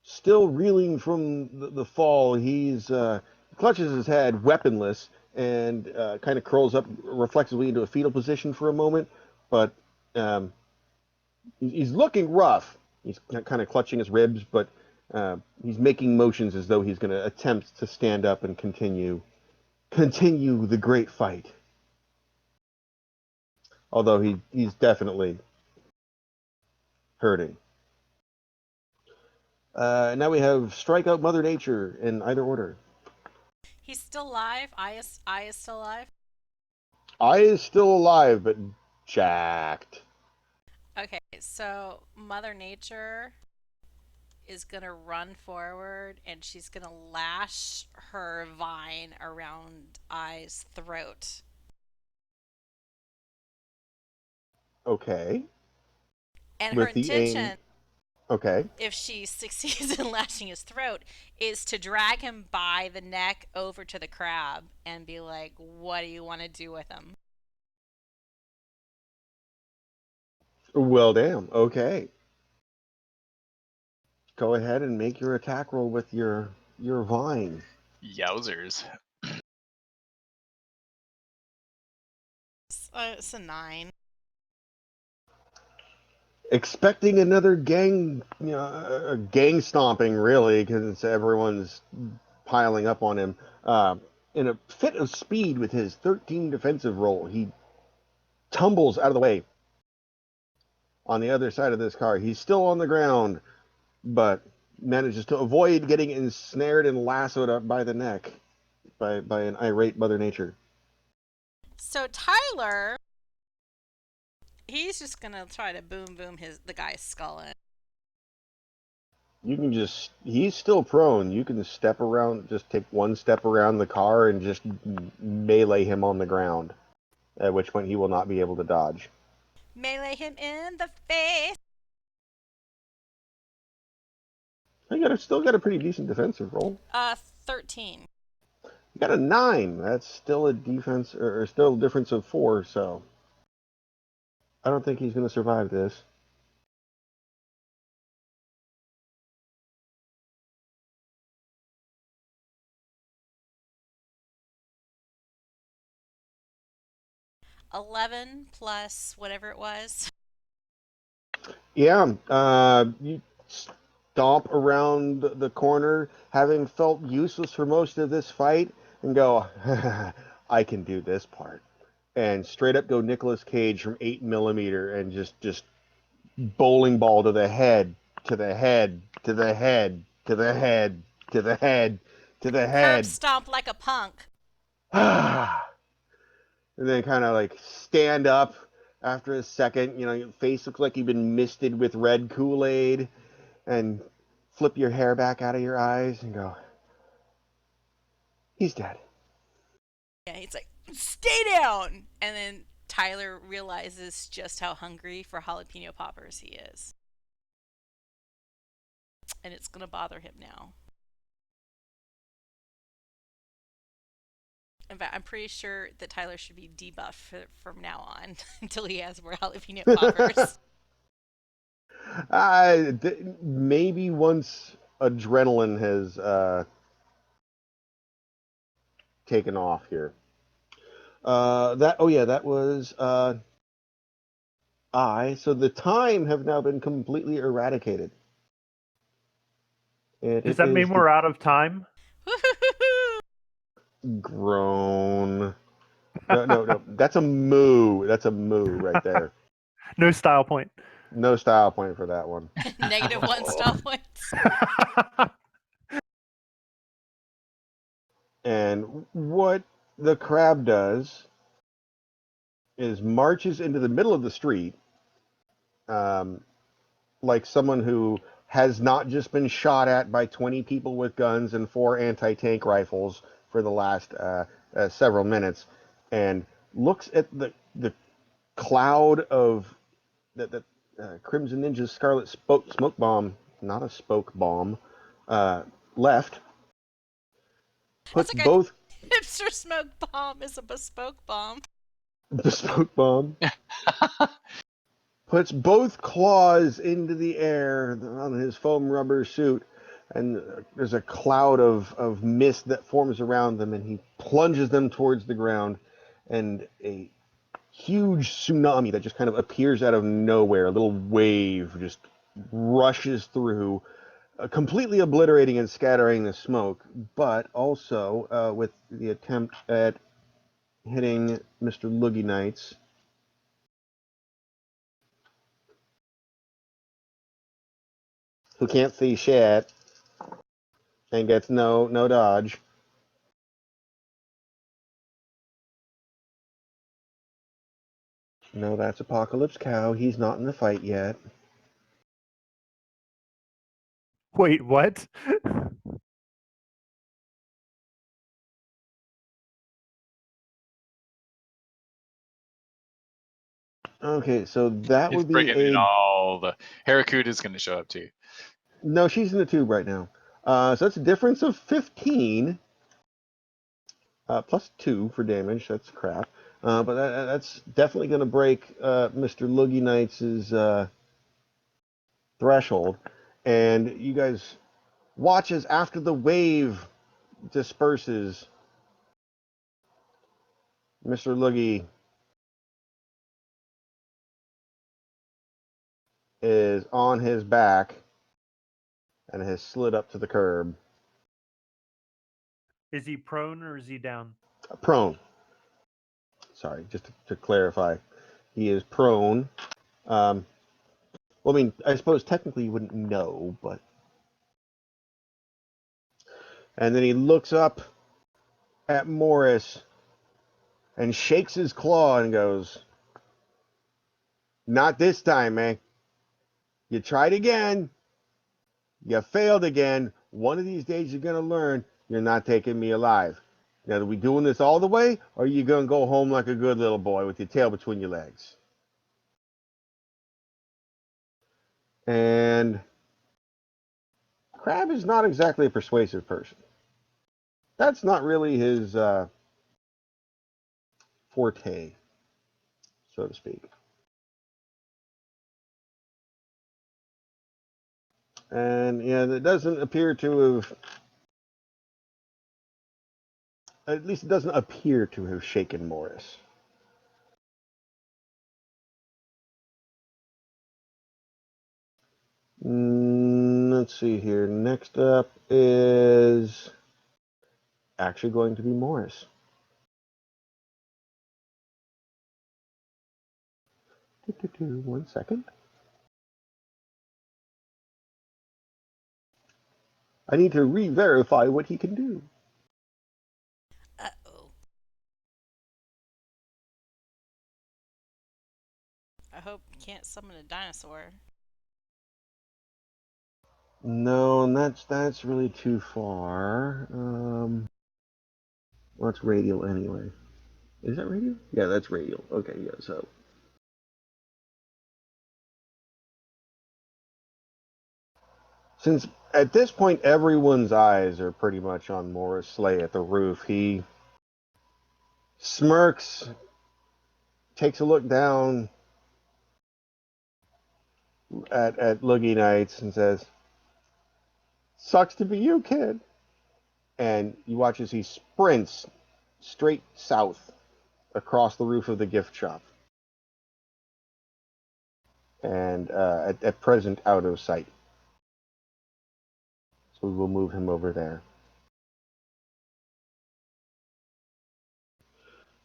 Still reeling from the fall, he clutches his head, weaponless, and kind of curls up reflexively into a fetal position for a moment. But he's looking rough. He's kind of clutching his ribs, but he's making motions as though he's going to attempt to stand up and continue the great fight. Although he's definitely hurting. Now we have Strike Out Mother Nature in either order. He's still alive. I is still alive. I is still alive, but jacked. Okay, so Mother Nature is gonna run forward and she's gonna lash her vine around I's throat. Okay. And her With the aim. intention, Okay. if she succeeds in lashing his throat, is to drag him by the neck over to the crab and be like, what do you want to do with him? Well, damn. Okay. Go ahead and make your attack roll with your vine. Yowzers. It's a 9. Expecting another gang, gang stomping, really, because everyone's piling up on him. In a fit of speed with his 13 defensive roll, he tumbles out of the way on the other side of this car. He's still on the ground, but manages to avoid getting ensnared and lassoed up by the neck by an irate Mother Nature. So Tyler, he's just gonna try to boom the guy's skull in. You can just, he's still prone. You can step around, just take one step around the car and just melee him on the ground, at which point he will not be able to dodge. Melee him in the face. Still got a pretty decent defensive roll. 13. You got a 9. That's still a defense, or still a difference of 4, so I don't think he's going to survive this. $11 plus whatever it was. Yeah, you stomp around the corner, having felt useless for most of this fight, and go, I can do this part. And straight up go Nicolas Cage from 8mm and just bowling ball to the head, to the head, to the head, to the head, to the head, to the Curb head. stomp like a punk. And then kind of like stand up after a second. Your face looks like you've been misted with red Kool-Aid, and flip your hair back out of your eyes and go, he's dead. Yeah, he's like, stay down! And then Tyler realizes just how hungry for jalapeno poppers he is. And it's gonna bother him now. In fact, I'm pretty sure that Tyler should be debuffed from now on until he has more jalapeno poppers. Maybe once adrenaline has taken off here. That was so the time have now been completely eradicated. Does that mean we're out of time? Grown? No. That's a moo. That's a moo right there. No style point. No style point for that one. -1 style points. And what the crab does is marches into the middle of the street, like someone who has not just been shot at by 20 people with guns and 4 anti-tank rifles for the last several minutes, and looks at the cloud of the Crimson Ninja's Scarlet Smoke Bomb, not a spoke bomb, left. Puts That's like both a hipster smoke bomb is a bespoke bomb. the smoke bomb. Puts both claws into the air on his foam rubber suit, and there's a cloud of mist that forms around them, and he plunges them towards the ground, and a huge tsunami that just kind of appears out of nowhere, a little wave just rushes through, completely obliterating and scattering the smoke, but also with the attempt at hitting Mr. Loogie Knights. Who can't see shit. and gets no dodge. No, that's Apocalypse Cow. He's not in the fight yet. Wait, what? Okay, so that He's would be bringing in a... all the Harakuda is going to show up too. No, she's in the tube right now. So that's a difference of 15. Plus 2 for damage. That's crap. But that's definitely going to break Mr. Loogie Knights' threshold. And you guys watch as after the wave disperses, Mr. Loogie is on his back and has slid up to the curb. Is he prone or is he down? Prone. Sorry, just to clarify. He is prone. Well, I mean, I suppose technically you wouldn't know, but... And then he looks up at Morris and shakes his claw and goes, "Not this time, man. You tried again. You failed again. One of these days you're going to learn you're not taking me alive. Now, are we doing this all the way, or are you going to go home like a good little boy with your tail between your legs?" And Crab is not exactly a persuasive person. That's not really his forte, so to speak. And yeah, it doesn't appear to have, at least it doesn't appear to have shaken Morris. Let's see here. Next up is actually going to be Morris. One second. I need to re-verify what he can do. Uh-oh. I hope you can't summon a dinosaur. No, and that's really too far. What's radial anyway? Is that radial? Yeah, that's radial. Okay, yeah, so. Since at this point everyone's eyes are pretty much on Morris Slay at the roof, he smirks, takes a look down at Loogie Knights and says, "Sucks to be you, kid." And you watch as he sprints straight south across the roof of the gift shop. And at present out of sight. So we will move him over there.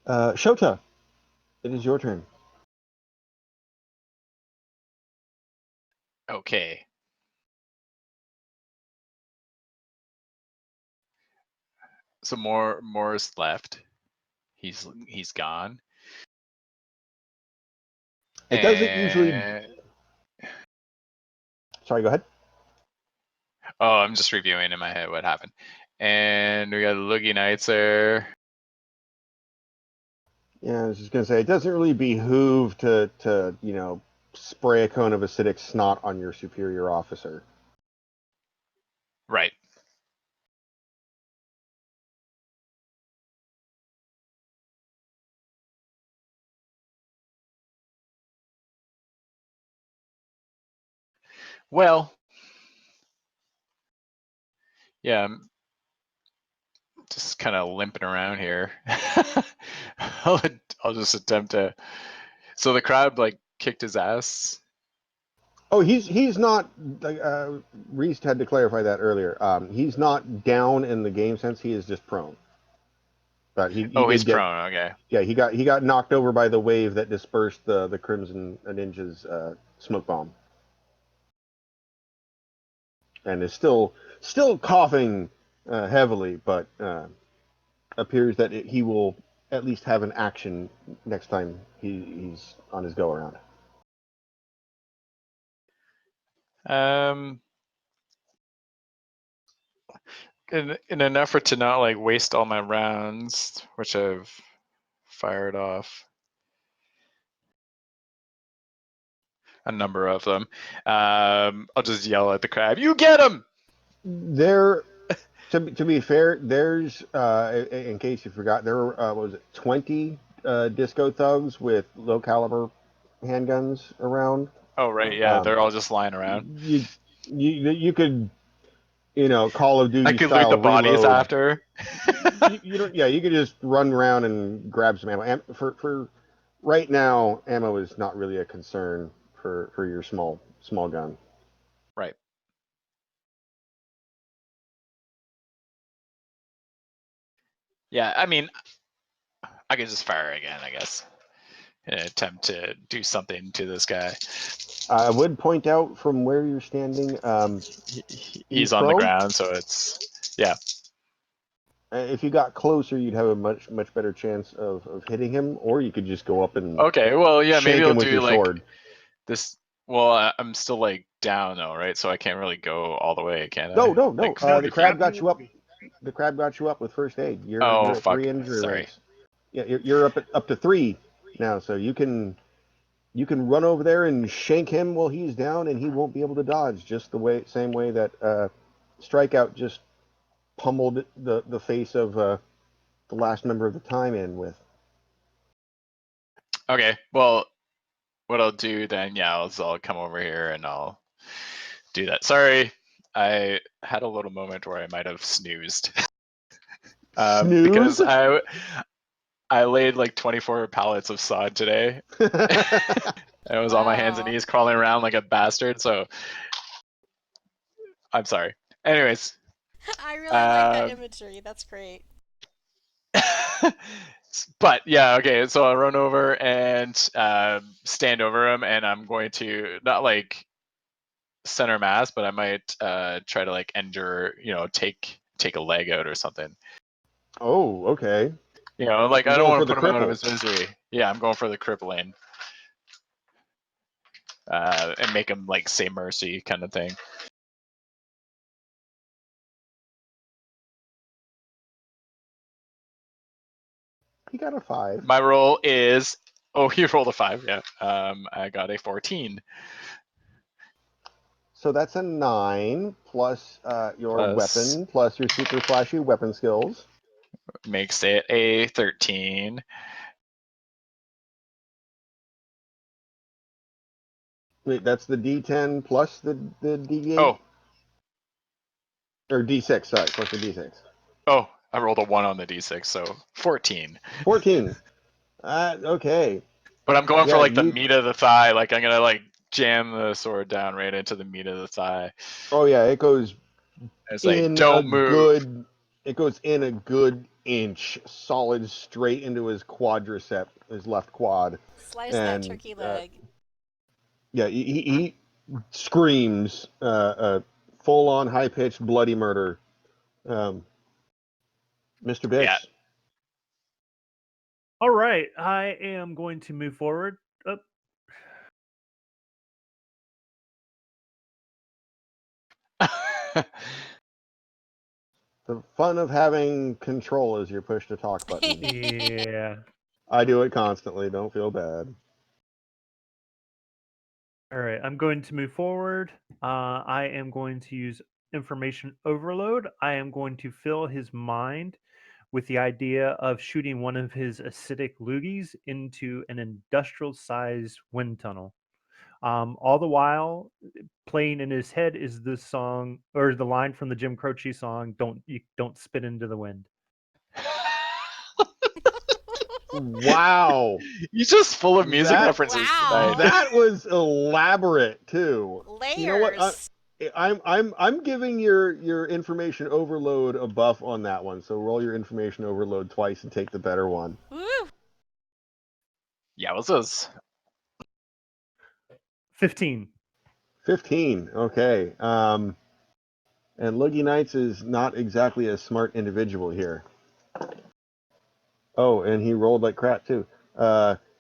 Shota, it is your turn. Okay. So Morris left. He's gone. It doesn't usually... And Sorry, go ahead. oh, I'm just reviewing in my head what happened. And we got Loogie Knights there. Yeah, I was just going to say, it doesn't really behoove to spray a cone of acidic snot on your superior officer. Right. Well, yeah, I'm just kind of limping around here. I'll, I'll just attempt to. So the crowd like kicked his ass. Oh, he's not. Reese had to clarify that earlier. He's not down in the game sense. He is just prone. But he Oh, did he's get... prone. Okay. Yeah, he got knocked over by the wave that dispersed the Crimson Ninja's smoke bomb, and is still still coughing heavily, but appears that he will at least have an action next time he's on his go around. In an effort to not like waste all my rounds, which I've fired off a number of them, I'll just yell at the crab, "You get him!" There, to be fair, there's in case you forgot, there was it 20 disco thugs with low caliber handguns around. Oh right, yeah, they're all just lying around. You could, Call of Duty I could loot style the bodies reload. after. you don't. Yeah, you could just run around and grab some ammo. For right now, ammo is not really a concern for your small gun. Right. Yeah, I mean, I could just fire again, I guess, in an attempt to do something to this guy. I would point out from where you're standing, He's on the ground, so it's yeah. If you got closer, you'd have a much better chance of hitting him, or you could just go up and Okay, well, yeah, maybe shank I'll him with do your like sword. this. Well, I'm still like down though, right? So I can't really go all the way, can I? No. Like, The crab got you up. The crab got you up with first aid. You're at fuck. 3 injury Sorry. ranks. Yeah, you're up to 3 now, so you can run over there and shank him while he's down, and he won't be able to dodge. Just the same way that Strikeout just pummeled the face of the last member of the time in with. Okay, well, what I'll do then, yeah, is I'll come over here and I'll do that. Sorry, I had a little moment where I might have snoozed. Snooze? Because I laid like 24 pallets of sod today. I was on my hands and Wow. knees crawling around like a bastard, so I'm sorry. Anyways. I really like that imagery. That's great. But yeah, okay, so I'll run over and stand over him, and I'm going to not like center mass, but I might try to like endure, take a leg out or something. Oh, okay. Like You're I don't going want for to the put him out of cripple. his misery. Yeah, I'm going for the crippling. And make him like say mercy kind of thing. He got a 5. My roll is he rolled a 5. Yeah. I got a 14. So that's a 9 plus your Plus- weapon plus your super flashy weapon skills. Makes it a 13. Wait, that's the D10 plus the D8? Oh, Or D6, sorry, plus the D6. oh, I rolled a 1 on the d6, so 14. 14. Okay. But I'm going for Yeah, like the meat of the thigh. Like I'm gonna like jam the sword down right into the meat of the thigh. Oh yeah, it goes It's like, in don't move. it goes in a good inch solid straight into his quadricep, his left quad. Slice And that turkey leg. yeah, he screams full on high pitched bloody murder. Mr. Bix. Yeah. All right, I am going to move forward. The fun of having control is your push to talk button. Yeah. I do it constantly. Don't feel bad. All right, I'm going to move forward. I am going to use information overload. I am going to fill his mind with the idea of shooting one of his acidic loogies into an industrial-sized wind tunnel. All the while, playing in his head is the song or the line from the Jim Croce song, "Don't spit into the wind." Wow. You're just full of music references Wow. tonight. That was elaborate too. Layers. You know what? I'm giving your information overload a buff on that one. So roll your information overload twice and take the better one. Woo. Yeah, what's this? 15. 15. Okay. And Loogie Knights is not exactly a smart individual here. Oh, and he rolled like crap too.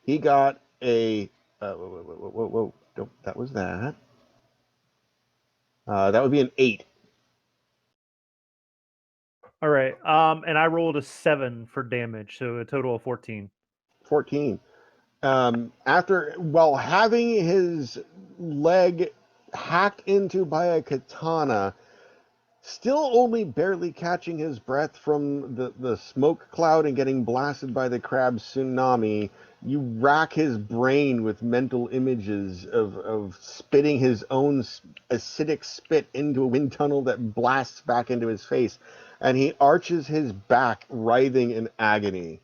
He got a whoa. Nope, that was that. That would be an 8. All right. And I rolled a 7 for damage, so a total of 14. 14. While having his leg hacked into by a katana, still only barely catching his breath from the smoke cloud and getting blasted by the crab tsunami, you rack his brain with mental images of spitting his own acidic spit into a wind tunnel that blasts back into his face, and he arches his back, writhing in agony.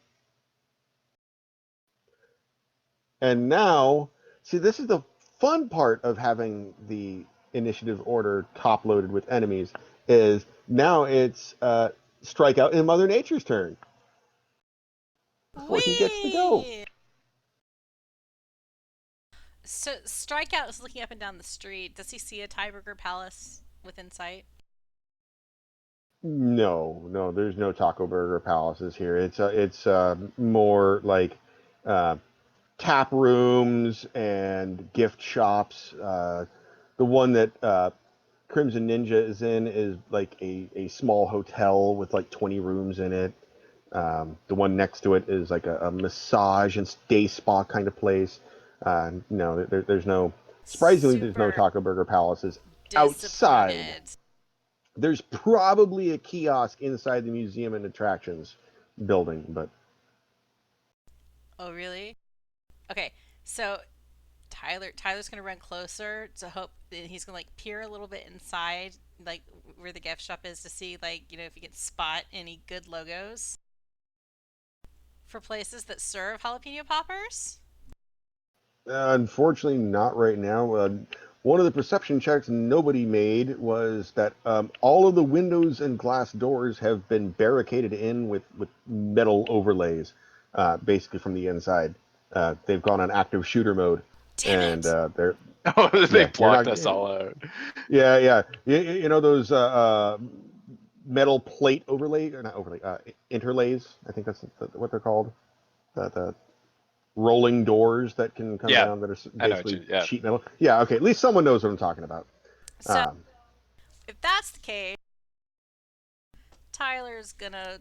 And now, see, this is the fun part of having the initiative order top loaded with enemies, is now it's Strikeout in Mother Nature's turn. Where he gets to go. Whee! So Strikeout is looking up and down the street. Does he see a Tigerburger Palace within sight? No, there's no Taco Burger palaces here. It's more like tap rooms and gift shops. The one that Crimson Ninja is in is like a small hotel with like 20 rooms in it. The one next to it is like a massage and day spa kind of place. No, there's no. Surprisingly, there's no Super Taco Burger palaces outside. disappointed. There's probably a kiosk inside the museum and attractions building, but Oh, really? Okay, so Tyler's gonna run closer to hope, and he's gonna like peer a little bit inside, like where the gift shop is, to see like if he can spot any good logos for places that serve jalapeno poppers. unfortunately not right now. One of the perception checks nobody made was that all of the windows and glass doors have been barricaded in with metal overlays, basically from the inside. They've gone on active shooter mode, Damn and it! they're Oh, they yeah, you're blocked not. us all out. Yeah. You know those metal plate overlay or not overlay interlays? I think that's what they're called. The rolling doors that can come Yeah, down that are I know what basically you. Yeah, sheet metal. Yeah, okay. At least someone knows what I'm talking about. So if that's the case, Tyler's gonna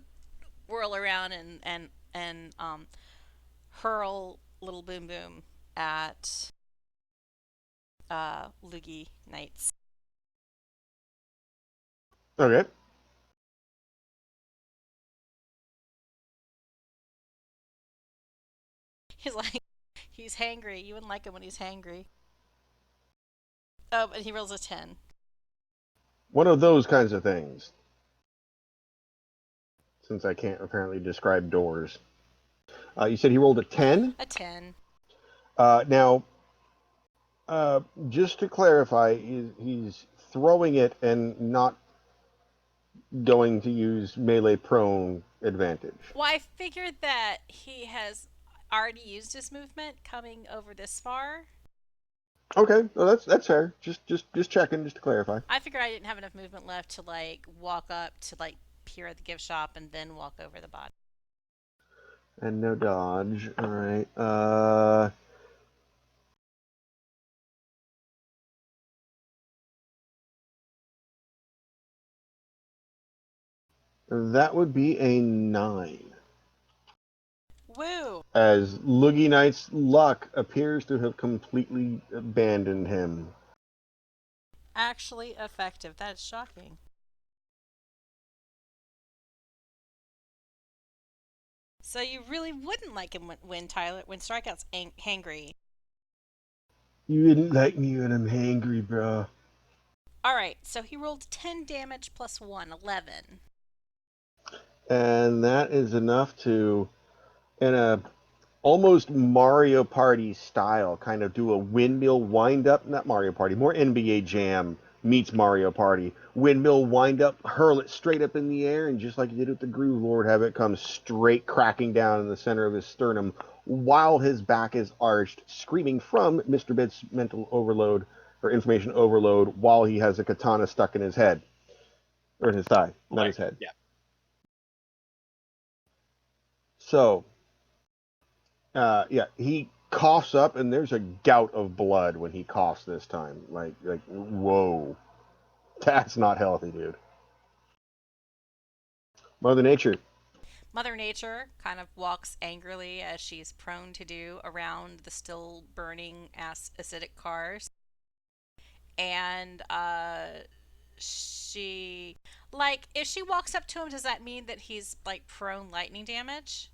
whirl around and hurl little boom boom at Loogie Knights. Okay. He's like, he's hangry. You wouldn't like him when he's hangry. Oh, and he rolls a 10. One of those kinds of things. Since I can't apparently describe doors. You said he rolled a 10? A 10. Now, just to clarify, he's throwing it and not going to use melee prone advantage. Well, I figured that he has already used his movement coming over this far. Okay, well, that's fair. Just checking, just to clarify. I figured I didn't have enough movement left to like walk up to like peer at the gift shop and then walk over the body. And no dodge. All right. That would be a 9. Woo! As Loogie Knight's luck appears to have completely abandoned him. Actually effective. That is shocking. So you really wouldn't like him when Strikeout's hangry. You didn't like me when I'm hangry, bro. Alright, so he rolled 10 damage plus 1, 11. And that is enough to, in a almost Mario Party style, kind of do a windmill wind up. Not Mario Party, more NBA Jam meets Mario Party. Windmill wind up, hurl it straight up in the air, and just like you did with the Groove Lord, have it come straight cracking down in the center of his sternum while his back is arched, screaming from Mr. Bit's mental overload or information overload while he has a katana stuck in his head. Or in his thigh, not Leg. his head. Yeah. So, yeah, he coughs up, and there's a gout of blood when he coughs this time. Like, whoa, that's not healthy, dude. Mother Nature. Mother Nature kind of walks angrily, as she's prone to do, around the still burning acidic cars. And she, like, if she walks up to him, does that mean that he's like prone lightning damage?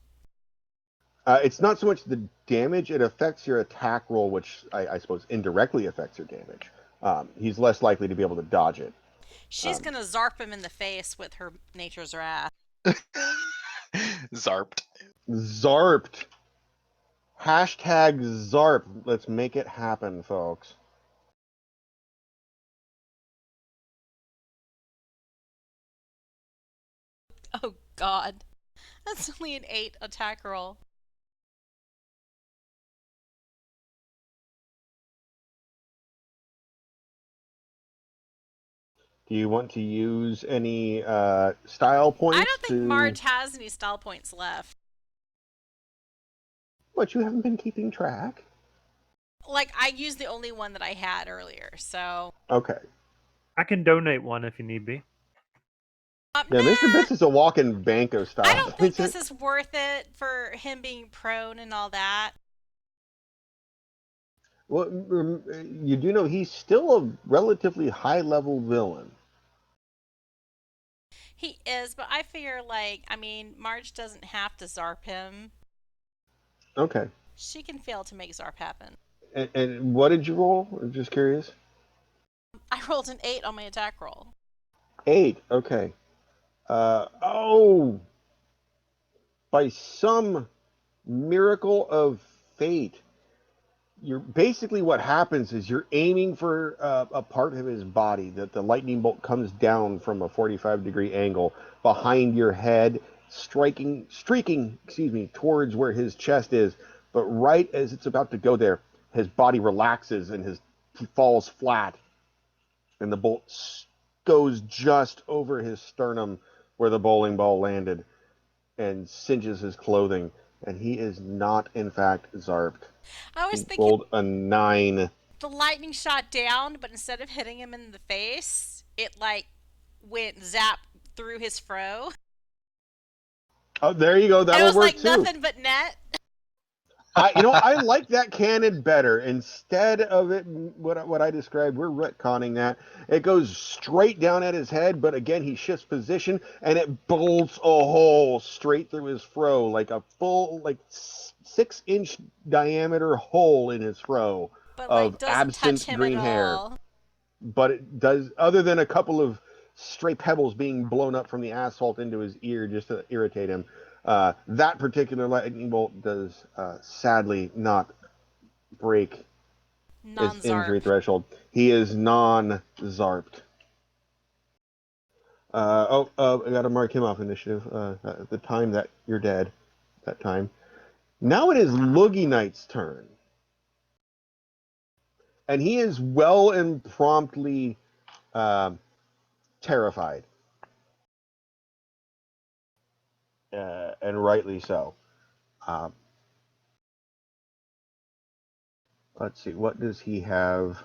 It's not so much the damage; it affects your attack roll, which I suppose indirectly affects your damage. He's less likely to be able to dodge it. She's gonna zarp him in the face with her nature's wrath. Zarped. Zarped. Hashtag Zarp. Let's make it happen, folks. Oh God, that's only an 8 attack roll. Do you want to use any style I points don't think to? Marge has any style points left. But you haven't been keeping track. Like, I used the only one that I had earlier, so. Okay. I can donate one if you need be. Yeah, Mr. Nah, Bits is a walking bank of I style don't think points. this is worth it for him being prone and all that. Well, you do know he's still a relatively high-level villain. He is, but I figure, like, I mean, Marge doesn't have to zarp him. Okay. She can fail to make zarp happen. And what did you roll? I'm just curious. I rolled an 8 on my attack roll. 8. Okay. Oh, by some miracle of fate, you're basically what happens is you're aiming for a part of his body that the lightning bolt comes down from a 45-degree angle behind your head, streaking, excuse me, towards where his chest is. But right as it's about to go there, his body relaxes and he falls flat, and the bolt goes just over his sternum where the bowling ball landed and singes his clothing. And he is not, in fact, zarped. I was He thinking rolled a 9. the lightning shot down, but instead of hitting him in the face, it, like, went zap through his fro. Oh, there you go. And it That'll was work like too. nothing but net. I like that cannon better. Instead of it, what I described, we're retconning that. It goes straight down at his head, but again, he shifts position and it bolts a hole straight through his fro, like a full, like 6-inch diameter hole in his fro But, like, of doesn't touch absent him at green hair. all. But it does, other than a couple of stray pebbles being blown up from the asphalt into his ear just to irritate him. That particular lightning bolt does sadly not break his Non-zarp. injury threshold. He is non-zarped. I got to mark him off initiative. The time that you're dead, that time. Now it is Loogie Knight's turn. And he is well and promptly terrified. And rightly so. Uh, let's see, what does he have?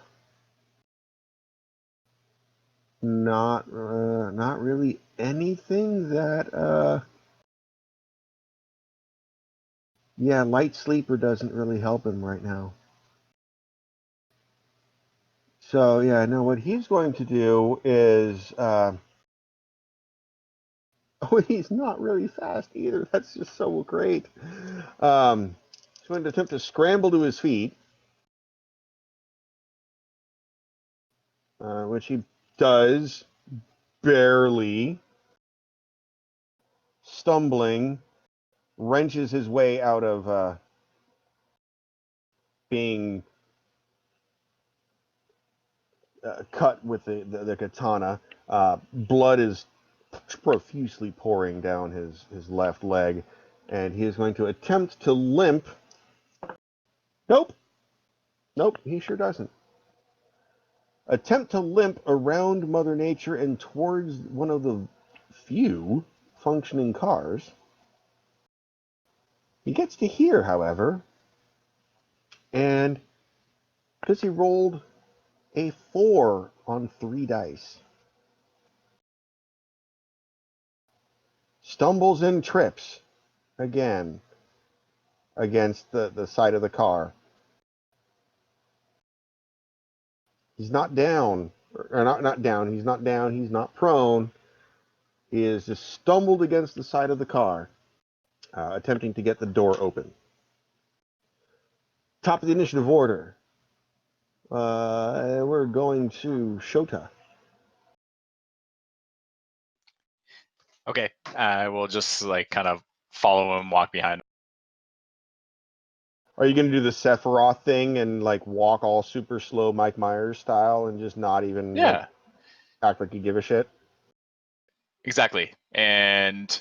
Not really anything that. Yeah, light sleeper doesn't really help him right now. So yeah, no. What he's going to do is. Oh, he's not really fast either. That's just so great. He's going to attempt to scramble to his feet, which he does barely. Stumbling, wrenches his way out of being cut with the katana. Blood is profusely pouring down his left leg, and he is going to attempt to limp. Nope. Nope, he sure doesn't. attempt to limp around Mother Nature and towards one of the few functioning cars. He gets to here, however, and because he rolled a 4 on 3 dice, stumbles and trips again against the side of the car. He's not down, or not down, he's not down, he's not prone. He is just stumbled against the side of the car, attempting to get the door open. Top of the initiative order. We're going to Shota. Okay, I will just like kind of follow him, walk behind him. Are you going to do the Sephiroth thing and like walk all super slow Mike Myers style and just not even like act like you give a shit? Exactly. And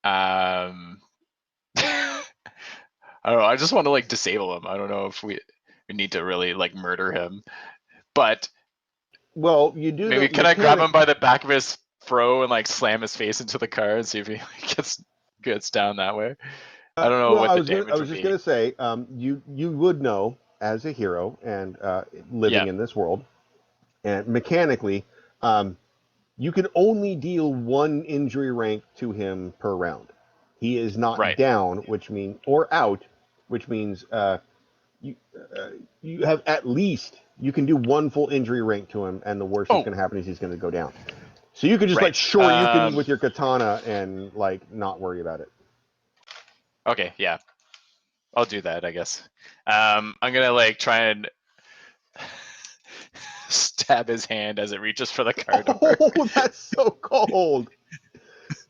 I don't know. I just want to like disable him. I don't know if we need to really like murder him, but well, you do. Maybe can I grab him by the back of his fro and like slam his face into the car and see if he gets down that way? I don't know well, what the I damage was would just be. gonna say, you would know as a hero and living in this world, and mechanically, you can only deal 1 injury rank to him per round. He is not down, which means or out, which means you have at least you can do 1 full injury rank to him, and the worst that's going to happen is he's going to go down. So you could just like you can with your katana and like not worry about it. Okay, yeah, I'll do that, I guess. I'm gonna like try and stab his hand as it reaches for the car door. Oh, that's so cold.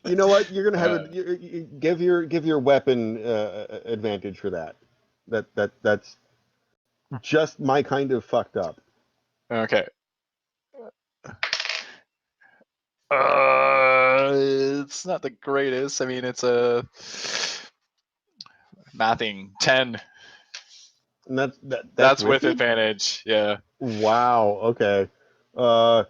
You know what? You're gonna have give your weapon advantage for that. That's just my kind of fucked up. Okay. It's not the greatest. I mean, it's a mathing 10. And that's with advantage. Yeah. Wow. Okay. Yeah.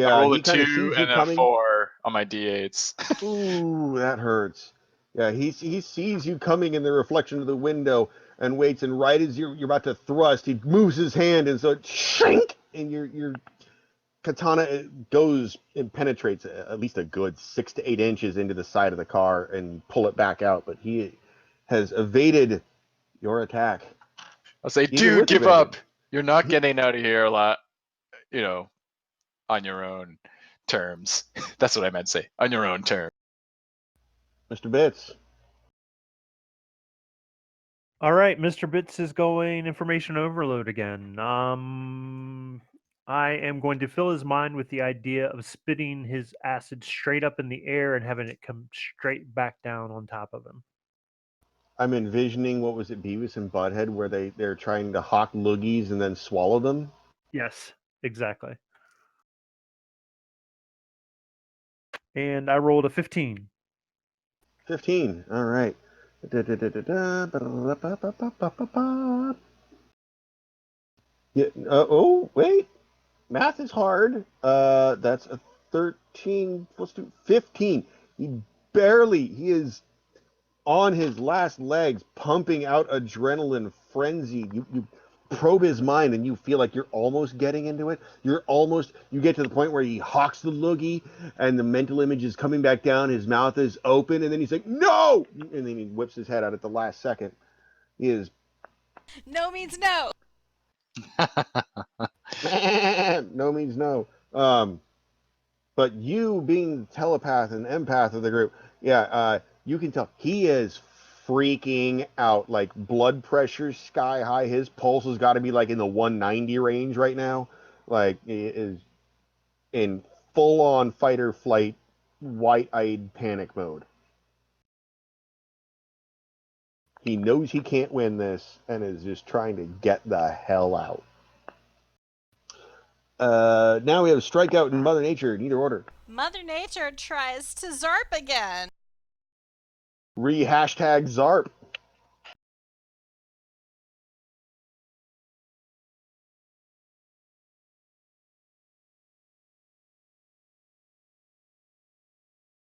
I rolled a He kind 2 of sees you and a coming. 4 on my d8s. Ooh, that hurts. Yeah. He sees you coming in the reflection of the window and waits. And right as you're about to thrust, he moves his hand, and so it shrink, and your katana goes and penetrates at least a good 6 to 8 inches into the side of the car and pull it back out. But he has evaded your attack. I'll say, dude, give up. You're not getting out of here a lot, on your own terms. That's what I meant to say. On your own terms. Mr. Bits. All right, Mr. Bits is going information overload again. I am going to fill his mind with the idea of spitting his acid straight up in the air and having it come straight back down on top of him. I'm envisioning, what was it, Beavis and Butthead, where they're trying to hawk loogies and then swallow them? Yes, exactly. And I rolled a 15. 15. All right. Yeah, oh, wait. Math is hard. That's a 13 plus 2, 15. He is on his last legs, pumping out adrenaline frenzy. You probe his mind and you feel like you're almost getting into it. You get to the point where he hawks the loogie and the mental image is coming back down. His mouth is open, and then he's like, no! And then he whips his head out at the last second. He is. No means no. No means no. But you being the telepath and empath of the group, you can tell he is freaking out. Like blood pressure sky high. His pulse has got to be like in the 190 range right now. Like he is in full on fight or flight, white-eyed panic mode. He knows he can't win this and is just trying to get the hell out. Now we have Strikeout and Mother Nature in either order. Mother Nature tries to zarp again. Hashtag Zarp.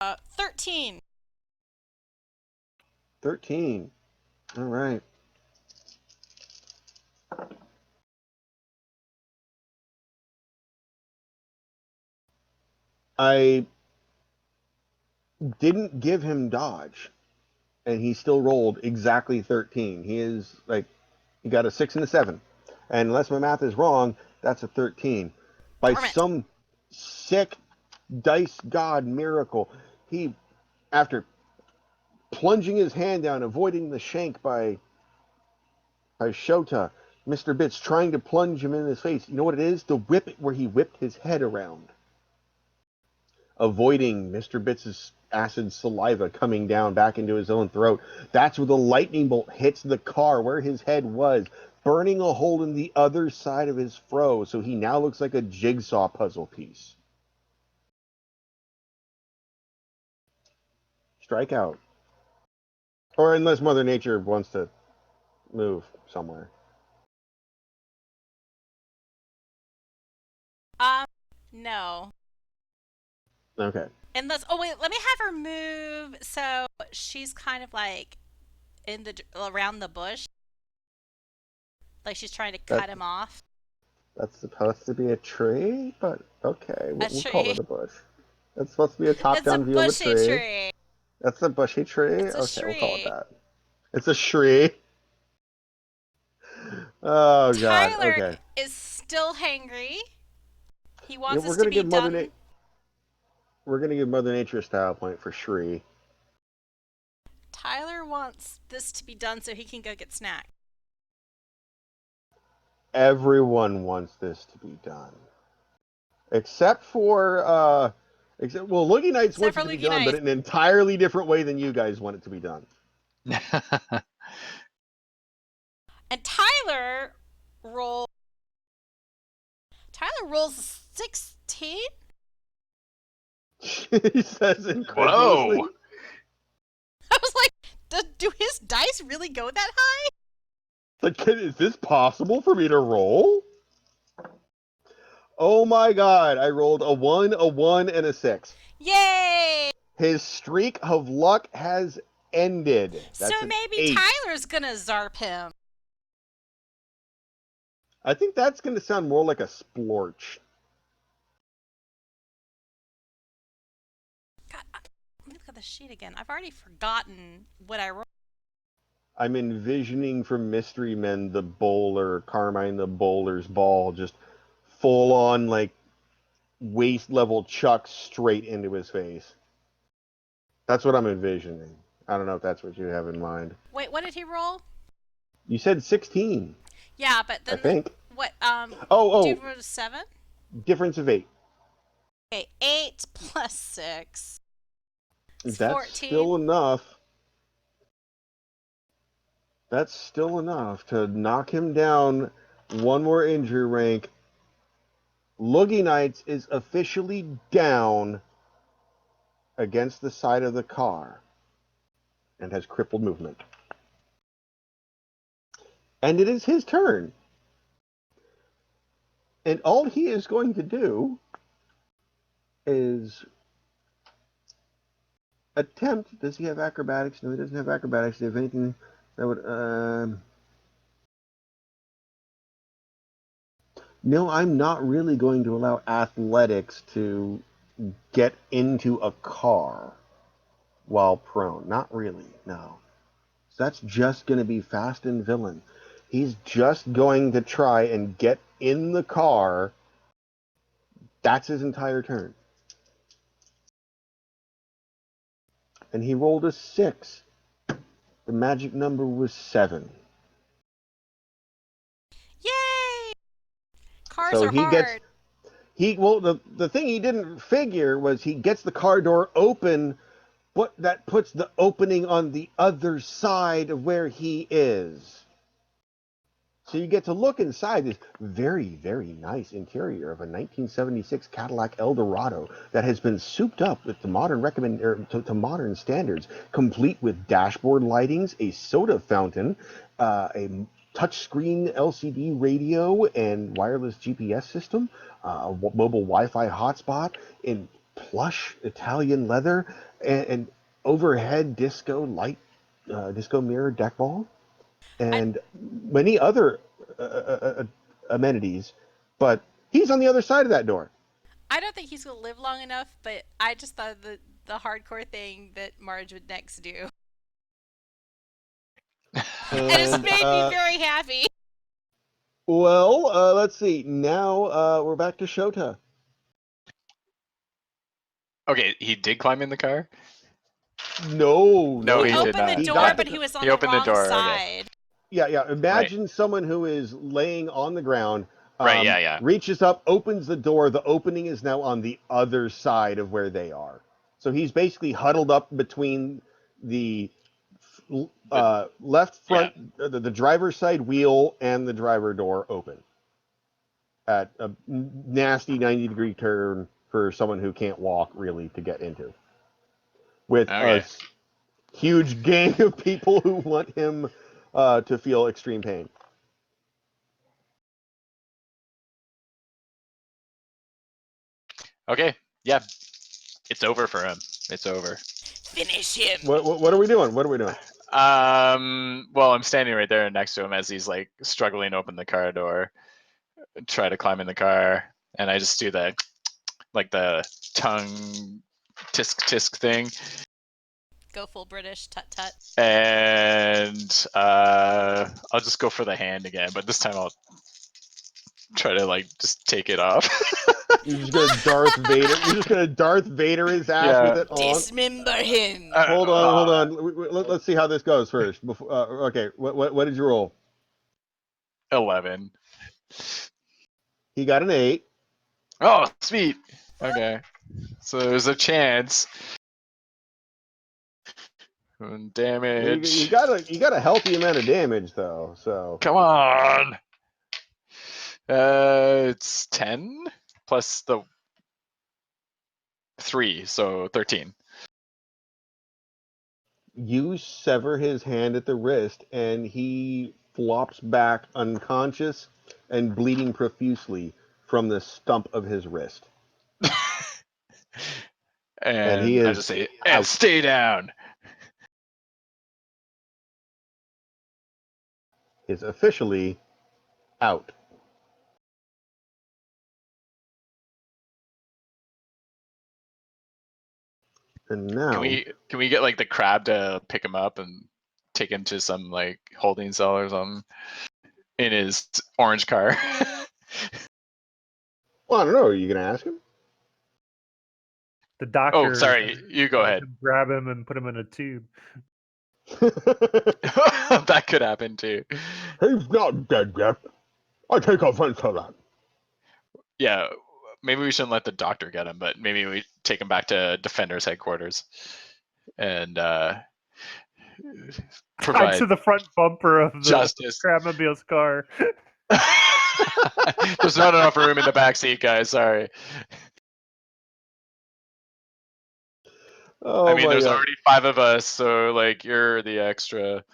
13. 13. All right. I didn't give him dodge, and he still rolled exactly 13. He got a 6 and a 7. And unless my math is wrong, that's a 13. By Darn it. some sick dice god miracle, he, after plunging his hand down, avoiding the shank by Shota, Mr. Bits trying to plunge him in his face. You know what it is? The whip where he whipped his head around, avoiding Mr. Bits' acid saliva coming down back into his own throat. That's where the lightning bolt hits the car where his head was, burning a hole in the other side of his fro, so he now looks like a jigsaw puzzle piece. Strike out. Or unless Mother Nature wants to move somewhere. No. Okay. Unless, oh wait, let me have her move so she's kind of like around the bush. Like she's trying to cut him off. That's supposed to be a tree, but okay, we'll call tree. it a bush. That's supposed to be a It's a top-down view of a bushy tree. tree. That's a bushy tree? It's a Okay, we'll call it tree. that. It's a shree. Oh, God, Tyler okay. is still hangry. He Yeah, wants this to be done. We're gonna give Mother Nature a style point for Shri. Tyler wants this to be done so he can go get snack. Everyone wants this to be done. Except for, Loogie Knights Except wants for it to be Loogie done, but Knights. in an entirely different way than you guys want it to be done. And Tyler rolls a 16? He says incredulously. Whoa! I was like, do his dice really go that high? Like, is this possible for me to roll? Oh my God, I rolled a 1, and a 6. Yay! His streak of luck has ended. So That's an maybe 8. Tyler's gonna zarp him. I think that's going to sound more like a splorch. God, let me look at the sheet again. I've already forgotten what I rolled. I'm envisioning from Mystery Men the bowler, Carmine the bowler's ball, just full on, like, waist level chuck straight into his face. That's what I'm envisioning. I don't know if that's what you have in mind. Wait, what did he roll? You said 16. Yeah, but I then think. what? Oh, Dude rolled a 7. difference of 8. Okay, 8 plus 6. It's That's 14. still enough. That's still enough to knock him down one more injury rank. Loogie Knights is officially down against the side of the car and has crippled movement. And it is his turn. And all he is going to do is attempt. Does he have acrobatics? No, he doesn't have acrobatics. If anything, that would. No, I'm not really going to allow athletics to get into a car while prone. Not really, no. So that's just going to be fast and villain. He's just going to try and get in the car. That's his entire turn. And he rolled a 6. The magic number was 7. Yay! Cars So are he gets hard. the thing he didn't figure was he gets the car door open, but that puts the opening on the other side of where he is. So you get to look inside this very, very nice interior of a 1976 Cadillac Eldorado that has been souped up with the to modern standards, complete with dashboard lightings, a soda fountain, a touchscreen LCD radio and wireless GPS system, a mobile Wi-Fi hotspot, in plush Italian leather and overhead disco mirror deck ball, I and many other amenities. But he's on the other side of that door. I don't think he's gonna live long enough, but I just thought the hardcore thing that Marge would next do, and it's And made me very happy. well, let's see. Now we're back to Shota. Okay, he did climb in the car. No, No, He he did opened the not. He door, got Okay. but the he was on He the opened the wrong door. Okay. side. yeah. Right. Imagine someone who is laying on the ground, Right. Yeah. Yeah. reaches up, opens the door. The opening is now on the other side of where they are. So he's basically huddled up between the left Yeah. front, the driver's side wheel, and the driver door open at a nasty 90-degree turn for someone who can't walk really to get into, with Okay. huge gang of people who want him to feel extreme pain. Okay. Yeah. It's over for him. It's over. Finish him. What are we doing? What are we doing? Well, I'm standing right there next to him as he's like struggling to open the car door, try to climb in the car, and I just do the like the tongue tisk tisk thing, Go full British. Tut tut. and I'll just go for the hand again, but this time I'll try to like just take it off. You're just gonna Darth Vader. You're just gonna Darth Vader his ass Yeah. with it on. Dismember him. Hold on. Let's see how this goes first. Before, okay, what did you roll? 11. He got an 8. Oh, sweet. Okay, so there's a chance. Damage. You got a healthy amount of damage though. So Come on. It's 10 plus the 3, so 13. you sever his hand at the wrist, and he flops back unconscious and bleeding profusely from the stump of his wrist. And he And I just is say, and out. stay down. Is officially out. And now Can we get like the crab to pick him up and take him to some like holding cell or something in his orange car? well, I don't know. Are you gonna ask him? The doctor. Oh, sorry. You go ahead. Grab him and put him in a tube. That could happen too. He's not dead yet. I take offense to that. Yeah, maybe we shouldn't let the doctor get him, but maybe we take him back to Defender's headquarters and Tied provide to the front bumper of the justice. Crabmobile's car. There's not enough room in the back seat, guys. Sorry. Oh I mean, my there's god. already 5 of us, so like you're the extra.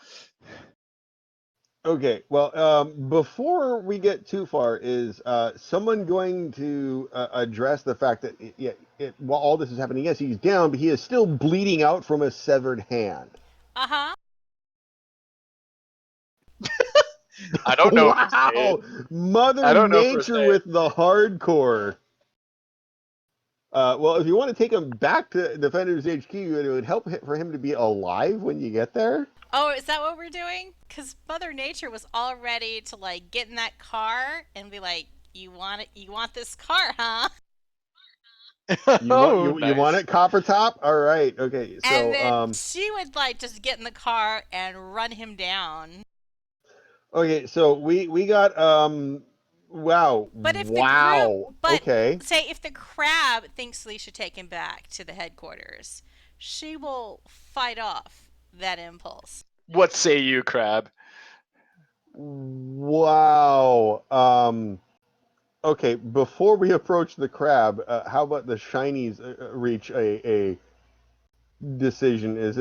Okay, well, before we get too far, is someone going to address the fact that while all this is happening, yes, he's down, but he is still bleeding out from a severed hand. Uh-huh. I don't know. Wow, Mother I don't know if we're Nature safe. with the hardcore. Well, if you want to take him back to Defenders HQ, it would help for him to be alive when you get there. Oh, is that what we're doing? Because Mother Nature was all ready to like get in that car and be like, "You want it? You want this car, huh?" Oh, You want nice. it, Copper Top? All right, okay. And So then she would like just get in the car and run him down. okay, so we got wow. But if the group, but Okay. say if the crab thinks we should take him back to the headquarters, she will fight off that impulse. What say you, Crab? Wow. Okay, before we approach the crab, how about the Shinies reach a decision? Is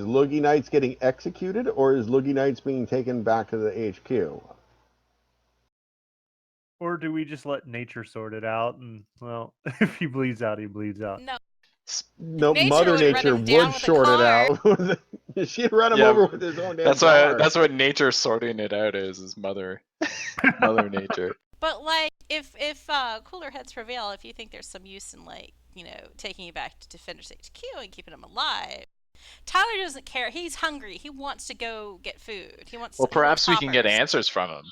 Loogie Knights getting executed, or is Loogie Knights being taken back to the HQ? Or do we just let nature sort it out? And well, if he bleeds out, he bleeds out. No, No, nature Mother would run Nature him down would with a short it car. out. She'd run him Yeah, over with his own damn that's why. car. That's what nature sorting it out is Mother Nature. But like, if cooler heads prevail, if you think there's some use in like taking you back to Defenders HQ and keeping him alive, Tyler doesn't care. He's hungry. He wants to go get food. He wants. Well, He wants perhaps we can get poppers. answers from him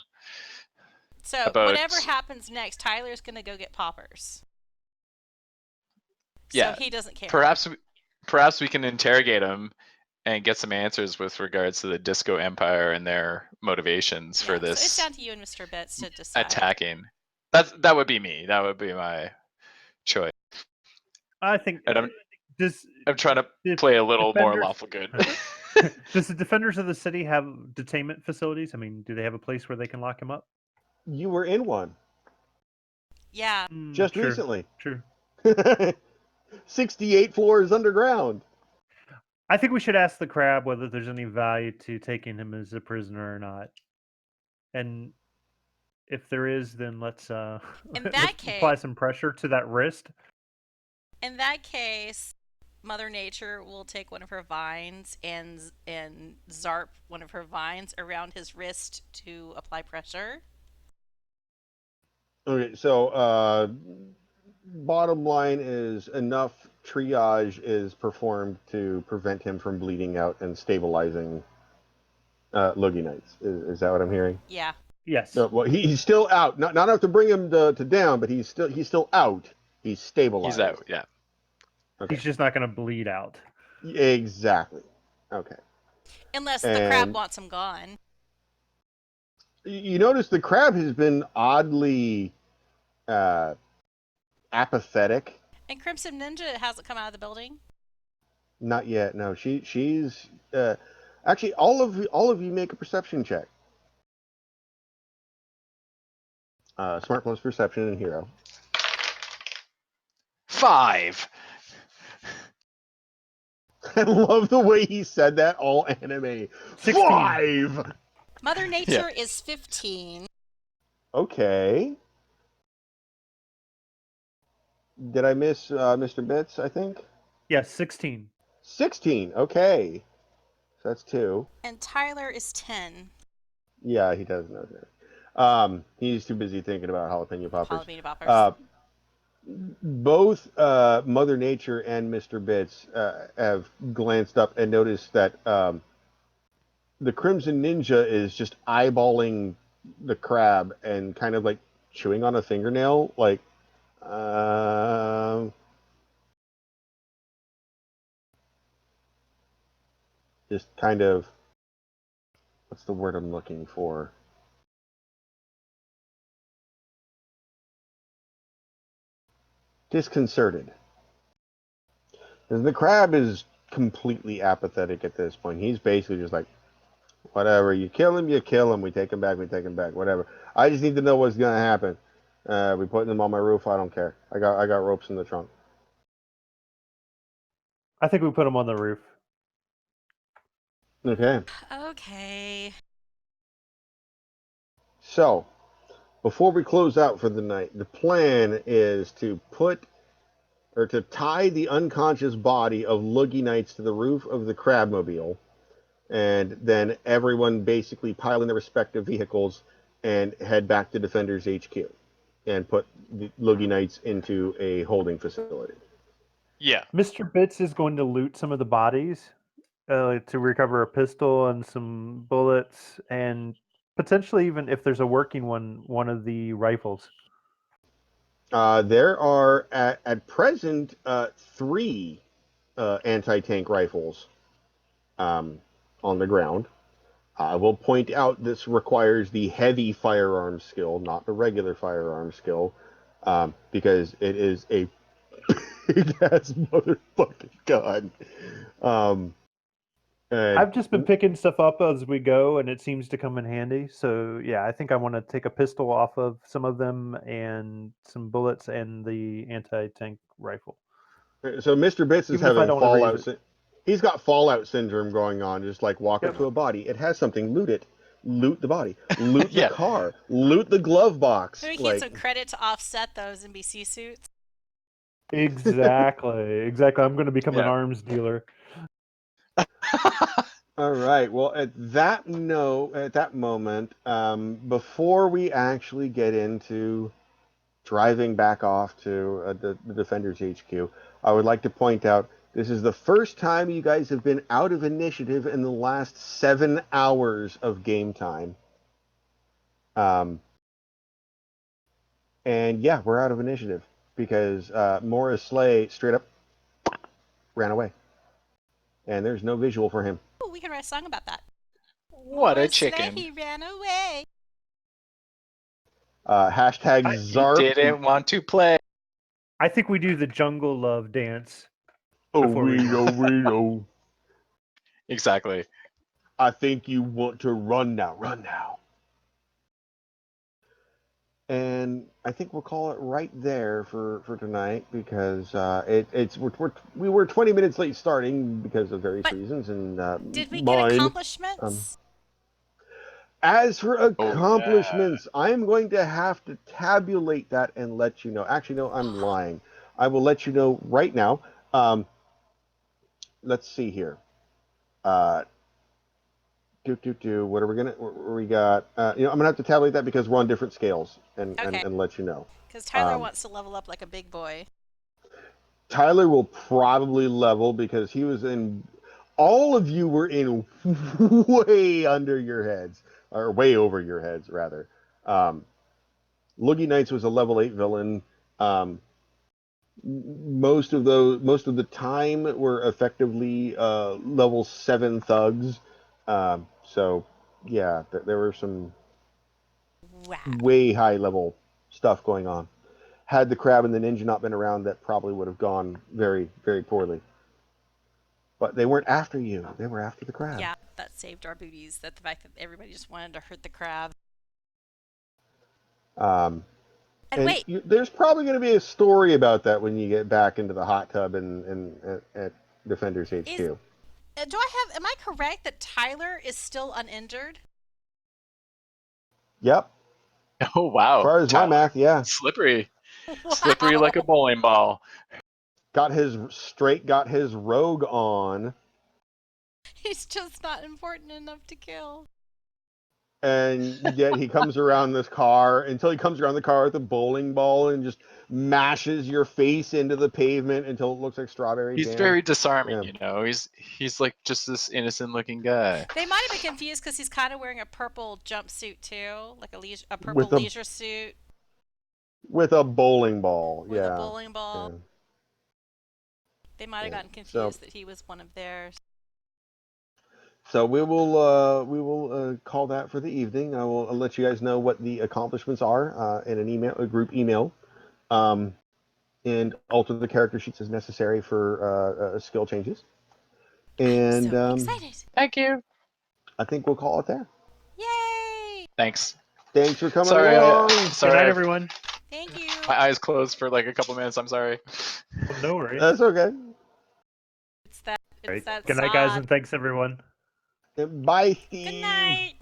So about. whatever happens next, Tyler's gonna go get poppers. Yeah, So he doesn't care. Perhaps we can interrogate him and get some answers with regards to the Disco Empire and their motivations for So it's this down to you and Mr. Bits to decide. attacking. That would be me. That would be my choice. I think. And I'm trying to Did play a little more Defenders- lawful good. Does the Defenders of the City have detainment facilities? I mean, do they have a place where they can lock him up? You were in one Yeah. just True, recently. True. 68 floors underground. I think we should ask the crab whether there's any value to taking him as a prisoner or not. And if there is, then let's In let's that apply case- some pressure to that wrist. In that case, Mother Nature will take one of her vines and zarp one of her vines around his wrist to apply pressure. Okay, so bottom line is enough triage is performed to prevent him from bleeding out and stabilizing Loogie Knights. Is that what I'm hearing? Yeah. Yes. No, well, he's still out. Not enough to bring him to down, but he's still out. He's stabilized. He's out. Yeah. Okay. He's just not going to bleed out. Exactly. Okay. Unless the crab And- wants him gone. You notice the crab has been oddly apathetic. And Crimson Ninja hasn't come out of the building. Not yet. No, she's actually all of you make a perception check. Smart plus perception and hero. 5. I love the way he said that, all anime. 16. 5. Mother Nature is 15. Okay. Did I miss Mr. Bits? I think Yes, 16. 16. Okay, so that's 2. And Tyler is 10. Yeah, he does know that. He's too busy thinking about jalapeno poppers. Jalapeno poppers. Both Mother Nature and Mr. Bits have glanced up and noticed that the Crimson Ninja is just eyeballing the crab and kind of like chewing on a fingernail, like, just kind of, what's the word I'm looking for? Disconcerted. And the crab is completely apathetic at this point. He's basically just like, whatever, you kill him, we take him back, whatever. I just need to know what's gonna happen. We putting them on my roof, I don't care. I got ropes in the trunk. I think we put him on the roof. Okay. Okay. So, before we close out for the night, the plan is to tie the unconscious body of Loogie Knights to the roof of the Crabmobile, and then everyone basically pile in their respective vehicles and head back to Defenders HQ and put the Loogie Knights into a holding facility. Yeah. Mr. Bits is going to loot some of the bodies to recover a pistol and some bullets, and potentially even if there's a working one of the rifles. There are at present 3 anti-tank rifles on the ground. I will point out this requires the heavy firearm skill, not the regular firearm skill, because it is a big-ass motherfucking gun. And I've just been picking stuff up as we go, and it seems to come in handy. So yeah, I think I want to take a pistol off of some of them and some bullets and the anti-tank rifle. so Mr. Bits is Even if I having don't wanna Fallout. raise He's got Fallout syndrome going on. Just like walk up Yep. to a body, it has something, loot it. loot the body, loot the Yeah. car, loot the glove box. Maybe we Like, get some credit to offset those NBC suits. Exactly. I'm going to become an Yeah. arms dealer. all right. Well, at that moment, before we actually get into driving back off to the Defenders HQ, I would like to point out this is the first time you guys have been out of initiative in the last 7 hours of game time. And yeah, we're out of initiative because Morris Slay straight up ran away, and there's no visual for him. Ooh, we can write a song about that. What a Morris Slay, chicken. he ran away. Hashtag He Zarp. didn't want to play. I think we do the jungle love dance. Oh, before we go. Reno. Exactly. I think you want to run now. Run now. And I think we'll call it right there for tonight because we were 20 minutes late starting because of various But reasons, and Did we get mine. accomplishments? As for yeah. accomplishments, I'm going to have to tabulate that and let you know. Actually, no, I'm lying. I will let you know right now. Let's see here. What are we gonna? We got. I'm gonna have to tabulate that because we're on different scales, and Okay. and let you know. Because Tyler wants to level up like a big boy. Tyler will probably level because he was in. All of you were in way under your heads, or way over your heads, rather. Loogie Knights was a level 8 villain. Most of the time were effectively level 7 thugs. So yeah, there were some Wow. way high level stuff going on. Had the crab and the ninja not been around, that probably would have gone very, very poorly. But they weren't after you. They were after the crab. Yeah, that saved our boobies. That the fact that everybody just wanted to hurt the crab. And wait, there's probably going to be a story about that when you get back into the hot tub at Defenders HQ. Am I correct that Tyler is still uninjured? Yep. Oh, wow. As far as my Tyler, math, yeah. slippery. Wow. Slippery like a bowling ball. Got his rogue on, He's just not important enough to kill. and yet he comes around this car until he comes around the car with a bowling ball and just mashes your face into the pavement until it looks like strawberry He's jam. very disarming, Yeah. He's like just this innocent looking guy. They might have been confused because he's kind of wearing a purple jumpsuit too, like a purple With a- leisure suit with a bowling ball. with Yeah. a bowling ball. Yeah. They might have Yeah. gotten confused that he was one of theirs. So we will call that for the evening. I'll let you guys know what the accomplishments are in a group email, and alter the character sheets as necessary for skill changes. And I'm so excited! Thank you. I think we'll call it there. Yay! Thanks. Thanks for coming Sorry. along. Good night, everyone. Thank you. My eyes closed for like a couple minutes. I'm sorry. No worries. That's okay. It's that. It's Right. that. Good night, guys, sod. and thanks, everyone. Bye, Steve. Good night.